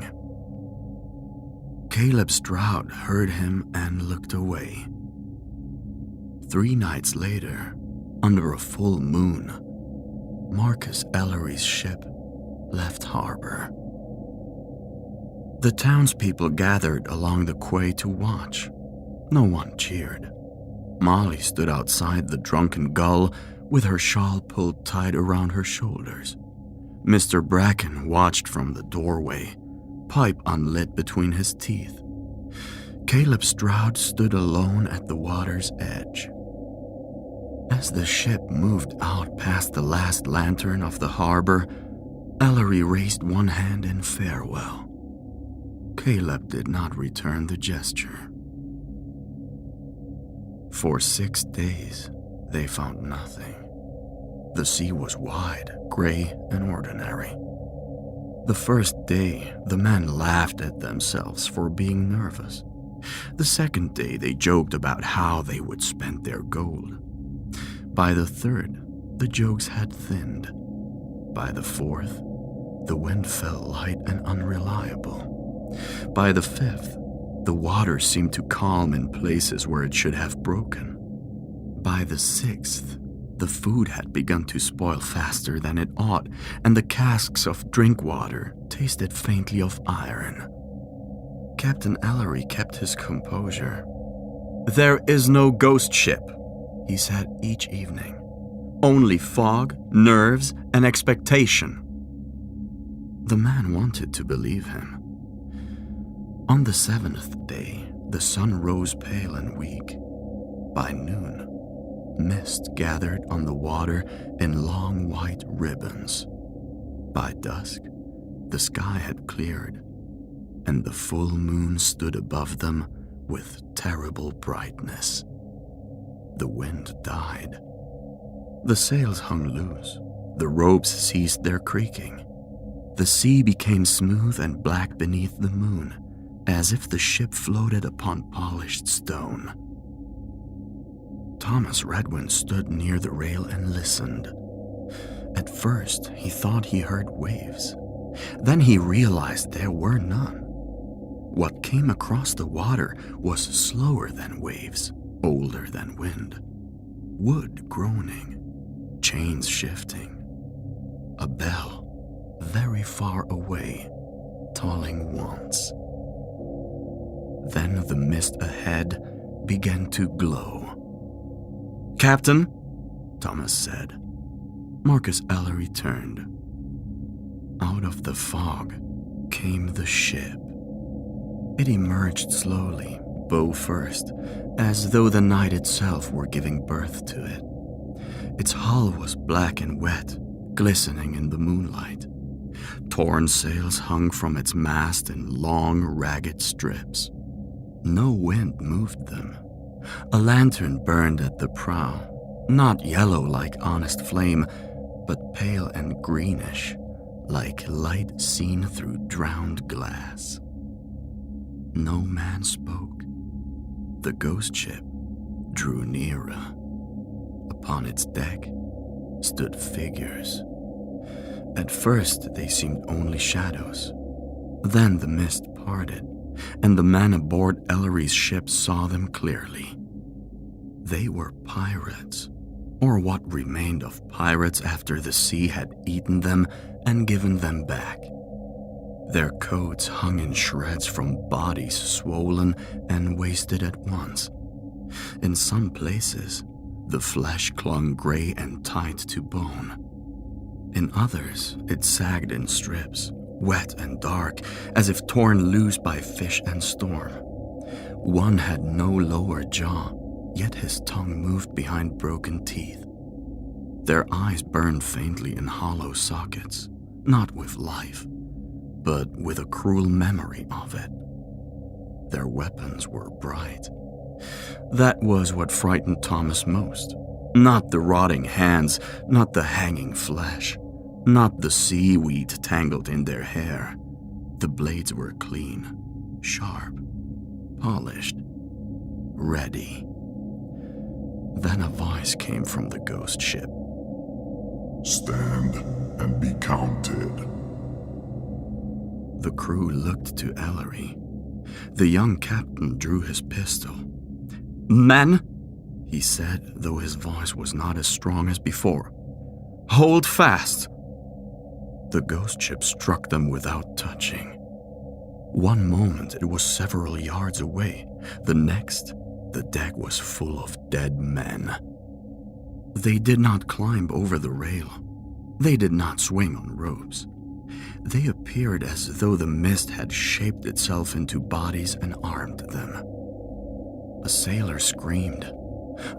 Caleb Stroud heard him and looked away. 3 nights later, under a full moon, Marcus Ellery's ship left harbor. The townspeople gathered along the quay to watch. No one cheered. Molly stood outside the Drunken Gull with her shawl pulled tight around her shoulders. Mr. Bracken watched from the doorway, pipe unlit between his teeth. Caleb Stroud stood alone at the water's edge. As the ship moved out past the last lantern of the harbor, Ellery raised one hand in farewell. Caleb did not return the gesture. For 6 days, they found nothing. The sea was wide, gray, and ordinary. The first day, the men laughed at themselves for being nervous. The second day, they joked about how they would spend their gold. By the third, the jokes had thinned. By the fourth, the wind felt light and unreliable. By the fifth, the water seemed to calm in places where it should have broken. By the sixth, the food had begun to spoil faster than it ought, and the casks of drink water tasted faintly of iron. Captain Ellery kept his composure. "There is no ghost ship," he said each evening. "Only fog, nerves, and expectation." The man wanted to believe him. On the seventh day, the sun rose pale and weak. By noon, mist gathered on the water in long white ribbons. By dusk, the sky had cleared, and the full moon stood above them with terrible brightness. The wind died. The sails hung loose. The ropes ceased their creaking. The sea became smooth and black beneath the moon, as if the ship floated upon polished stone. Thomas Redwin stood near the rail and listened. At first, he thought he heard waves. Then he realized there were none. What came across the water was slower than waves, older than wind. Wood groaning, chains shifting. A bell, very far away, tolling once. Then the mist ahead began to glow. "Captain," Thomas said. Marcus Ellery turned. Out of the fog came the ship. It emerged slowly, bow first, as though the night itself were giving birth to it. Its hull was black and wet, glistening in the moonlight. Torn sails hung from its mast in long, ragged strips. No wind moved them. A lantern burned at the prow, not yellow like honest flame, but pale and greenish, like light seen through drowned glass. No man spoke. The ghost ship drew nearer. Upon its deck stood figures. At first they seemed only shadows. Then the mist parted, and the men aboard Ellery's ship saw them clearly. They were pirates, or what remained of pirates after the sea had eaten them and given them back. Their coats hung in shreds from bodies swollen and wasted at once. In some places, the flesh clung gray and tight to bone. In others, it sagged in strips, wet and dark, as if torn loose by fish and storm. One had no lower jaw, yet his tongue moved behind broken teeth. Their eyes burned faintly in hollow sockets, not with life, but with a cruel memory of it. Their weapons were bright. That was what frightened Thomas most. Not the rotting hands, not the hanging flesh, not the seaweed tangled in their hair. The blades were clean, sharp, polished, ready. Then a voice came from the ghost ship. "Stand and be counted." The crew looked to Ellery. The young captain drew his pistol. "Men," he said, though his voice was not as strong as before, "hold fast." The ghost ship struck them without touching. One moment it was several yards away. The next, the deck was full of dead men. They did not climb over the rail. They did not swing on ropes. They appeared as though the mist had shaped itself into bodies and armed them. A sailor screamed.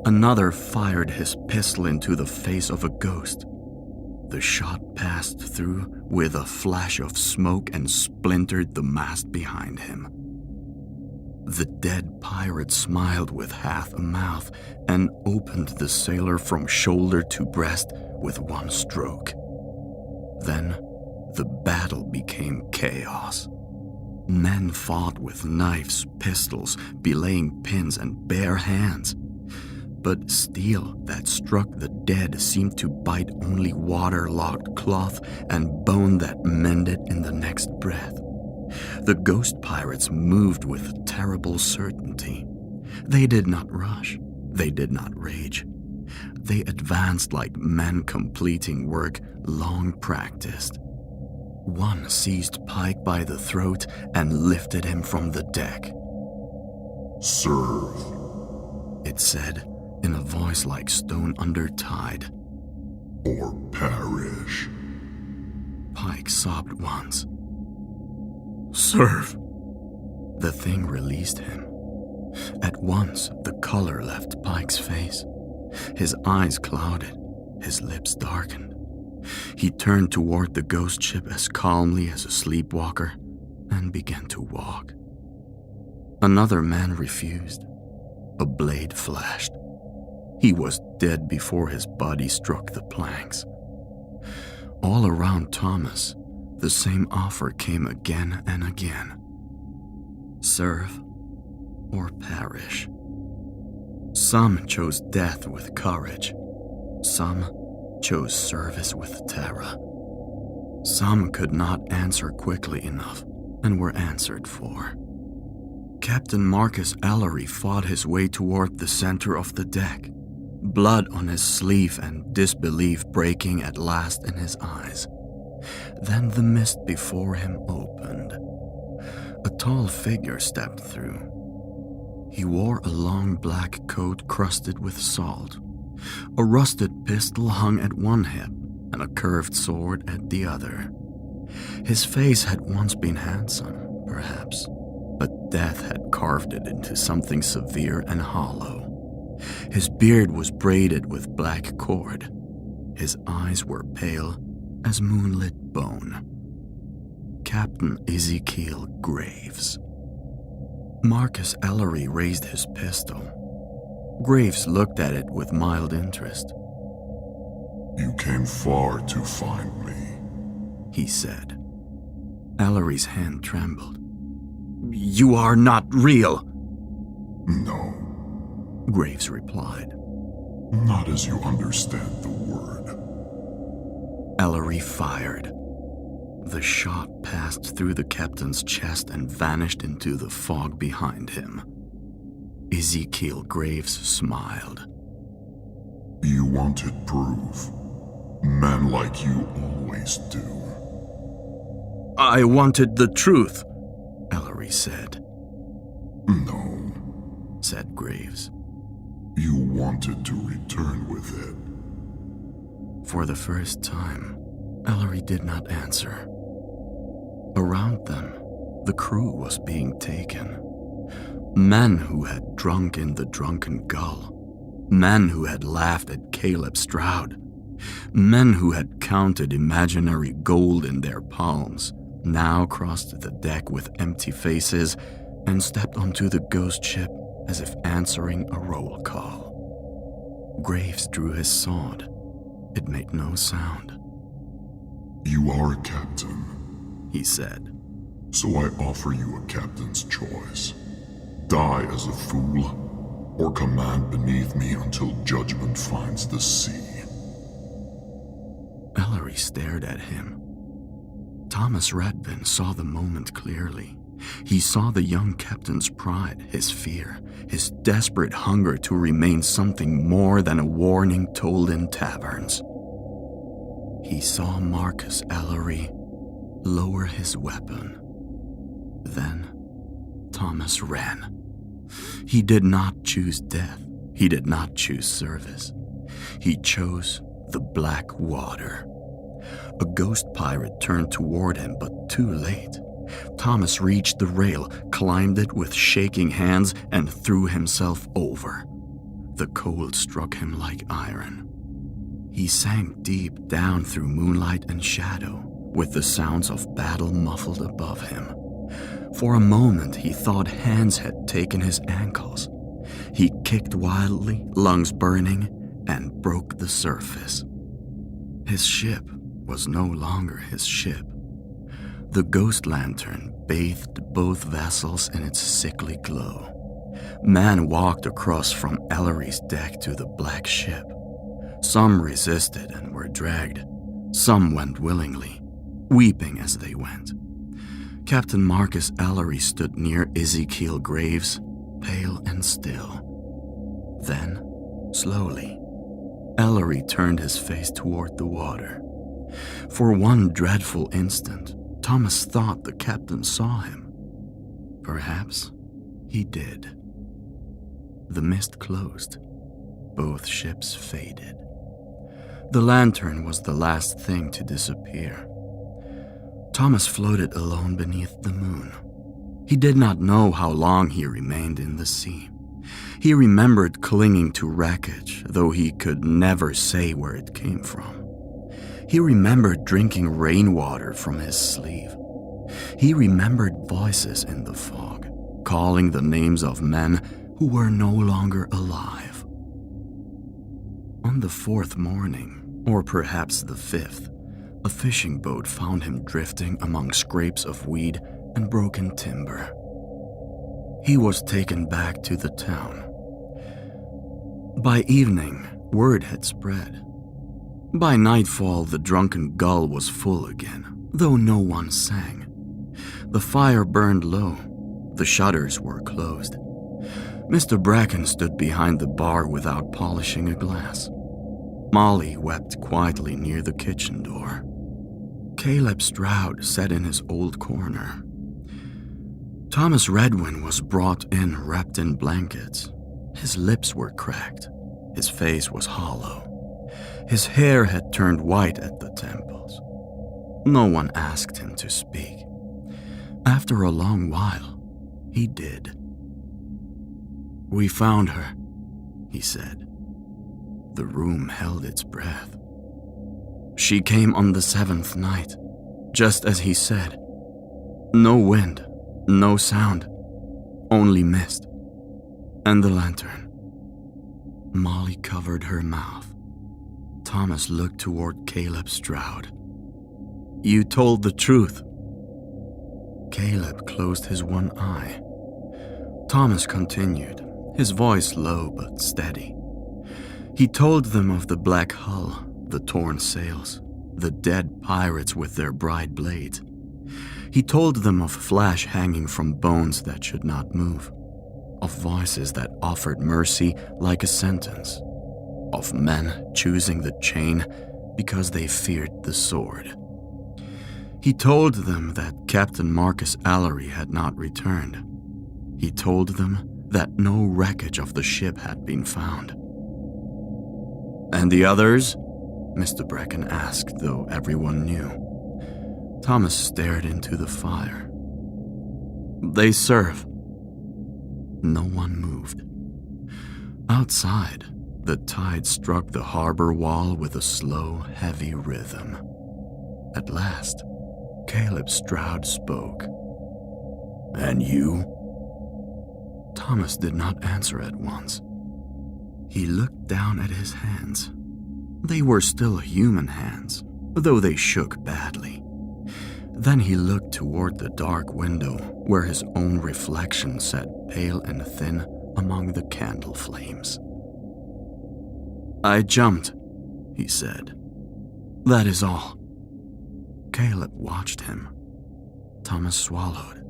Another fired his pistol into the face of a ghost. The shot passed through with a flash of smoke and splintered the mast behind him. The dead pirate smiled with half a mouth and opened the sailor from shoulder to breast with one stroke. Then, the battle became chaos. Men fought with knives, pistols, belaying pins, and bare hands. But steel that struck the dead seemed to bite only waterlogged cloth and bone that mended in the next breath. The ghost pirates moved with terrible certainty. They did not rush. They did not rage. They advanced like men completing work long practiced. One seized Pike by the throat and lifted him from the deck. "Serve," it said, in a voice like stone under tide. "or perish." Pike sobbed once. "Serve." The thing released him. At once, the color left Pike's face. His eyes clouded, his lips darkened. He turned toward the ghost ship as calmly as a sleepwalker and began to walk. Another man refused. A blade flashed. He was dead before his body struck the planks. All around Thomas, the same offer came again and again. Serve or perish. Some chose death with courage. Some chose service with terror. Some could not answer quickly enough and were answered for. Captain Marcus Ellery fought his way toward the center of the deck, blood on his sleeve and disbelief breaking at last in his eyes. Then the mist before him opened. A tall figure stepped through. He wore a long black coat crusted with salt. A rusted pistol hung at one hip and a curved sword at the other. His face had once been handsome, perhaps, but death had carved it into something severe and hollow. His beard was braided with black cord. His eyes were pale as moonlit bone. Captain Ezekiel Graves. Marcus Ellery raised his pistol. Graves looked at it with mild interest. "You came far to find me," he said. Ellery's hand trembled. "You are not real," "No, Graves replied. not as you understand the word." Ellery fired. The shot passed through the captain's chest and vanished into the fog behind him. Ezekiel Graves smiled. "You wanted proof. Men like you always do." "I wanted the truth," Ellery said. "No, said Graves. you wanted to return with it." For the first time, Ellery did not answer. Around them, the crew was being taken. Men who had drunk in the drunken gull. Men who had laughed at Caleb Stroud. Men who had counted imaginary gold in their palms now crossed the deck with empty faces and stepped onto the ghost ship as if answering a roll call. Graves drew his sword. It made no sound. "You are a captain," he said. "so I offer you a captain's choice. Die as a fool, or command beneath me until judgment finds the sea." Ellery stared at him. Thomas Redvin saw the moment clearly. He saw the young captain's pride, his fear, his desperate hunger to remain something more than a warning told in taverns. He saw Marcus Ellery lower his weapon. Then Thomas ran. He did not choose death. He did not choose service. He chose the black water. A ghost pirate turned toward him, but too late. Thomas reached the rail, climbed it with shaking hands, and threw himself over. The cold struck him like iron. He sank deep down through moonlight and shadow, with the sounds of battle muffled above him. For a moment, he thought hands had taken his ankles. He kicked wildly, lungs burning, and broke the surface. His ship was no longer his ship. The ghost lantern bathed both vessels in its sickly glow. Men walked across from Ellery's deck to the black ship. Some resisted and were dragged. Some went willingly, weeping as they went. Captain Marcus Ellery stood near Ezekiel Graves, pale and still. Then, slowly, Ellery turned his face toward the water. For one dreadful instant, Thomas thought the captain saw him. Perhaps he did. The mist closed. Both ships faded. The lantern was the last thing to disappear. Thomas floated alone beneath the moon. He did not know how long he remained in the sea. He remembered clinging to wreckage, though he could never say where it came from. He remembered drinking rainwater from his sleeve. He remembered voices in the fog, calling the names of men who were no longer alive. On the fourth morning, or perhaps the fifth, a fishing boat found him drifting among scrapes of weed and broken timber. He was taken back to the town. By evening, word had spread. By nightfall, the drunken gull was full again, though no one sang. The fire burned low. The shutters were closed. Mr. Bracken stood behind the bar without polishing a glass. Molly wept quietly near the kitchen door. Caleb Stroud sat in his old corner. Thomas Redwin was brought in wrapped in blankets. His lips were cracked. His face was hollow. His hair had turned white at the temples. No one asked him to speak. After a long while, he did. "We found her," he said. The room held its breath. "She came on the seventh night, just as he said. No wind, no sound, only mist. And the lantern." Molly covered her mouth. Thomas looked toward Caleb Stroud. "You told the truth." Caleb closed his one eye. Thomas continued, his voice low but steady. He told them of the black hull, the torn sails, the dead pirates with their bright blades. He told them of flesh hanging from bones that should not move, of voices that offered mercy like a sentence, of men choosing the chain because they feared the sword. He told them that Captain Marcus Ellery had not returned. He told them that no wreckage of the ship had been found. "And the others?" Mr. Bracken asked, though everyone knew. Thomas stared into the fire. "They serve." No one moved. Outside, the tide struck the harbor wall with a slow, heavy rhythm. At last, Caleb Stroud spoke. "And you?" Thomas did not answer at once. He looked down at his hands. They were still human hands, though they shook badly. Then he looked toward the dark window where his own reflection sat pale and thin among the candle flames. "I jumped," he said. "That is all." Caleb watched him. Thomas swallowed.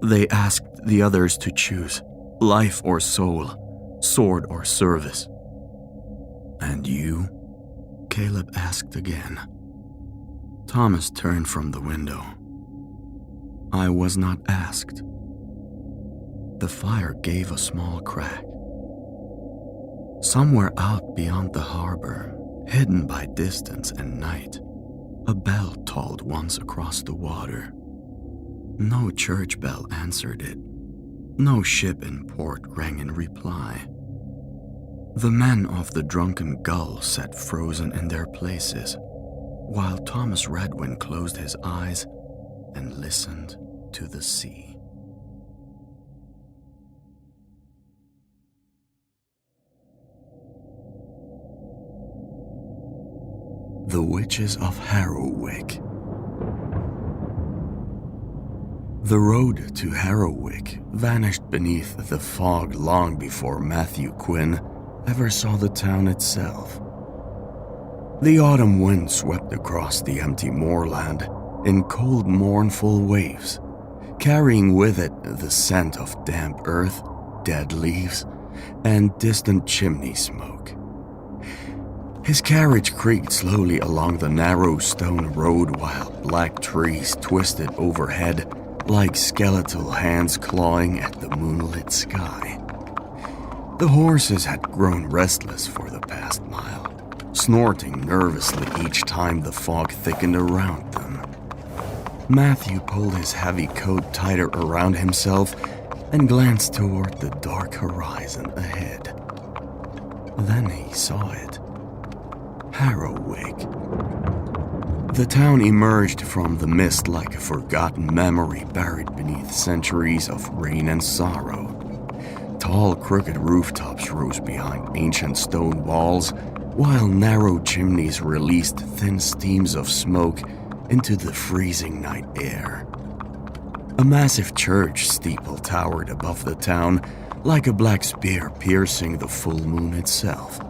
"They asked the others to choose, life or soul, sword or service." "And you?" Caleb asked again. Thomas turned from the window. "I was not asked." The fire gave a small crack. Somewhere out beyond the harbor, hidden by distance and night, a bell tolled once across the water. No church bell answered it. No ship in port rang in reply. The men of the drunken gull sat frozen in their places, while Thomas Redwin closed his eyes and listened to the sea. The Witches of Harrowick. The road to Harrowick vanished beneath the fog long before Matthew Quinn ever saw the town itself. The autumn wind swept across the empty moorland in cold, mournful waves, carrying with it the scent of damp earth, dead leaves, and distant chimney smoke. His carriage creaked slowly along the narrow stone road while black trees twisted overhead like skeletal hands clawing at the moonlit sky. The horses had grown restless for the past mile, snorting nervously each time the fog thickened around them. Matthew pulled his heavy coat tighter around himself and glanced toward the dark horizon ahead. Then he saw it. Harrowick. The town emerged from the mist like a forgotten memory buried beneath centuries of rain and sorrow. Tall, crooked rooftops rose behind ancient stone walls, while narrow chimneys released thin steams of smoke into the freezing night air. A massive church steeple towered above the town, like a black spear piercing the full moon itself.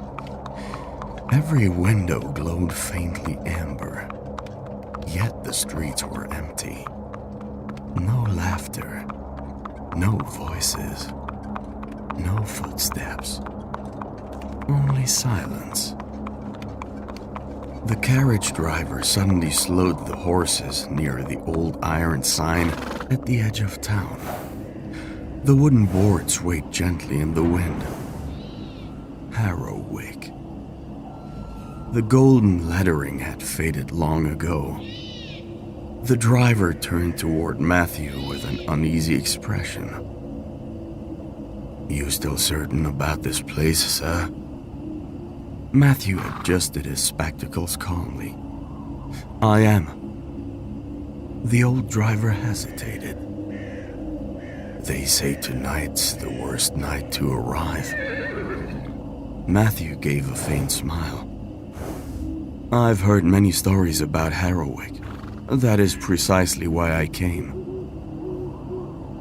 Every window glowed faintly amber, yet the streets were empty. No laughter, no voices, no footsteps, only silence. The carriage driver suddenly slowed the horses near the old iron sign at the edge of town. The wooden board swayed gently in the wind. Harrowick. The golden lettering had faded long ago. The driver turned toward Matthew with an uneasy expression. "You still certain about this place, sir?" Matthew adjusted his spectacles calmly. "I am." The old driver hesitated. "They say tonight's the worst night to arrive." Matthew gave a faint smile. "I've heard many stories about Harrowick. That is precisely why I came."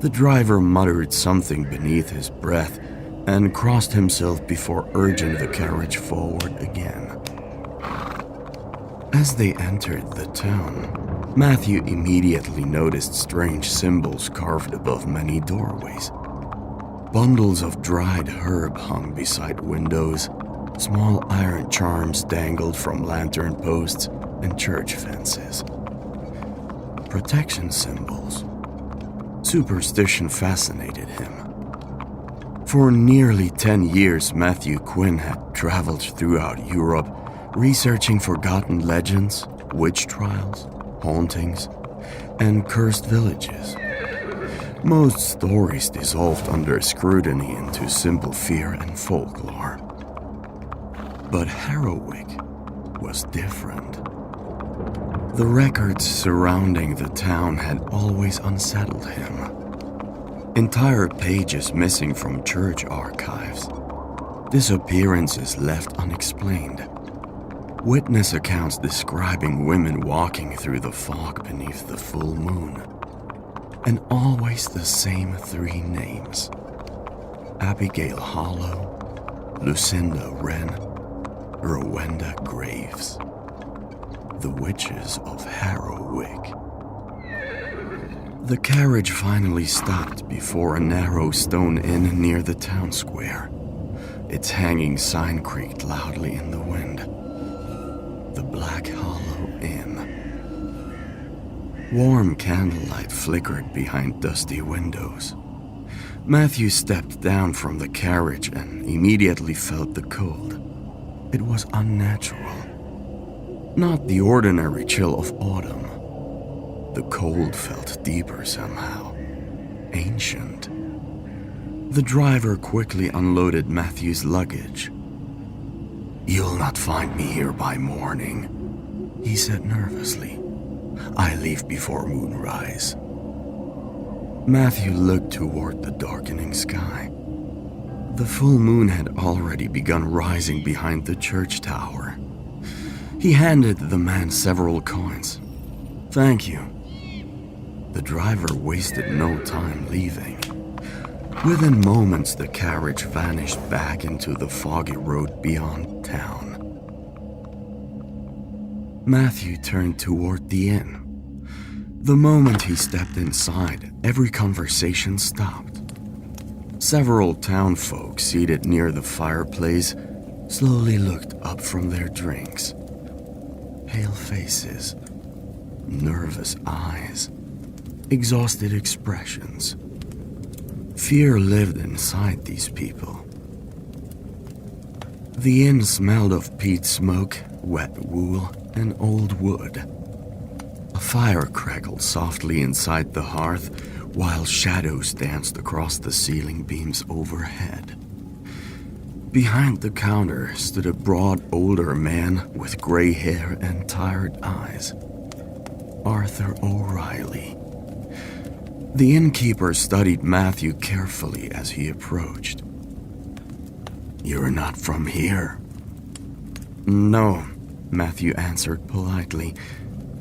The driver muttered something beneath his breath and crossed himself before urging the carriage forward again. As they entered the town, Matthew immediately noticed strange symbols carved above many doorways. Bundles of dried herb hung beside windows. Small iron charms dangled from lantern posts and church fences. Protection symbols. Superstition fascinated him. For nearly 10 years, Matthew Quinn had traveled throughout Europe, researching forgotten legends, witch trials, hauntings, and cursed villages. Most stories dissolved under scrutiny into simple fear and folklore. But Harrowick was different. The records surrounding the town had always unsettled him. Entire pages missing from church archives. Disappearances left unexplained. Witness accounts describing women walking through the fog beneath the full moon. And always the same 3 names. Abigail Hollow, Lucinda Wren, Rowenda Graves. The Witches of Harrowick. The carriage finally stopped before a narrow stone inn near the town square. Its hanging sign creaked loudly in the wind. The Black Hollow Inn. Warm candlelight flickered behind dusty windows. Matthew stepped down from the carriage and immediately felt the cold. It was unnatural. Not the ordinary chill of autumn. The cold felt deeper somehow. Ancient. The driver quickly unloaded Matthew's luggage. "You'll not find me here by morning," he said nervously. "I leave before moonrise." Matthew looked toward the darkening sky. The full moon had already begun rising behind the church tower. He handed the man several coins. "Thank you." The driver wasted no time leaving. Within moments, the carriage vanished back into the foggy road beyond town. Matthew turned toward the inn. The moment he stepped inside, every conversation stopped. Several townfolk seated near the fireplace slowly looked up from their drinks. Pale faces, nervous eyes, exhausted expressions. Fear lived inside these people. The inn smelled of peat smoke, wet wool, and old wood. A fire crackled softly inside the hearth, while shadows danced across the ceiling beams overhead. Behind the counter stood a broad, older man with gray hair and tired eyes. Arthur O'Reilly. The innkeeper studied Matthew carefully as he approached. "You're not from here?" "No," Matthew answered politely.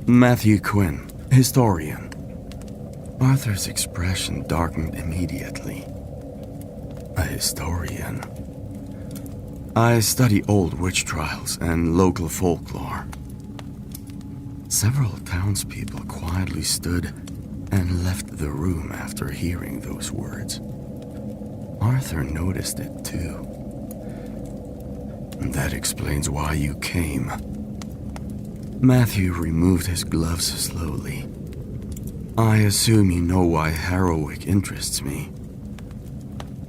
"Matthew Quinn, historian." Arthur's expression darkened immediately. "A historian?" "I study old witch trials and local folklore." Several townspeople quietly stood and left the room after hearing those words. Arthur noticed it too. "That explains why you came." Matthew removed his gloves slowly. "I assume you know why Harrowick interests me."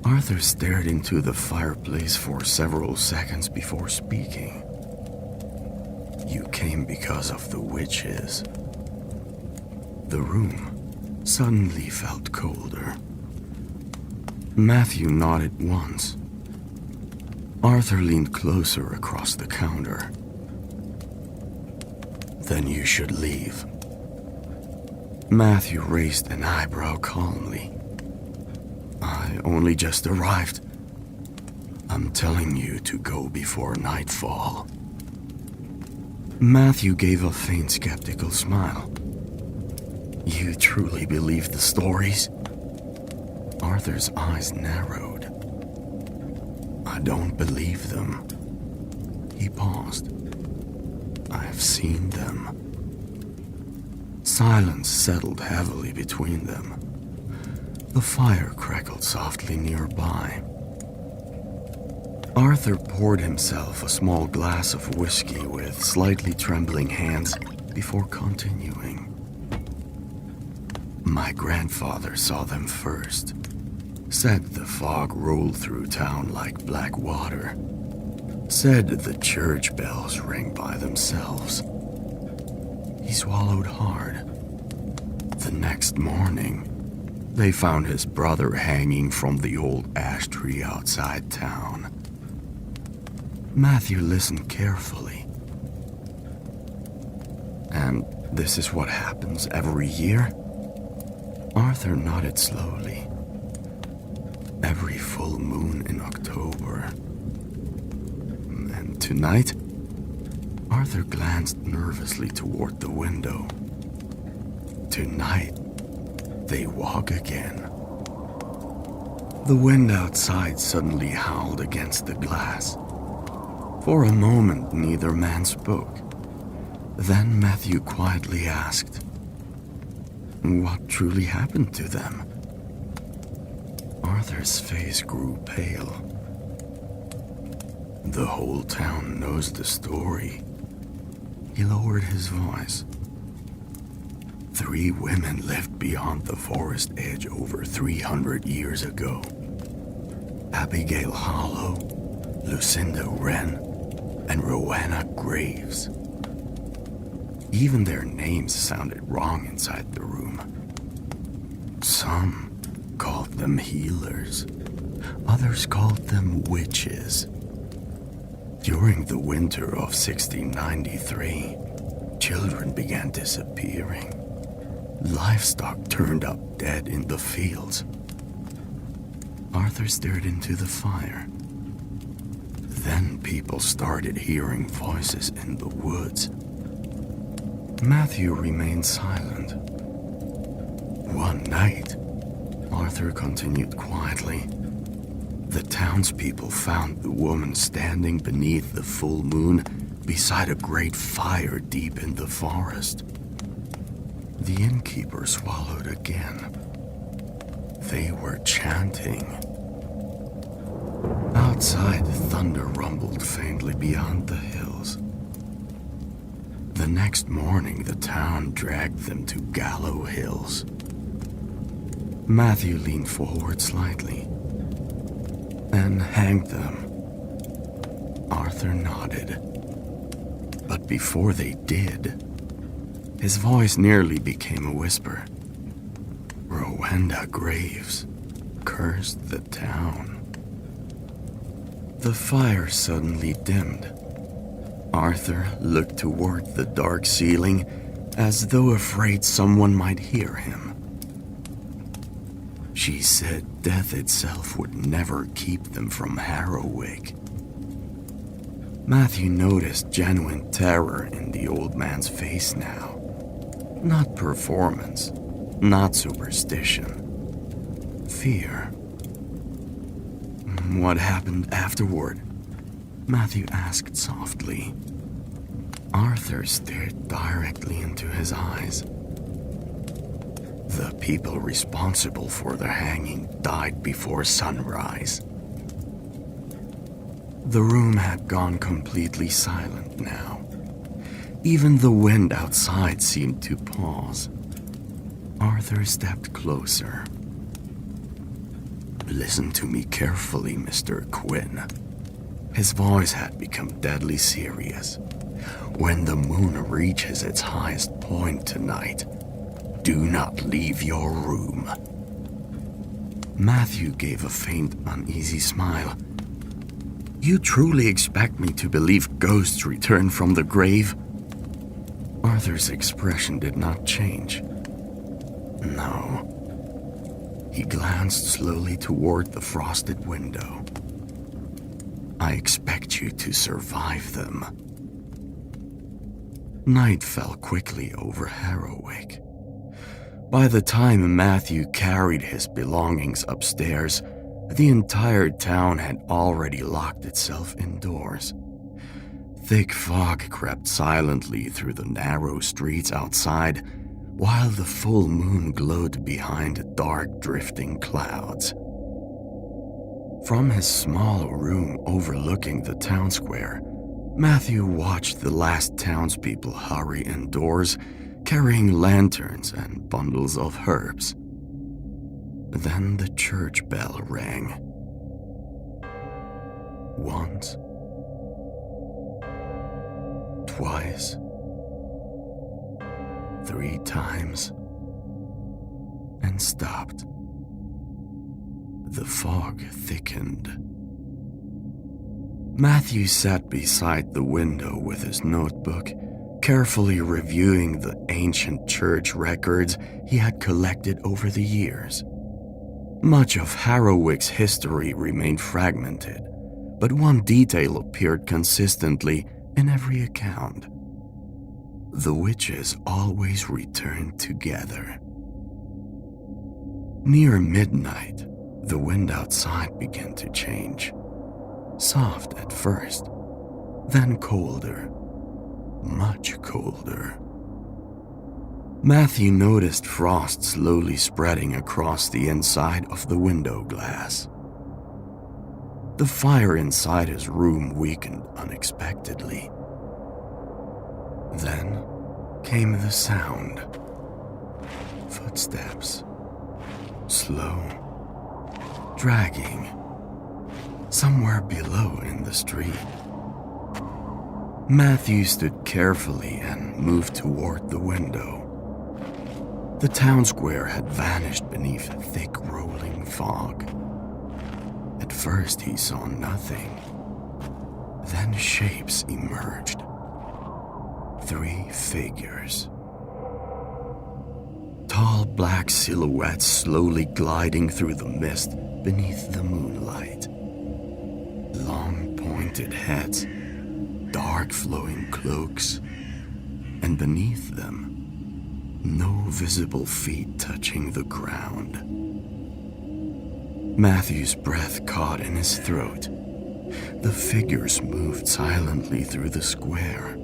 Arthur stared into the fireplace for several seconds before speaking. "You came because of the witches." The room suddenly felt colder. Matthew nodded once. Arthur leaned closer across the counter. "Then you should leave." Matthew raised an eyebrow calmly. "I only just arrived. I'm telling you to go before nightfall." Matthew gave a faint skeptical smile. "You truly believe the stories?" Arthur's eyes narrowed. "I don't believe them." He paused. "I've seen them." Silence settled heavily between them. The fire crackled softly nearby. Arthur poured himself a small glass of whiskey with slightly trembling hands before continuing. "My grandfather saw them first. Said the fog rolled through town like black water. Said the church bells rang by themselves." He swallowed hard. "The next morning, they found his brother hanging from the old ash tree outside town." Matthew listened carefully. "And this is what happens every year?" Arthur nodded slowly. "Every full moon in October. And tonight?" Arthur glanced nervously toward the window. "Tonight, they walk again." The wind outside suddenly howled against the glass. For a moment, neither man spoke. Then Matthew quietly asked, "What truly happened to them?" Arthur's face grew pale. "The whole town knows the story." He lowered his voice. 3 women lived beyond the forest edge over 300 years ago. Abigail Hollow, Lucinda Wren, and Rowena Graves. Even their names sounded wrong inside the room. Some called them healers. Others called them witches. During the winter of 1693, children began disappearing. Livestock turned up dead in the fields. Arthur stared into the fire. Then people started hearing voices in the woods. Matthew remained silent. One night, Arthur continued quietly, the townspeople found the woman standing beneath the full moon beside a great fire deep in the forest. The innkeeper swallowed again. They were chanting. Outside, thunder rumbled faintly beyond the hills. The next morning, the town dragged them to Gallow Hills. Matthew leaned forward slightly and hanged them. Arthur nodded. But before they did, his voice nearly became a whisper. Rowenda Graves cursed the town. The fire suddenly dimmed. Arthur looked toward the dark ceiling as though afraid someone might hear him. She said death itself would never keep them from Harrowick. Matthew noticed genuine terror in the old man's face now. Not performance, not superstition. Fear. What happened afterward? Matthew asked softly. Arthur stared directly into his eyes. The people responsible for the hanging died before sunrise. The room had gone completely silent now. Even the wind outside seemed to pause. Arthur stepped closer. Listen to me carefully, Mr. Quinn. His voice had become deadly serious. When the moon reaches its highest point tonight, do not leave your room. Matthew gave a faint, uneasy smile. You truly expect me to believe ghosts return from the grave? Arthur's expression did not change. No. He glanced slowly toward the frosted window. I expect you to survive them. Night fell quickly over Harrowick. By the time Matthew carried his belongings upstairs, the entire town had already locked itself indoors. Thick fog crept silently through the narrow streets outside, while the full moon glowed behind dark drifting clouds. From his small room overlooking the town square, Matthew watched the last townspeople hurry indoors, carrying lanterns and bundles of herbs. Then the church bell rang. Once. Twice. 3 times. And stopped. The fog thickened. Matthew sat beside the window with his notebook, carefully reviewing the ancient church records he had collected over the years. Much of Harrowick's history remained fragmented, but one detail appeared consistently in every account. The witches always returned together. Near midnight, the wind outside began to change. Soft at first, then colder. Much colder. Matthew noticed frost slowly spreading across the inside of the window glass. The fire inside his room weakened unexpectedly. Then came the sound. Footsteps. Slow. Dragging. Somewhere below in the street. Matthew stood carefully and moved toward the window. The town square had vanished beneath thick rolling fog. At first he saw nothing. Then shapes emerged. 3 figures. Tall black silhouettes slowly gliding through the mist beneath the moonlight. Long pointed heads, dark flowing cloaks, and beneath them, no visible feet touching the ground. Matthew's breath caught in his throat. The figures moved silently through the square.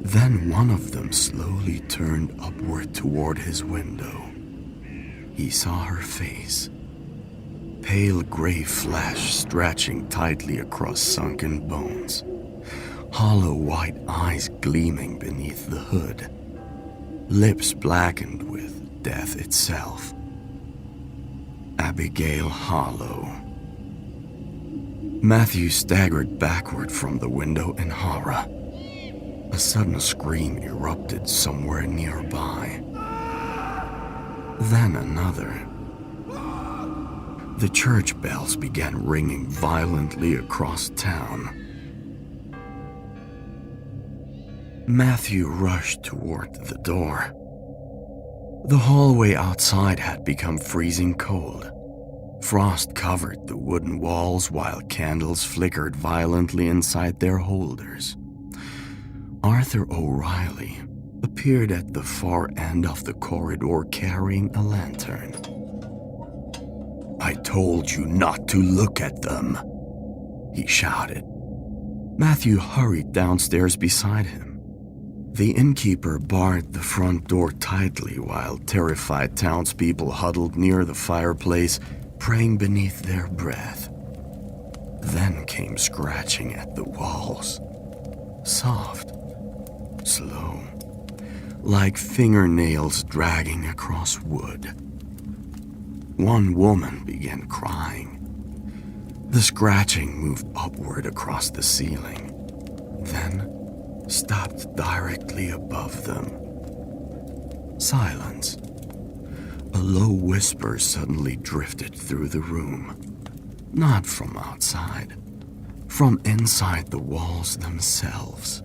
Then one of them slowly turned upward toward his window. He saw her face. Pale gray flesh stretching tightly across sunken bones. Hollow white eyes gleaming beneath the hood. Lips blackened with death itself. Abigail Hollow. Matthew staggered backward from the window in horror. A sudden scream erupted somewhere nearby. Then another. The church bells began ringing violently across town. Matthew rushed toward the door. The hallway outside had become freezing cold. Frost covered the wooden walls while candles flickered violently inside their holders. Arthur O'Reilly appeared at the far end of the corridor carrying a lantern. "I told you not to look at them," he shouted. Matthew hurried downstairs beside him. The innkeeper barred the front door tightly while terrified townspeople huddled near the fireplace, praying beneath their breath. Then came scratching at the walls. Soft, slow, like fingernails dragging across wood. One woman began crying. The scratching moved upward across the ceiling, then stopped directly above them. Silence. A low whisper suddenly drifted through the room. Not from outside, from inside the walls themselves.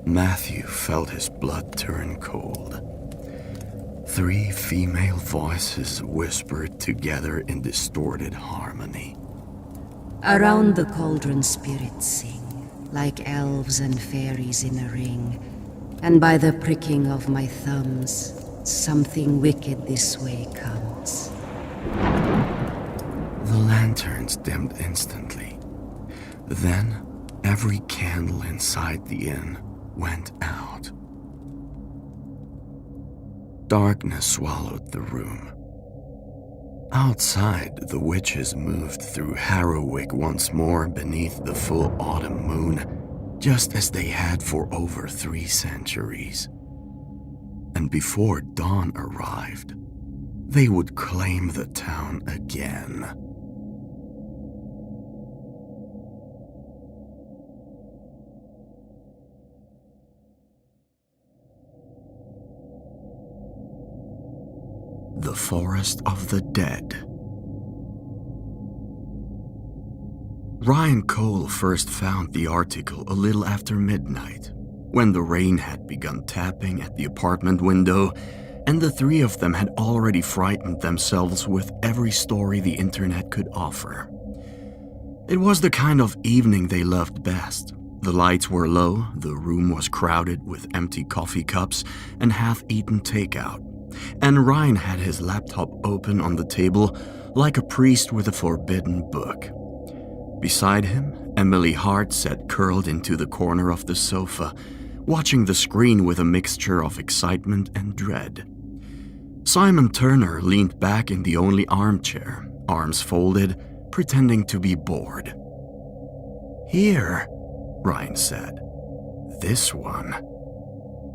Matthew felt his blood turn cold. 3 female voices whispered together in distorted harmony. Around the cauldron spirits sing, like elves and fairies in a ring, and by the pricking of my thumbs, something wicked this way comes. The lanterns dimmed instantly. Then, every candle inside the inn went out. Darkness swallowed the room. Outside, the witches moved through Harrowick once more beneath the full autumn moon, just as they had for over 3 centuries. And before dawn arrived, they would claim the town again. The Forest of the Dead. Ryan Cole first found the article a little after midnight, when the rain had begun tapping at the apartment window, and the 3 of them had already frightened themselves with every story the internet could offer. It was the kind of evening they loved best. The lights were low, the room was crowded with empty coffee cups and half-eaten takeout, and Ryan had his laptop open on the table like a priest with a forbidden book. Beside him, Emily Hart sat curled into the corner of the sofa, watching the screen with a mixture of excitement and dread. Simon Turner leaned back in the only armchair, arms folded, pretending to be bored. "Here," Ryan said. "This one."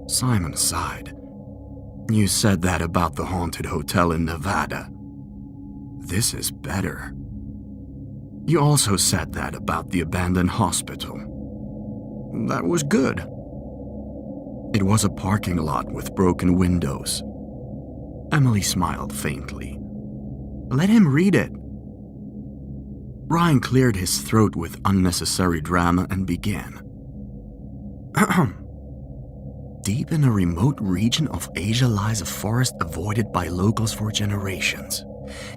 Simon sighed. "You said that about the haunted hotel in Nevada. This is better. You also said that about the abandoned hospital. That was good." It was a parking lot with broken windows. Emily smiled faintly. "Let him read it." Ryan cleared his throat with unnecessary drama and began. deep in a remote region of Asia lies a forest avoided by locals for generations.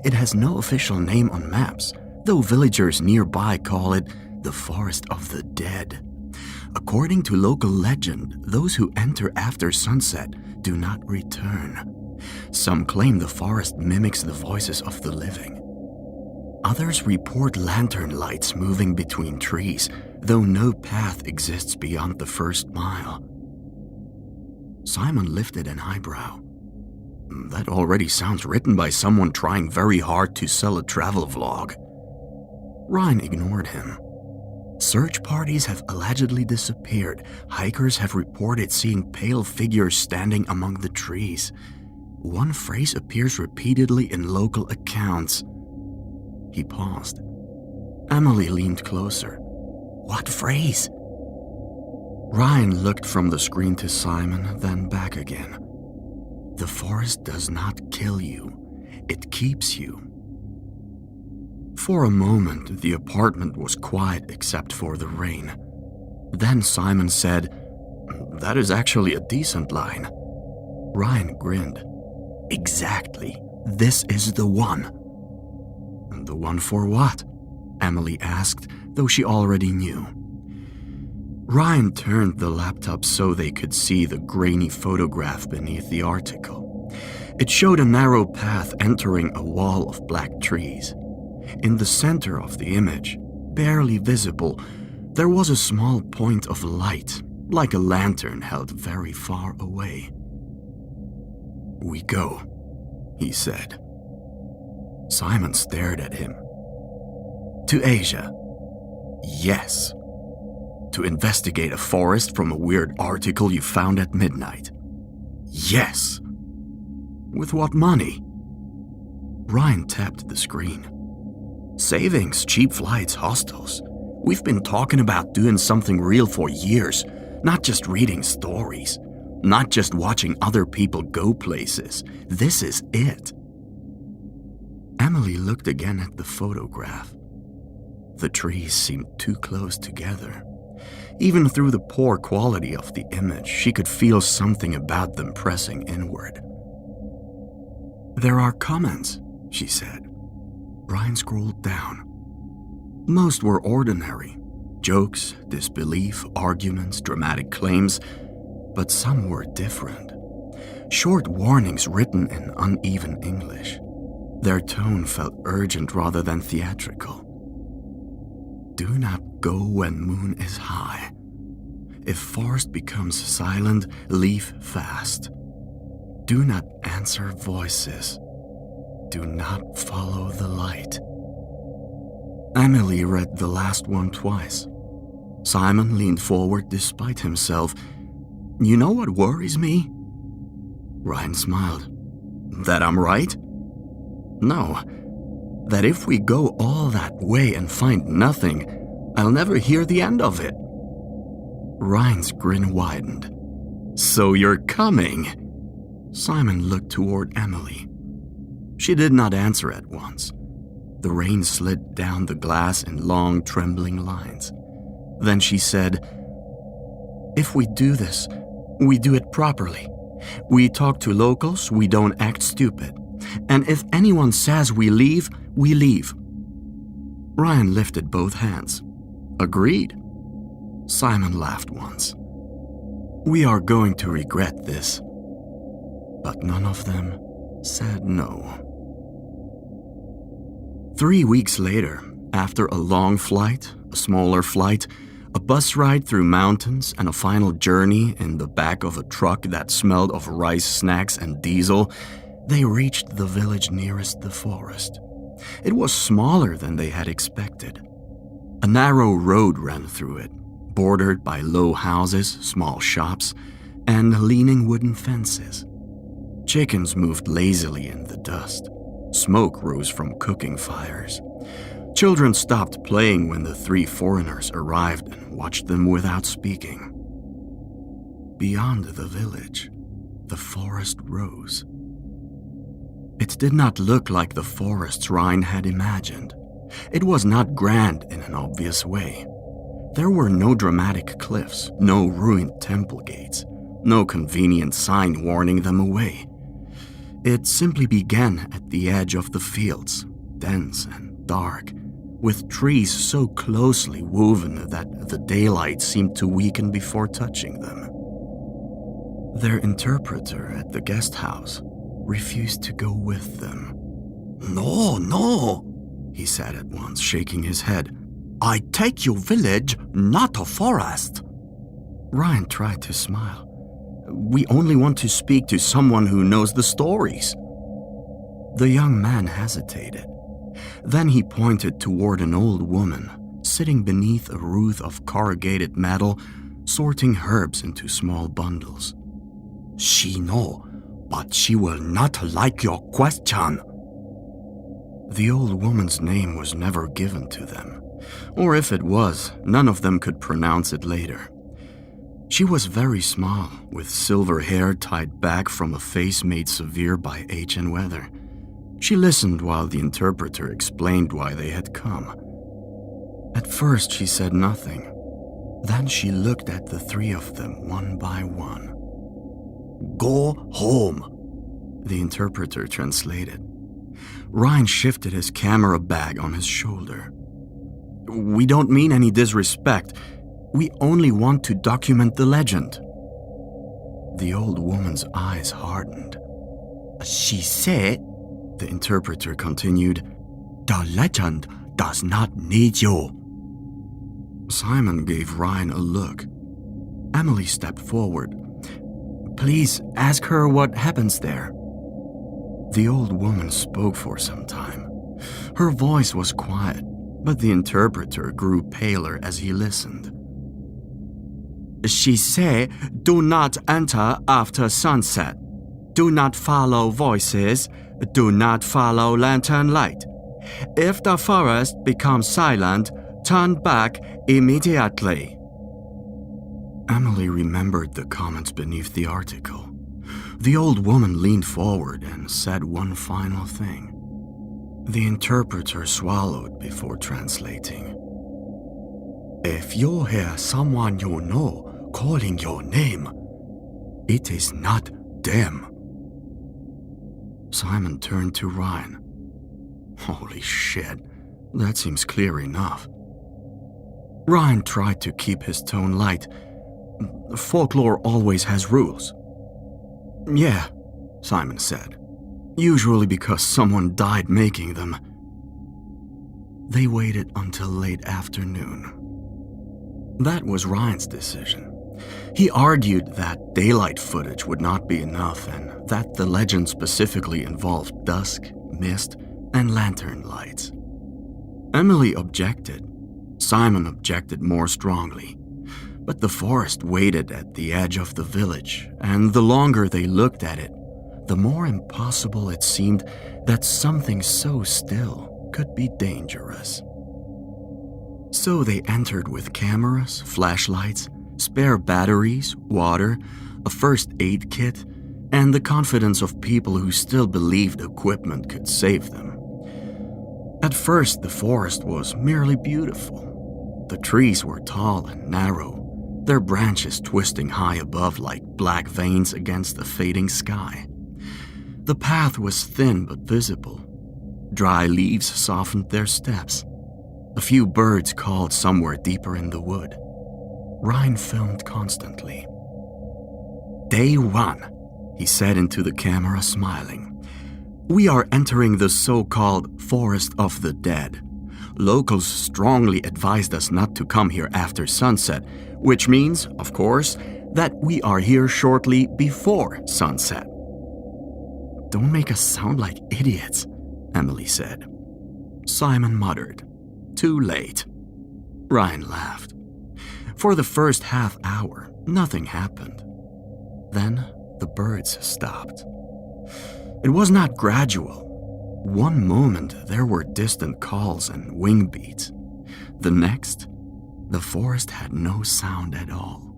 It has no official name on maps, though villagers nearby call it the Forest of the Dead. According to local legend, those who enter after sunset do not return. Some claim the forest mimics the voices of the living. Others report lantern lights moving between trees, though no path exists beyond the first mile. Simon lifted an eyebrow. That already sounds written by someone trying very hard to sell a travel vlog. Ryan ignored him. Search parties have allegedly disappeared. Hikers have reported seeing pale figures standing among the trees. One phrase appears repeatedly in local accounts. He paused. Emily leaned closer. What phrase? Ryan looked from the screen to Simon, then back again. The forest does not kill you. It keeps you. For a moment, the apartment was quiet except for the rain. Then Simon said, "That is actually a decent line." Ryan grinned. "Exactly. This is the one." "The one for what?" Emily asked, though she already knew. Ryan turned the laptop so they could see the grainy photograph beneath the article. It showed a narrow path entering a wall of black trees. In the center of the image, barely visible, there was a small point of light, like a lantern held very far away. "We go," he said. Simon stared at him. "To Asia?" "Yes." "To investigate a forest from a weird article you found at midnight?" "Yes." "With what money?" Ryan tapped the screen. "Savings, cheap flights, hostels. We've been talking about doing something real for years, not just reading stories, not just watching other people go places. This is it." Emily looked again at the photograph. The trees seemed too close together. Even through the poor quality of the image, she could feel something about them pressing inward. "There are comments," she said. Ryan scrolled down. Most were ordinary. Jokes, disbelief, arguments, dramatic claims, but some were different. Short warnings written in uneven English. Their tone felt urgent rather than theatrical. "Do not go when moon is high. If forest becomes silent, leave fast. Do not answer voices. Do not follow the light." Emily read the last one twice. Simon leaned forward despite himself. "You know what worries me?" Ryan smiled. "That I'm right?" "No. That if we go all that way and find nothing, I'll never hear the end of it." Ryan's grin widened. "So you're coming?" Simon looked toward Emily. She did not answer at once. The rain slid down the glass in long, trembling lines. Then she said, "If we do this, we do it properly. We talk to locals, we don't act stupid. And if anyone says we leave, we leave." Ryan lifted both hands. "Agreed." Simon laughed once. "We are going to regret this." But none of them said no. 3 weeks later, after a long flight, a smaller flight, a bus ride through mountains, and a final journey in the back of a truck that smelled of rice snacks and diesel, they reached the village nearest the forest. It was smaller than they had expected. A narrow road ran through it, bordered by low houses, small shops, and leaning wooden fences. Chickens moved lazily in the dust. Smoke rose from cooking fires. Children stopped playing when the 3 foreigners arrived and watched them without speaking. Beyond the village, the forest rose. It did not look like the forests Ryan had imagined. It was not grand in an obvious way. There were no dramatic cliffs, no ruined temple gates, no convenient sign warning them away. It simply began at the edge of the fields, dense and dark, with trees so closely woven that the daylight seemed to weaken before touching them. Their interpreter at the guest house refused to go with them. No, he said at once, shaking his head. I take you village, not a forest. Ryan tried to smile. We only want to speak to someone who knows the stories. The young man hesitated. Then he pointed toward an old woman sitting beneath a roof of corrugated metal, sorting herbs into small bundles. She know, but she will not like your question. The old woman's name was never given to them, or if it was, none of them could pronounce it later. She was very small, with silver hair tied back from a face made severe by age and weather. She listened while the interpreter explained why they had come. At first she said nothing. Then she looked at the three of them one by one. Go home, the interpreter translated. Ryan shifted his camera bag on his shoulder. We don't mean any disrespect. We only want to document the legend. The old woman's eyes hardened. She said, the interpreter continued, the legend does not need you. Simon gave Ryan a look. Emily stepped forward. Please ask her what happens there. The old woman spoke for some time. Her voice was quiet, but the interpreter grew paler as he listened. She said, do not enter after sunset. Do not follow voices. Do not follow lantern light. If the forest becomes silent, turn back immediately. Emily remembered the comments beneath the article. The old woman leaned forward and said one final thing. The interpreter swallowed before translating. If you hear someone you know calling your name, it is not them. Simon turned to Ryan. Holy shit, that seems clear enough. Ryan tried to keep his tone light. Folklore always has rules. Yeah, Simon said. Usually because someone died making them. They waited until late afternoon. That was Ryan's decision. He argued that daylight footage would not be enough and that the legend specifically involved dusk, mist, and lantern lights. Emily objected. Simon objected more strongly. But the forest waited at the edge of the village, and the longer they looked at it, the more impossible it seemed that something so still could be dangerous. So they entered with cameras, flashlights, spare batteries, water, a first aid kit, and the confidence of people who still believed equipment could save them. At first, the forest was merely beautiful. The trees were tall and narrow, their branches twisting high above like black veins against the fading sky. The path was thin but visible. Dry leaves softened their steps. A few birds called somewhere deeper in the wood. Ryan filmed constantly. Day 1, he said into the camera, smiling. We are entering the so-called Forest of the Dead. Locals strongly advised us not to come here after sunset, which means, of course, that we are here shortly before sunset. Don't make us sound like idiots, Emily said. Simon muttered. Too late. Ryan laughed. For the first half hour, nothing happened. Then the birds stopped. It was not gradual. One moment there were distant calls and wing beats. The next, the forest had no sound at all.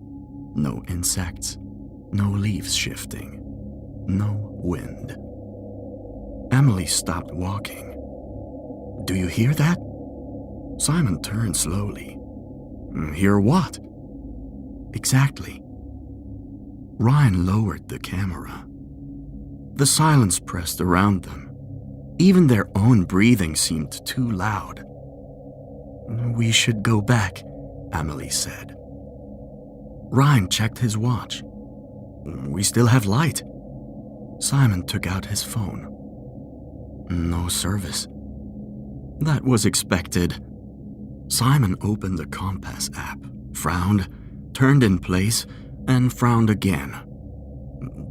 No insects, no leaves shifting, no wind. Emily stopped walking. Do you hear that? Simon turned slowly. Hear what? Exactly. Ryan lowered the camera. The silence pressed around them. Even their own breathing seemed too loud. "We should go back," Emily said. Ryan checked his watch. "We still have light." Simon took out his phone. No service. That was expected. Simon opened the compass app, frowned, turned in place, and frowned again.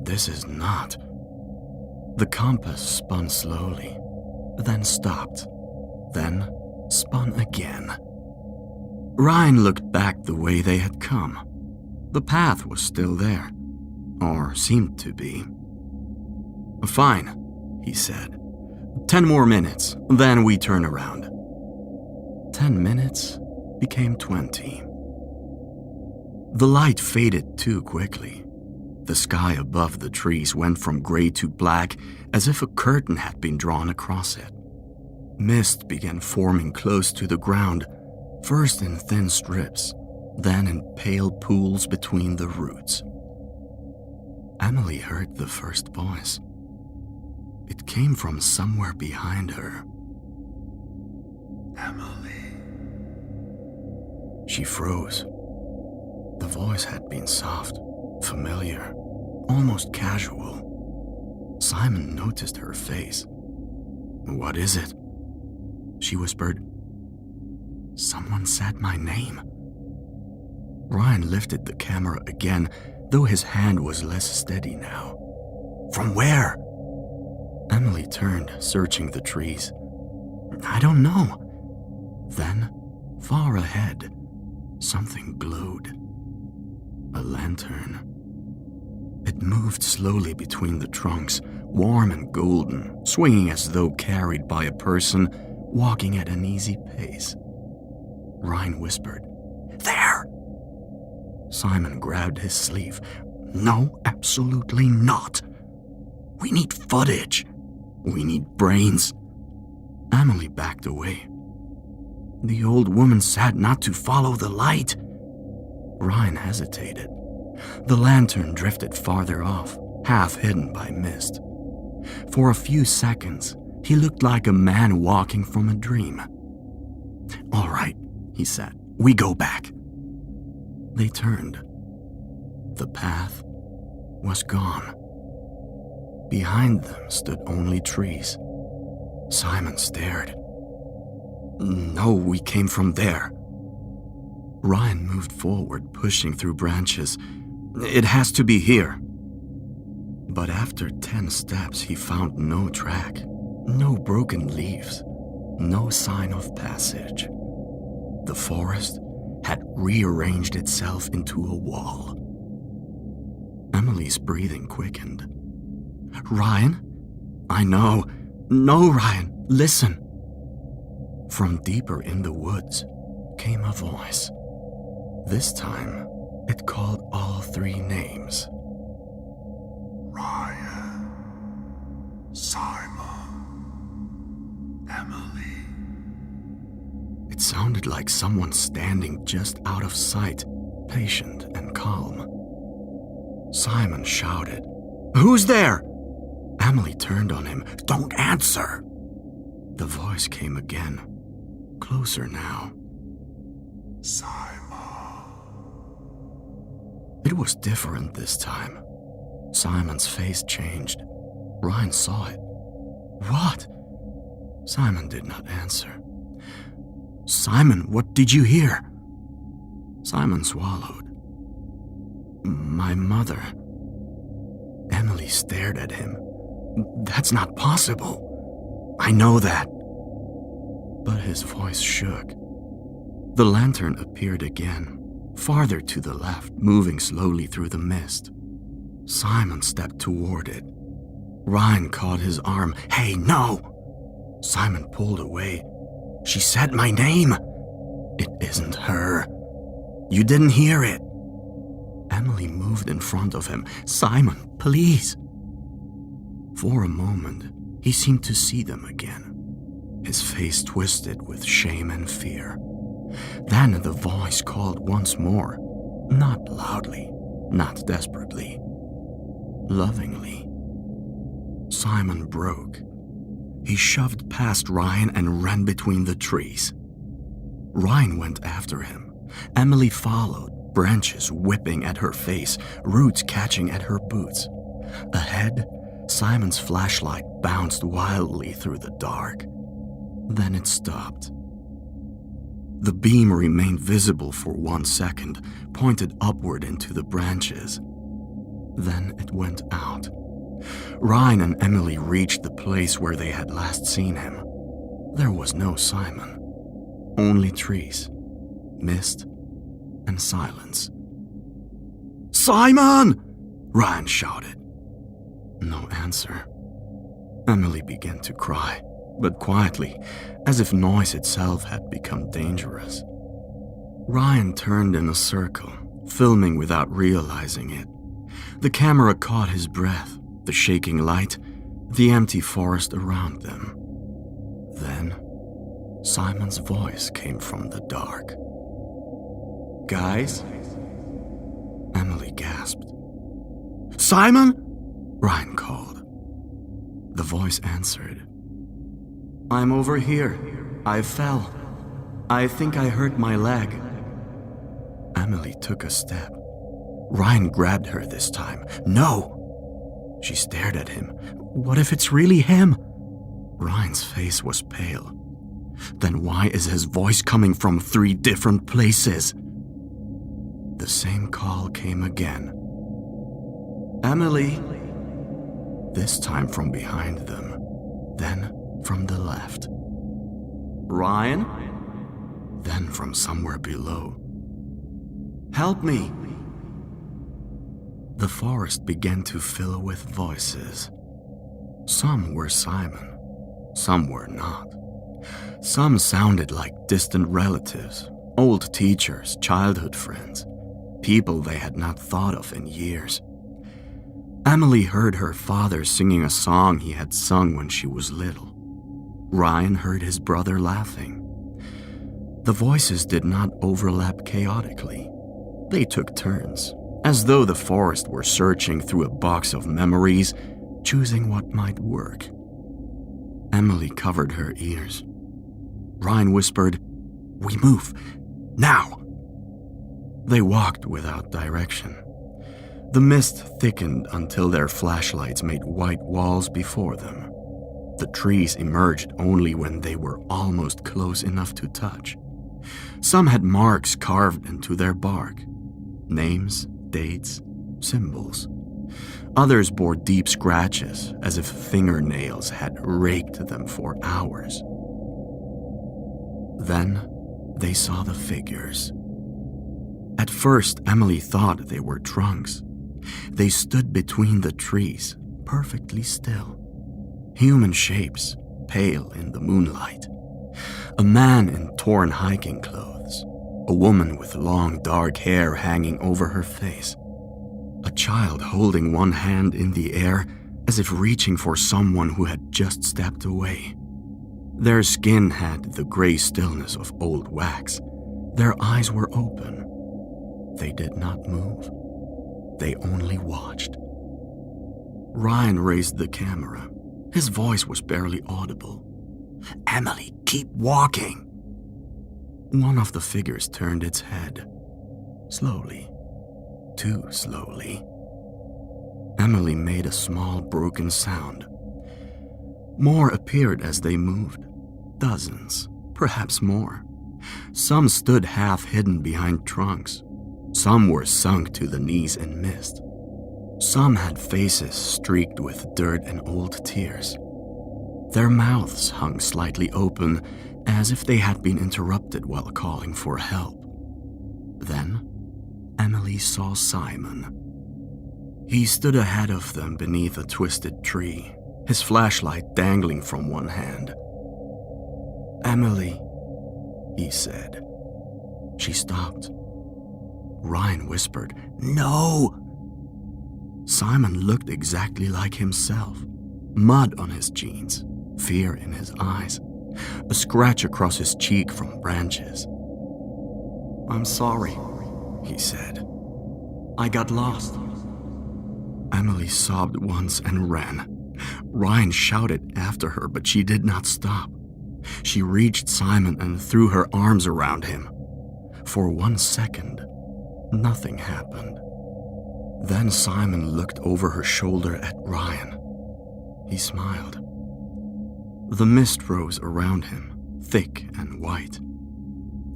This is not. The compass spun slowly, then stopped, then spun again. Ryan looked back the way they had come. The path was still there, or seemed to be. "Fine," he said. 10 more minutes, then we turn around." 10 minutes became 20. The light faded too quickly. The sky above the trees went from gray to black as if a curtain had been drawn across it. Mist began forming close to the ground, first in thin strips, then in pale pools between the roots. Emily heard the first voice. It came from somewhere behind her. "Emily." She froze. The voice had been soft, familiar, almost casual. Simon noticed her face. "What is it?" She whispered. "Someone said my name." Ryan lifted the camera again, though his hand was less steady now. "From where?" Emily turned, searching the trees. "I don't know." Then, far ahead, something glowed. A lantern. It moved slowly between the trunks, warm and golden, swinging as though carried by a person walking at an easy pace. Ryan whispered, "There!" Simon grabbed his sleeve. "No, absolutely not. We need footage. We need brains." Emily backed away. "The old woman said not to follow the light." Ryan hesitated. The lantern drifted farther off, half hidden by mist. For a few seconds, he looked like a man walking from a dream. "All right," he said. "We go back." They turned. The path was gone. Behind them stood only trees. Simon stared. "No, we came from there." Ryan moved forward, pushing through branches. "It has to be here." But after 10 steps, he found no track, no broken leaves, no sign of passage. The forest had rearranged itself into a wall. Emily's breathing quickened. "Ryan? I know. No, Ryan, listen." From deeper in the woods came a voice. This time, it called all 3 names. "Ryan, Simon, Emily." It sounded like someone standing just out of sight, patient and calm. Simon shouted, "Who's there?" Emily turned on him. "Don't answer." The voice came again, closer now. "Simon." It was different this time. Simon's face changed. Ryan saw it. "What?" Simon did not answer. "Simon, what did you hear?" Simon swallowed. "My mother." Emily stared at him. "That's not possible." "I know that." But his voice shook. The lantern appeared again, farther to the left, moving slowly through the mist. Simon stepped toward it. Ryan caught his arm. "Hey, no!" Simon pulled away. "She said my name." "It isn't her." "You didn't hear it." Emily moved in front of him. "Simon, please." For a moment, he seemed to see them again. His face twisted with shame and fear. Then the voice called once more, not loudly, not desperately, lovingly. Simon broke. He shoved past Ryan and ran between the trees. Ryan went after him. Emily followed, branches whipping at her face, roots catching at her boots. Ahead, Simon's flashlight bounced wildly through the dark. Then it stopped. The beam remained visible for 1 second, pointed upward into the branches. Then it went out. Ryan and Emily reached the place where they had last seen him. There was no Simon. Only trees, mist, and silence. "Simon!" Ryan shouted. No answer. Emily began to cry, but quietly, as if noise itself had become dangerous. Ryan turned in a circle, filming without realizing it. The camera caught his breath, the shaking light, the empty forest around them. Then, Simon's voice came from the dark. "Guys?" Emily gasped. "Simon?" Ryan called. The voice answered. "I'm over here. I fell. I think I hurt my leg." Emily took a step. Ryan grabbed her this time. "No!" She stared at him. "What if it's really him?" Ryan's face was pale. Then why is his voice coming from 3 different places? The same call came again. "Emily!" This time from behind them, then from the left. "Ryan?" Then from somewhere below. "Help me!" The forest began to fill with voices. Some were Simon, some were not. Some sounded like distant relatives, old teachers, childhood friends, people they had not thought of in years. Emily heard her father singing a song he had sung when she was little. Ryan heard his brother laughing. The voices did not overlap chaotically. They took turns, as though the forest were searching through a box of memories, choosing what might work. Emily covered her ears. Ryan whispered, "We move, now!" They walked without direction. The mist thickened until their flashlights made white walls before them. The trees emerged only when they were almost close enough to touch. Some had marks carved into their bark. Names, dates, symbols. Others bore deep scratches, as if fingernails had raked them for hours. Then they saw the figures. At first, Emily thought they were trunks. They stood between the trees, perfectly still. Human shapes, pale in the moonlight. A man in torn hiking clothes. A woman with long dark hair hanging over her face. A child holding one hand in the air as if reaching for someone who had just stepped away. Their skin had the gray stillness of old wax. Their eyes were open. They did not move. They only watched. Ryan raised the camera. His voice was barely audible. "Emily, keep walking!" One of the figures turned its head. Slowly. Too slowly. Emily made a small broken sound. More appeared as they moved. Dozens, perhaps more. Some stood half hidden behind trunks. Some were sunk to the knees in mist. Some had faces streaked with dirt and old tears. Their mouths hung slightly open, as if they had been interrupted while calling for help. Then, Emily saw Simon. He stood ahead of them beneath a twisted tree, his flashlight dangling from one hand. "Emily," he said. She stopped. Ryan whispered, "No!" Simon looked exactly like himself. Mud on his jeans, fear in his eyes, a scratch across his cheek from branches. "I'm sorry," he said. "I got lost." Emily sobbed once and ran. Ryan shouted after her, but she did not stop. She reached Simon and threw her arms around him. For 1 second, nothing happened. Then Simon looked over her shoulder at Ryan. He smiled. The mist rose around him, thick and white.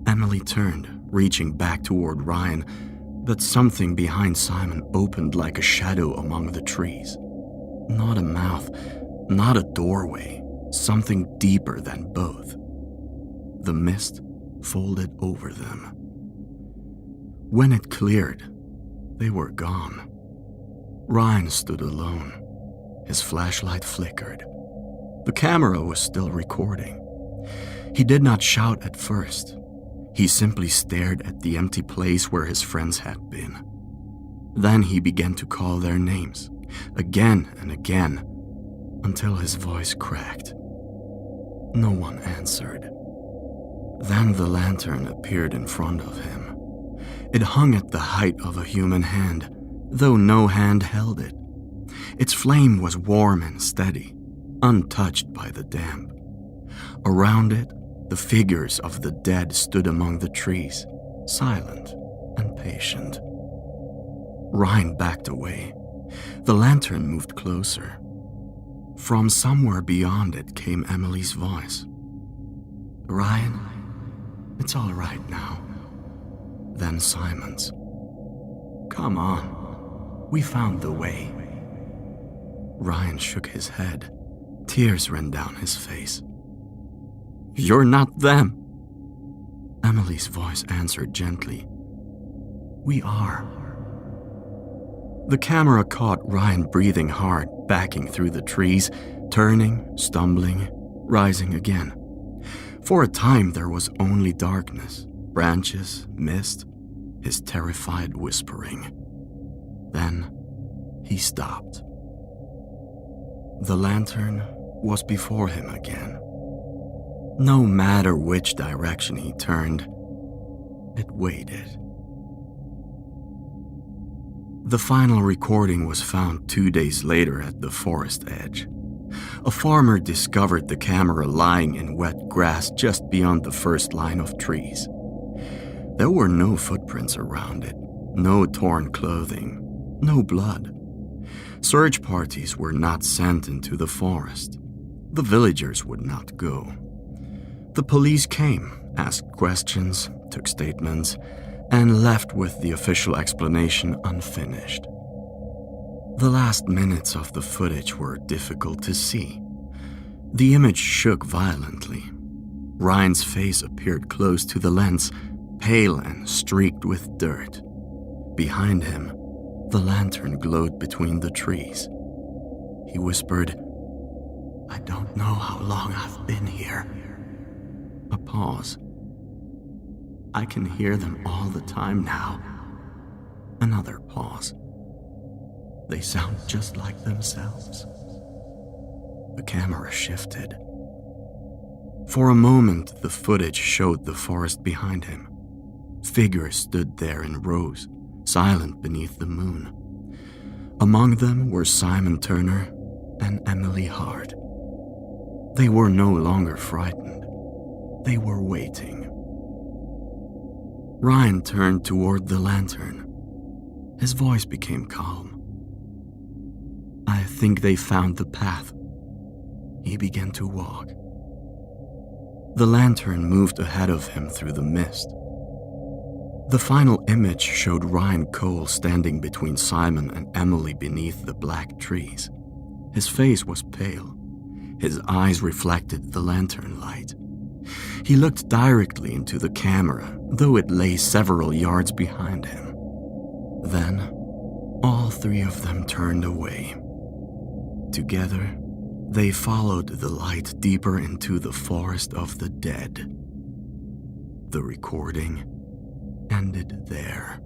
Emily turned, reaching back toward Ryan, but something behind Simon opened like a shadow among the trees. Not a mouth, not a doorway, something deeper than both. The mist folded over them. When it cleared, they were gone. Ryan stood alone. His flashlight flickered. The camera was still recording. He did not shout at first. He simply stared at the empty place where his friends had been. Then he began to call their names, again and again, until his voice cracked. No one answered. Then the lantern appeared in front of him. It hung at the height of a human hand, though no hand held it. Its flame was warm and steady, untouched by the damp. Around it, the figures of the dead stood among the trees, silent and patient. Ryan backed away. The lantern moved closer. From somewhere beyond it came Emily's voice. "Ryan, it's all right now." Then Simon's. "Come on, we found the way." Ryan shook his head. Tears ran down his face. "You're not them." Emily's voice answered gently. "We are." The camera caught Ryan breathing hard, backing through the trees, turning, stumbling, rising again. For a time there was only darkness, branches, mist, his terrified whispering. Then he stopped. The lantern was before him again. No matter which direction he turned, it waited. The final recording was found 2 days later at the forest edge. A farmer discovered the camera lying in wet grass just beyond the first line of trees. There were no footprints around it, no torn clothing, no blood. Search parties were not sent into the forest. The villagers would not go. The police came, asked questions, took statements, and left with the official explanation unfinished. The last minutes of the footage were difficult to see. The image shook violently. Ryan's face appeared close to the lens, pale and streaked with dirt. Behind him, the lantern glowed between the trees. He whispered, "I don't know how long I've been here." A pause. "I can hear them all the time now." Another pause. "They sound just like themselves." The camera shifted. For a moment, the footage showed the forest behind him. Figures stood there in rows, silent beneath the moon. Among them were Simon Turner and Emily Hart. They were no longer frightened. They were waiting. Ryan turned toward the lantern. His voice became calm. "I think they found the path." He began to walk. The lantern moved ahead of him through the mist. The final image showed Ryan Cole standing between Simon and Emily beneath the black trees. His face was pale. His eyes reflected the lantern light. He looked directly into the camera, though it lay several yards behind him. Then, all three of them turned away. Together, they followed the light deeper into the forest of the dead. The recording ended there.